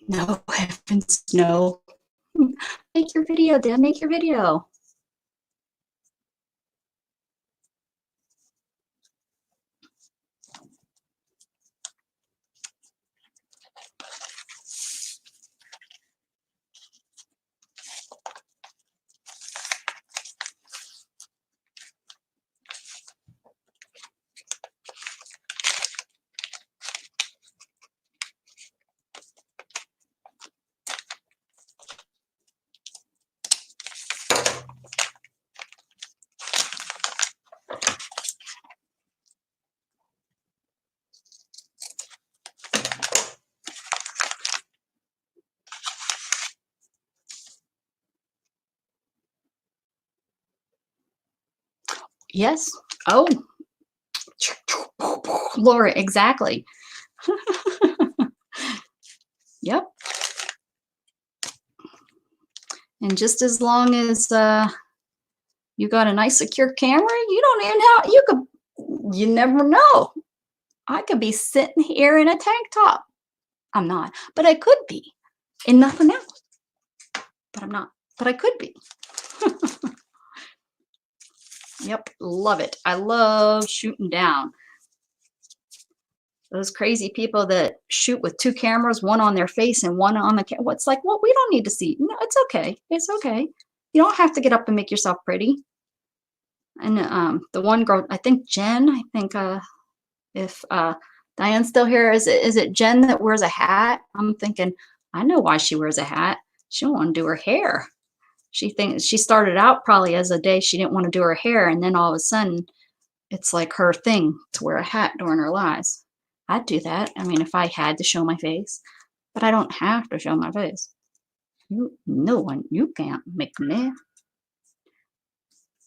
No, heavens, no. Make your video, Dan. Make your video. Yes. Oh, Laura, exactly. Yep. And just as long as you got a nice secure camera, you don't even have, you never know. I could be sitting here in a tank top. I'm not, but I could be in nothing else. But I'm not, but I could be. Yep, love it. I love shooting down. Those crazy people that shoot with two cameras, one on their face and one on the camera. What's like, well, we don't need to see. No, it's okay. It's okay. You don't have to get up and make yourself pretty. And the one girl, I think Jen, I think if Diane's still here. Is it Jen that wears a hat? I'm thinking, I know why she wears a hat. She don't want to do her hair. She thinks she started out probably as a day she didn't want to do her hair, and then all of a sudden it's like her thing to wear a hat during her lives. I'd do that. I mean, if I had to show my face, but I don't have to show my face. You can't make me.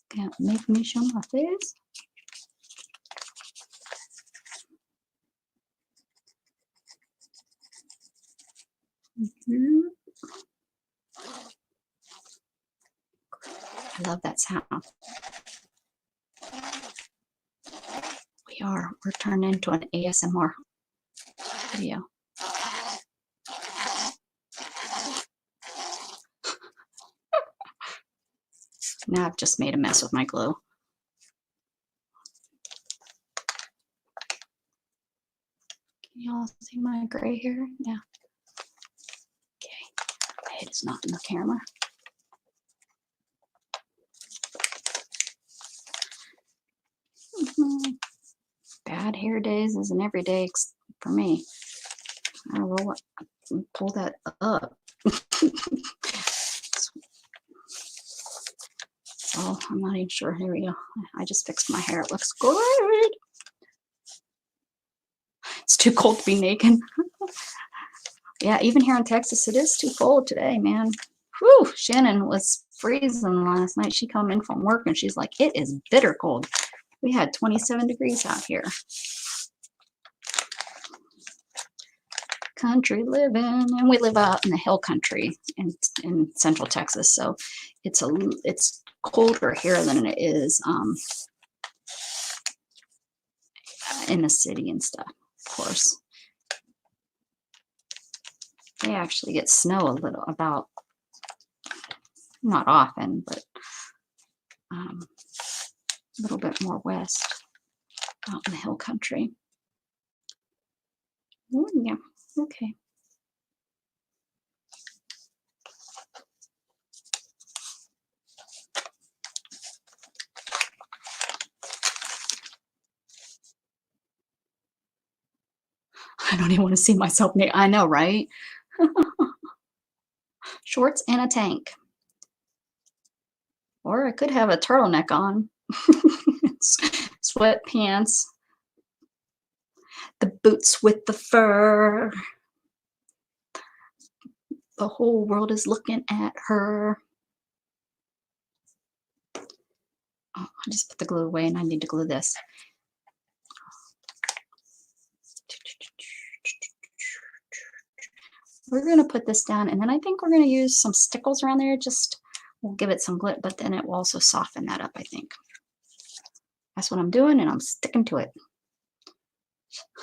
Can't make me show my face. Mhm. I love that sound. We're turned into an ASMR video. Now I've just made a mess with my glue. Can y'all see my gray hair? Yeah. Okay. My head is not in the camera. Bad hair days is an everyday for me. I roll it, pull that up. Oh, I'm not even sure. Here we go. I just fixed my hair. It looks good. It's too cold to be naked. Yeah, even here in Texas, it is too cold today, man. Whew, Shannon was freezing last night. She come in from work and she's like, it is bitter cold. We had 27 degrees out here. Country living, and we live out in the hill country in central Texas, so it's colder here than it is in the city and stuff. Of course, they actually get snow a little, about not often, but a little bit more west out in the hill country. Ooh, yeah, okay. I don't even want to see myself naked. I know, right? Shorts and a tank. Or I could have a turtleneck on. Sweatpants. The boots with the fur. The whole world is looking at her. Oh, I just put the glue away and I need to glue this. We're going to put this down, and then I think we're going to use some stickles around there. Just we'll give it some glue, but then it will also soften that up, I think. That's what I'm doing, and I'm sticking to it.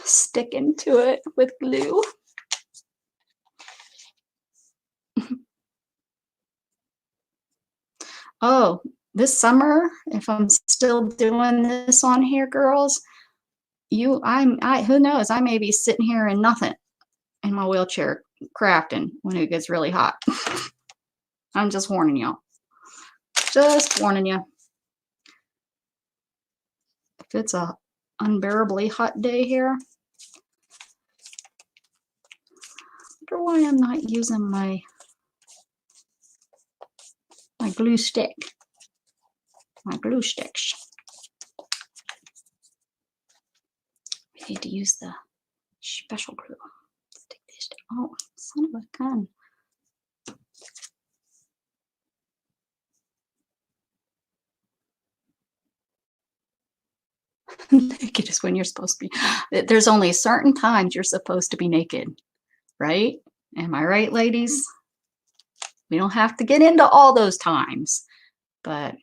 Sticking to it with glue. Oh, this summer, if I'm still doing this on here, girls, who knows? I may be sitting here in nothing in my wheelchair crafting when it gets really hot. I'm just warning y'all. Just warning you. If it's a unbearably hot day here, I wonder why I'm not using my glue stick. My glue sticks. I need to use the special glue. Stick this. Oh, son of a gun. Naked is when you're supposed to be. There's only certain times you're supposed to be naked, right? Am I right, ladies? We don't have to get into all those times, but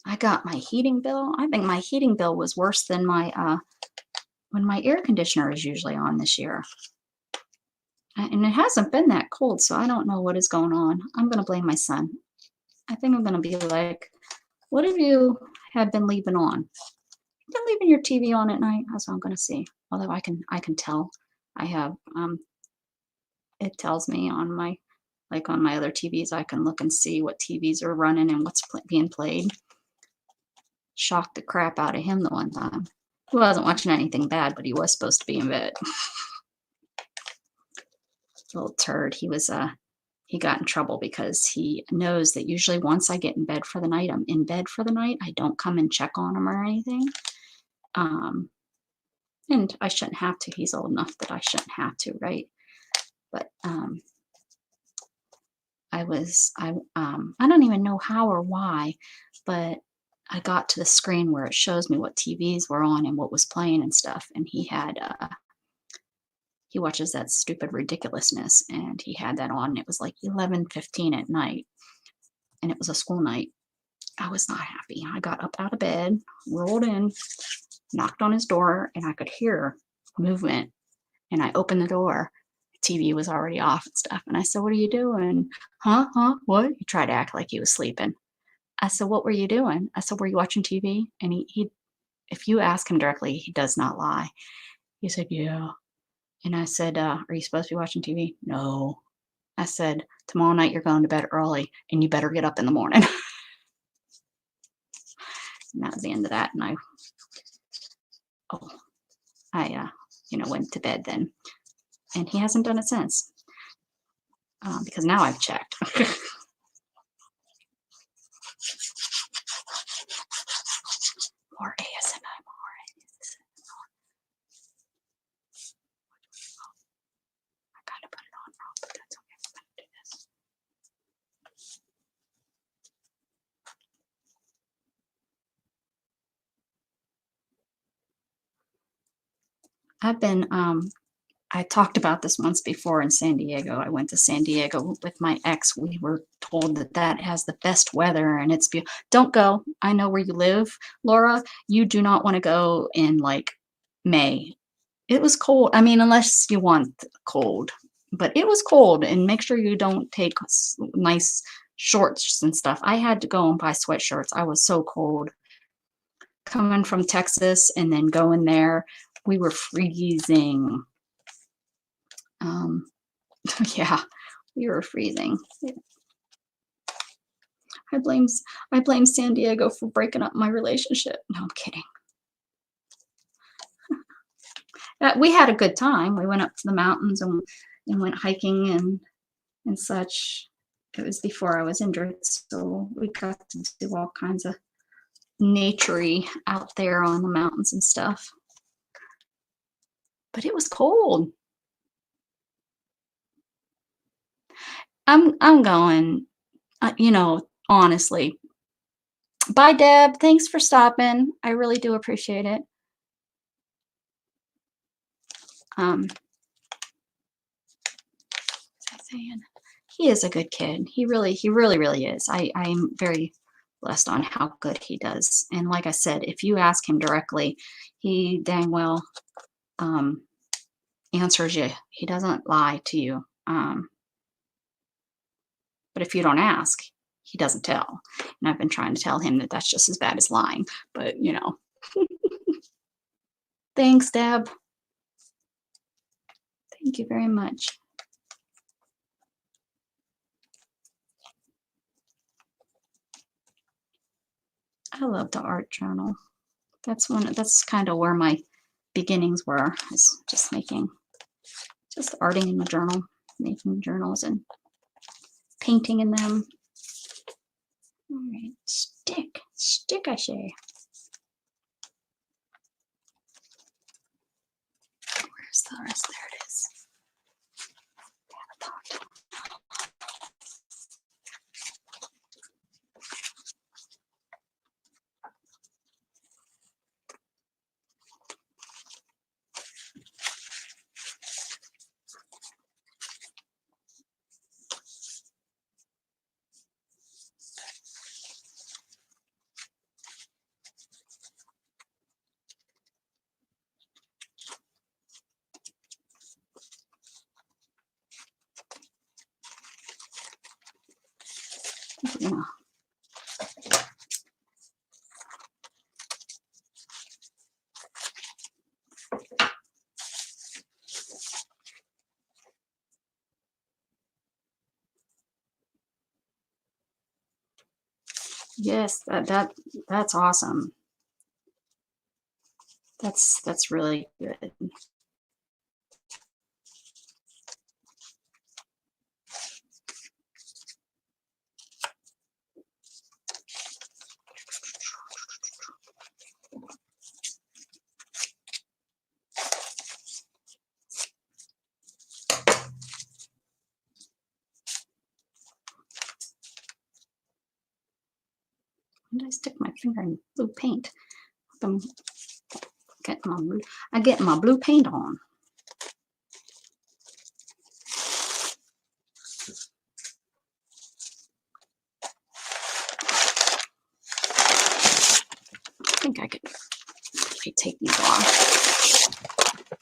I got my heating bill. I think my heating bill was worse than my when my air conditioner is usually on this year. And it hasn't been that cold, so I don't know what is going on. I'm going to blame my son. I think I'm going to be like, what have you have been leaving on? You've been leaving your TV on at night? That's what I'm going to see. Although I can tell. I have, it tells me on my, like on my other TVs, I can look and see what TVs are running and what's being played. shocked the crap out of him the one time. He wasn't watching anything bad, but he was supposed to be in bed. Little turd. He got in trouble because he knows that usually once I get in bed for the night, I'm in bed for the night. I don't come and check on him or anything. And I shouldn't have to. He's old enough that I shouldn't have to, right? But I don't even know how or why, but I got to the screen where it shows me what TVs were on and what was playing and stuff. And he watches that stupid ridiculousness, and he had that on. And it was like 11:15 at night, and it was a school night. I was not happy. I got up out of bed, rolled in, knocked on his door, and I could hear movement. And I opened the door. The TV was already off and stuff. And I said, "What are you doing?" Huh? What? He tried to act like he was sleeping. I said, "What were you doing?" I said, "Were you watching TV?" And he if you ask him directly, he does not lie. He said, "Yeah." And I said, "Are you supposed to be watching TV?" "No." I said, "Tomorrow night you're going to bed early and you better get up in the morning." And that was the end of that. And I went to bed then. And he hasn't done it since. Because now I've checked. More ASMR. I gotta put it on wrong, but that's okay. I'm gonna do this. I talked about this once before in San Diego. I went to San Diego with my ex. We were told that has the best weather and it's beautiful. Don't go. I know where you live, Laura. You do not want to go in like May. It was cold. I mean, unless you want cold, but it was cold. And make sure you don't take nice shorts and stuff. I had to go and buy sweatshirts. I was so cold. Coming from Texas and then going there, we were freezing. Yeah, we were freezing. I blame San Diego for breaking up my relationship. No, I'm kidding. We had a good time. We went up to the mountains and went hiking and such. It was before I was injured, so we got to do all kinds of naturey out there on the mountains and stuff. But it was cold. I'm going, honestly. Bye, Deb. Thanks for stopping. I really do appreciate it. Saying? He is a good kid. He really, really is. I'm very blessed on how good he does. And like I said, if you ask him directly, he dang well answers you. He doesn't lie to you. But if you don't ask, he doesn't tell. And I've been trying to tell him that that's just as bad as lying. But, Thanks, Deb. Thank you very much. I love the art journal. That's kind of where my beginnings were, is just arting in my journal, making journals and painting in them. All right, stick, I say. Where's the rest? There it is. Yeah. Yes, that's awesome. That's really good. When did I stick my finger in blue paint? I'm getting my blue paint on. I think I could take these off.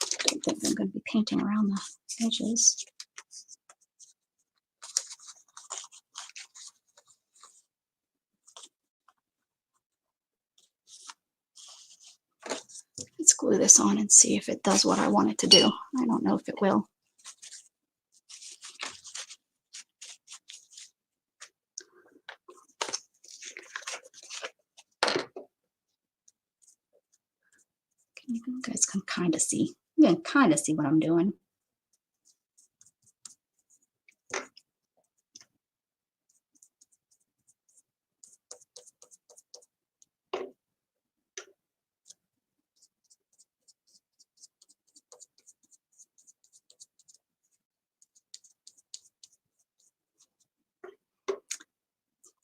I don't think I'm going to be painting around the edges. Let's glue this on and see if it does what I want it to do. I don't know if it will. You guys can kind of see. You can kind of see what I'm doing.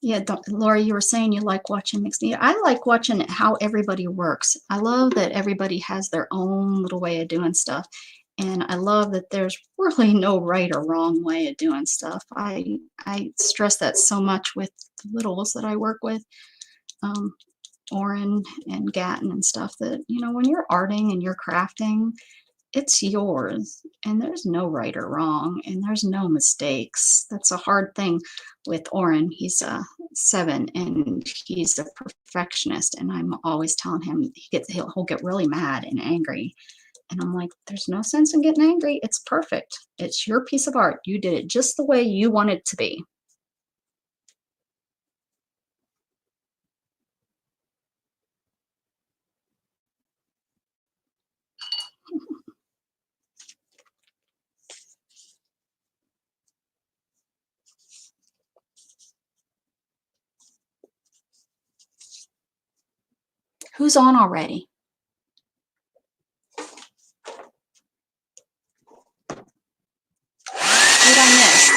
Yeah, Laura, you were saying you like watching mixed media. I like watching how everybody works. I love that everybody has their own little way of doing stuff. And I love that there's really no right or wrong way of doing stuff. I stress that so much with the littles that I work with, Oren and Gatton and stuff, that, you know, when you're arting and you're crafting, it's yours and there's no right or wrong and there's no mistakes. That's a hard thing with Oren. He's 7 and he's a perfectionist, and I'm always telling him he'll get really mad and angry, and I'm like, there's no sense in getting angry. It's perfect. It's your piece of art. You did it just the way you want it to be. Who's on already? What did I miss?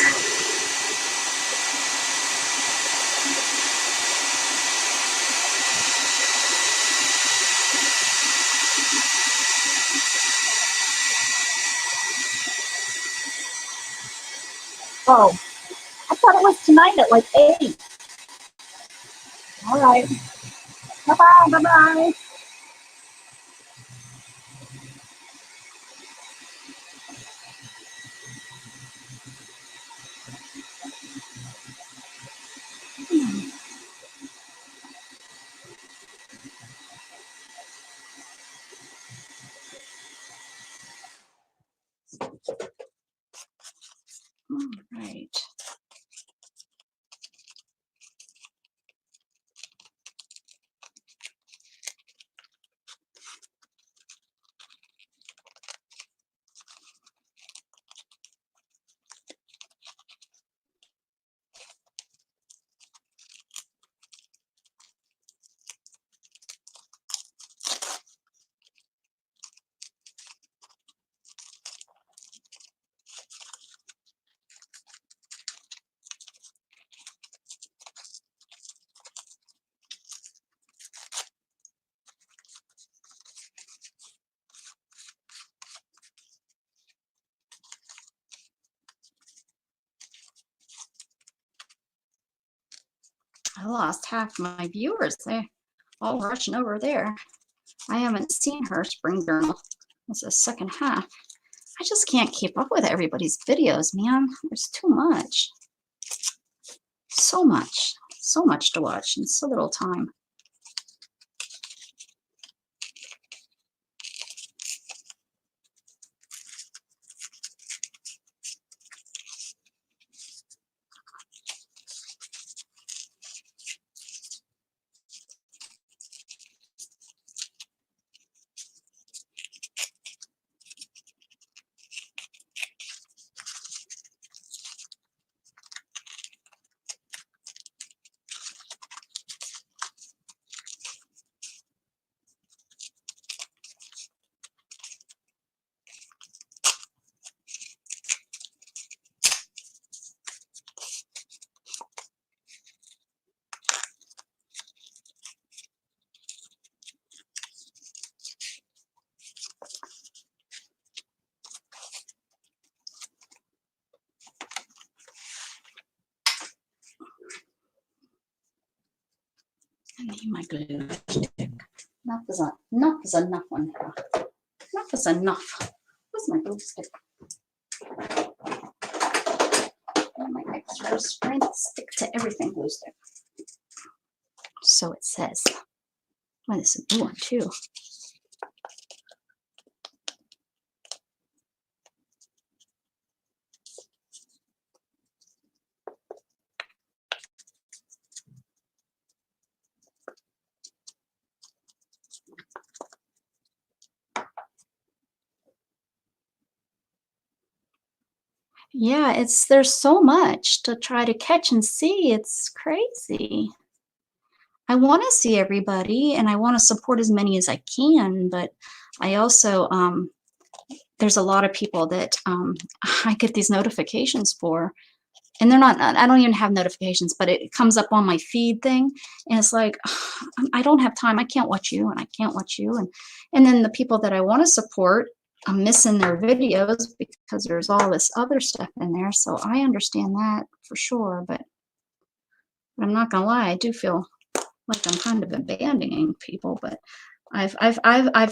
Oh, I thought it was tonight at like 8. All right. Bye-bye, bye-bye. All right. I lost half my viewers. They all rushing over there. I haven't seen her spring journal. It's the second half. I just can't keep up with everybody's videos, man. There's too much. So much. So much to watch and so little time. need my glue stick. Enough is enough one now. Enough is enough. Where's my glue stick? My extra strength stick to everything glue stick. So it says. Oh, this is a new one too. Yeah, there's so much to try to catch and see. It's crazy. I want to see everybody and I want to support as many as I can, but I also there's a lot of people that I get these notifications for, and they're not, I don't even have notifications, but it comes up on my feed thing, and it's like, I don't have time. I can't watch you, and I can't watch you, and then the people that I want to support, I'm missing their videos because there's all this other stuff in there. So I understand that for sure, but I'm not gonna lie, I do feel like I'm kind of abandoning people, but I've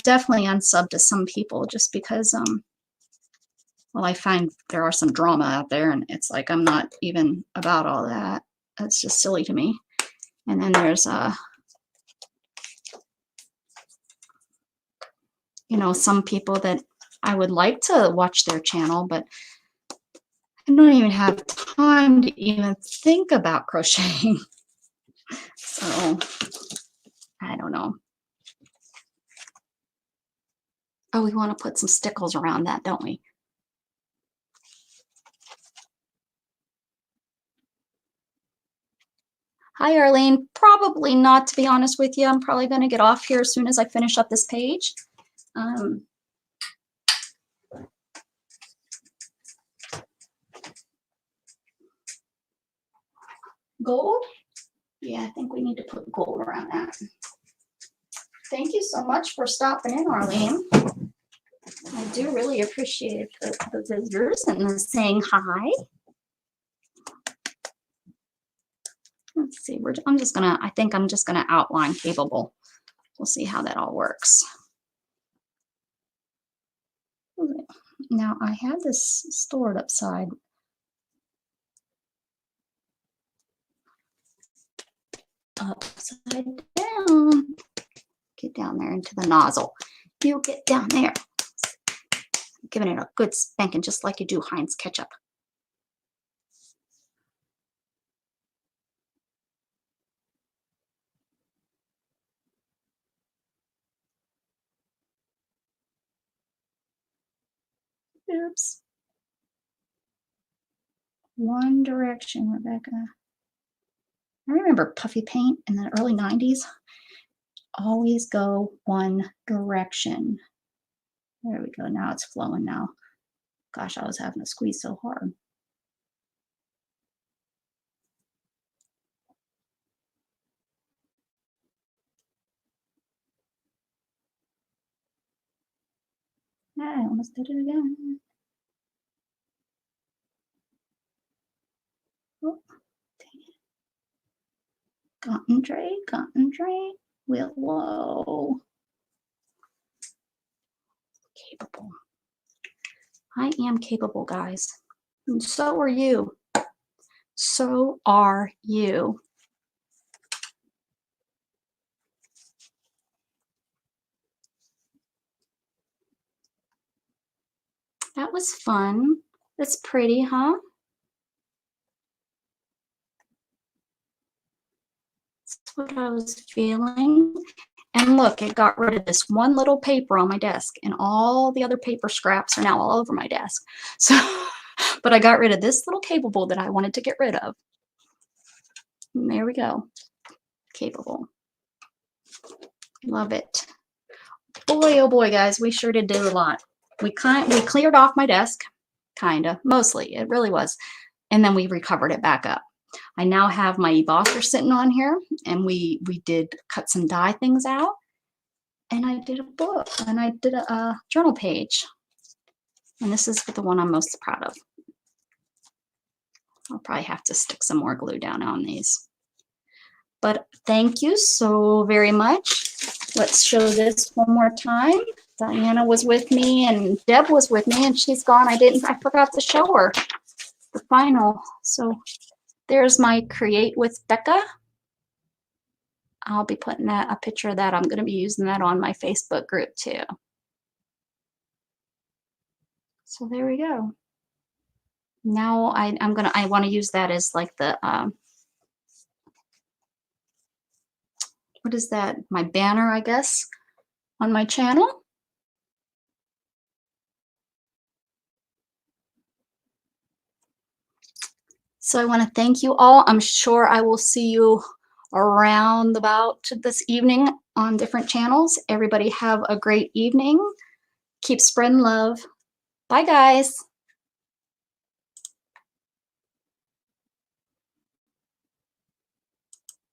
definitely unsubbed to some people just because well, I find there are some drama out there, and it's like I'm not even about all that. That's just silly to me. And then there's you know, some people that I would like to watch their channel, but I don't even have time to even think about crocheting. So I don't know. Oh, we want to put some stickles around that, don't we? Hi, Arlene. Probably not, to be honest with you. I'm probably going to get off here as soon as I finish up this page. Gold? Yeah, I think we need to put gold around that. Thank you so much for stopping in, Arlene. I do really appreciate the visitors and saying hi. Let's see, I think I'm just gonna outline capable. We'll see how that all works. Now I have this stored upside down. Get down there into the nozzle. You get down there. Giving it a good spanking just like you do Heinz ketchup. Oops. One direction, Rebecca. I remember puffy paint in the early 90s. Always go one direction. There we go. Now it's flowing now. Gosh, I was having to squeeze so hard. I almost did it again. Oh, dang it. Concentrate, Willow. Capable. I am capable, guys. And so are you. So are you. That was fun. That's pretty, huh? That's what I was feeling. And look, it got rid of this one little paper on my desk, and all the other paper scraps are now all over my desk. So, but I got rid of this little capable that I wanted to get rid of. And there we go. Capable. Love it. Boy, oh boy, guys, we sure did do a lot. We cleared off my desk, kinda, mostly. It really was. And then we recovered it back up. I now have my embosser sitting on here, and we did cut some die things out, and I did a book, and I did a journal page. And this is the one I'm most proud of. I'll probably have to stick some more glue down on these. But thank you so very much. Let's show this one more time. Diana was with me and Deb was with me, and she's gone. I forgot to show her the final. So there's my Create with Becca. I'll be putting a picture of that. I'm going to be using that on my Facebook group too. So there we go. Now I want to use that as like the what is that? My banner, I guess, on my channel. So I want to thank you all. I'm sure I will see you around about this evening on different channels. Everybody have a great evening. Keep spreading love. Bye, guys.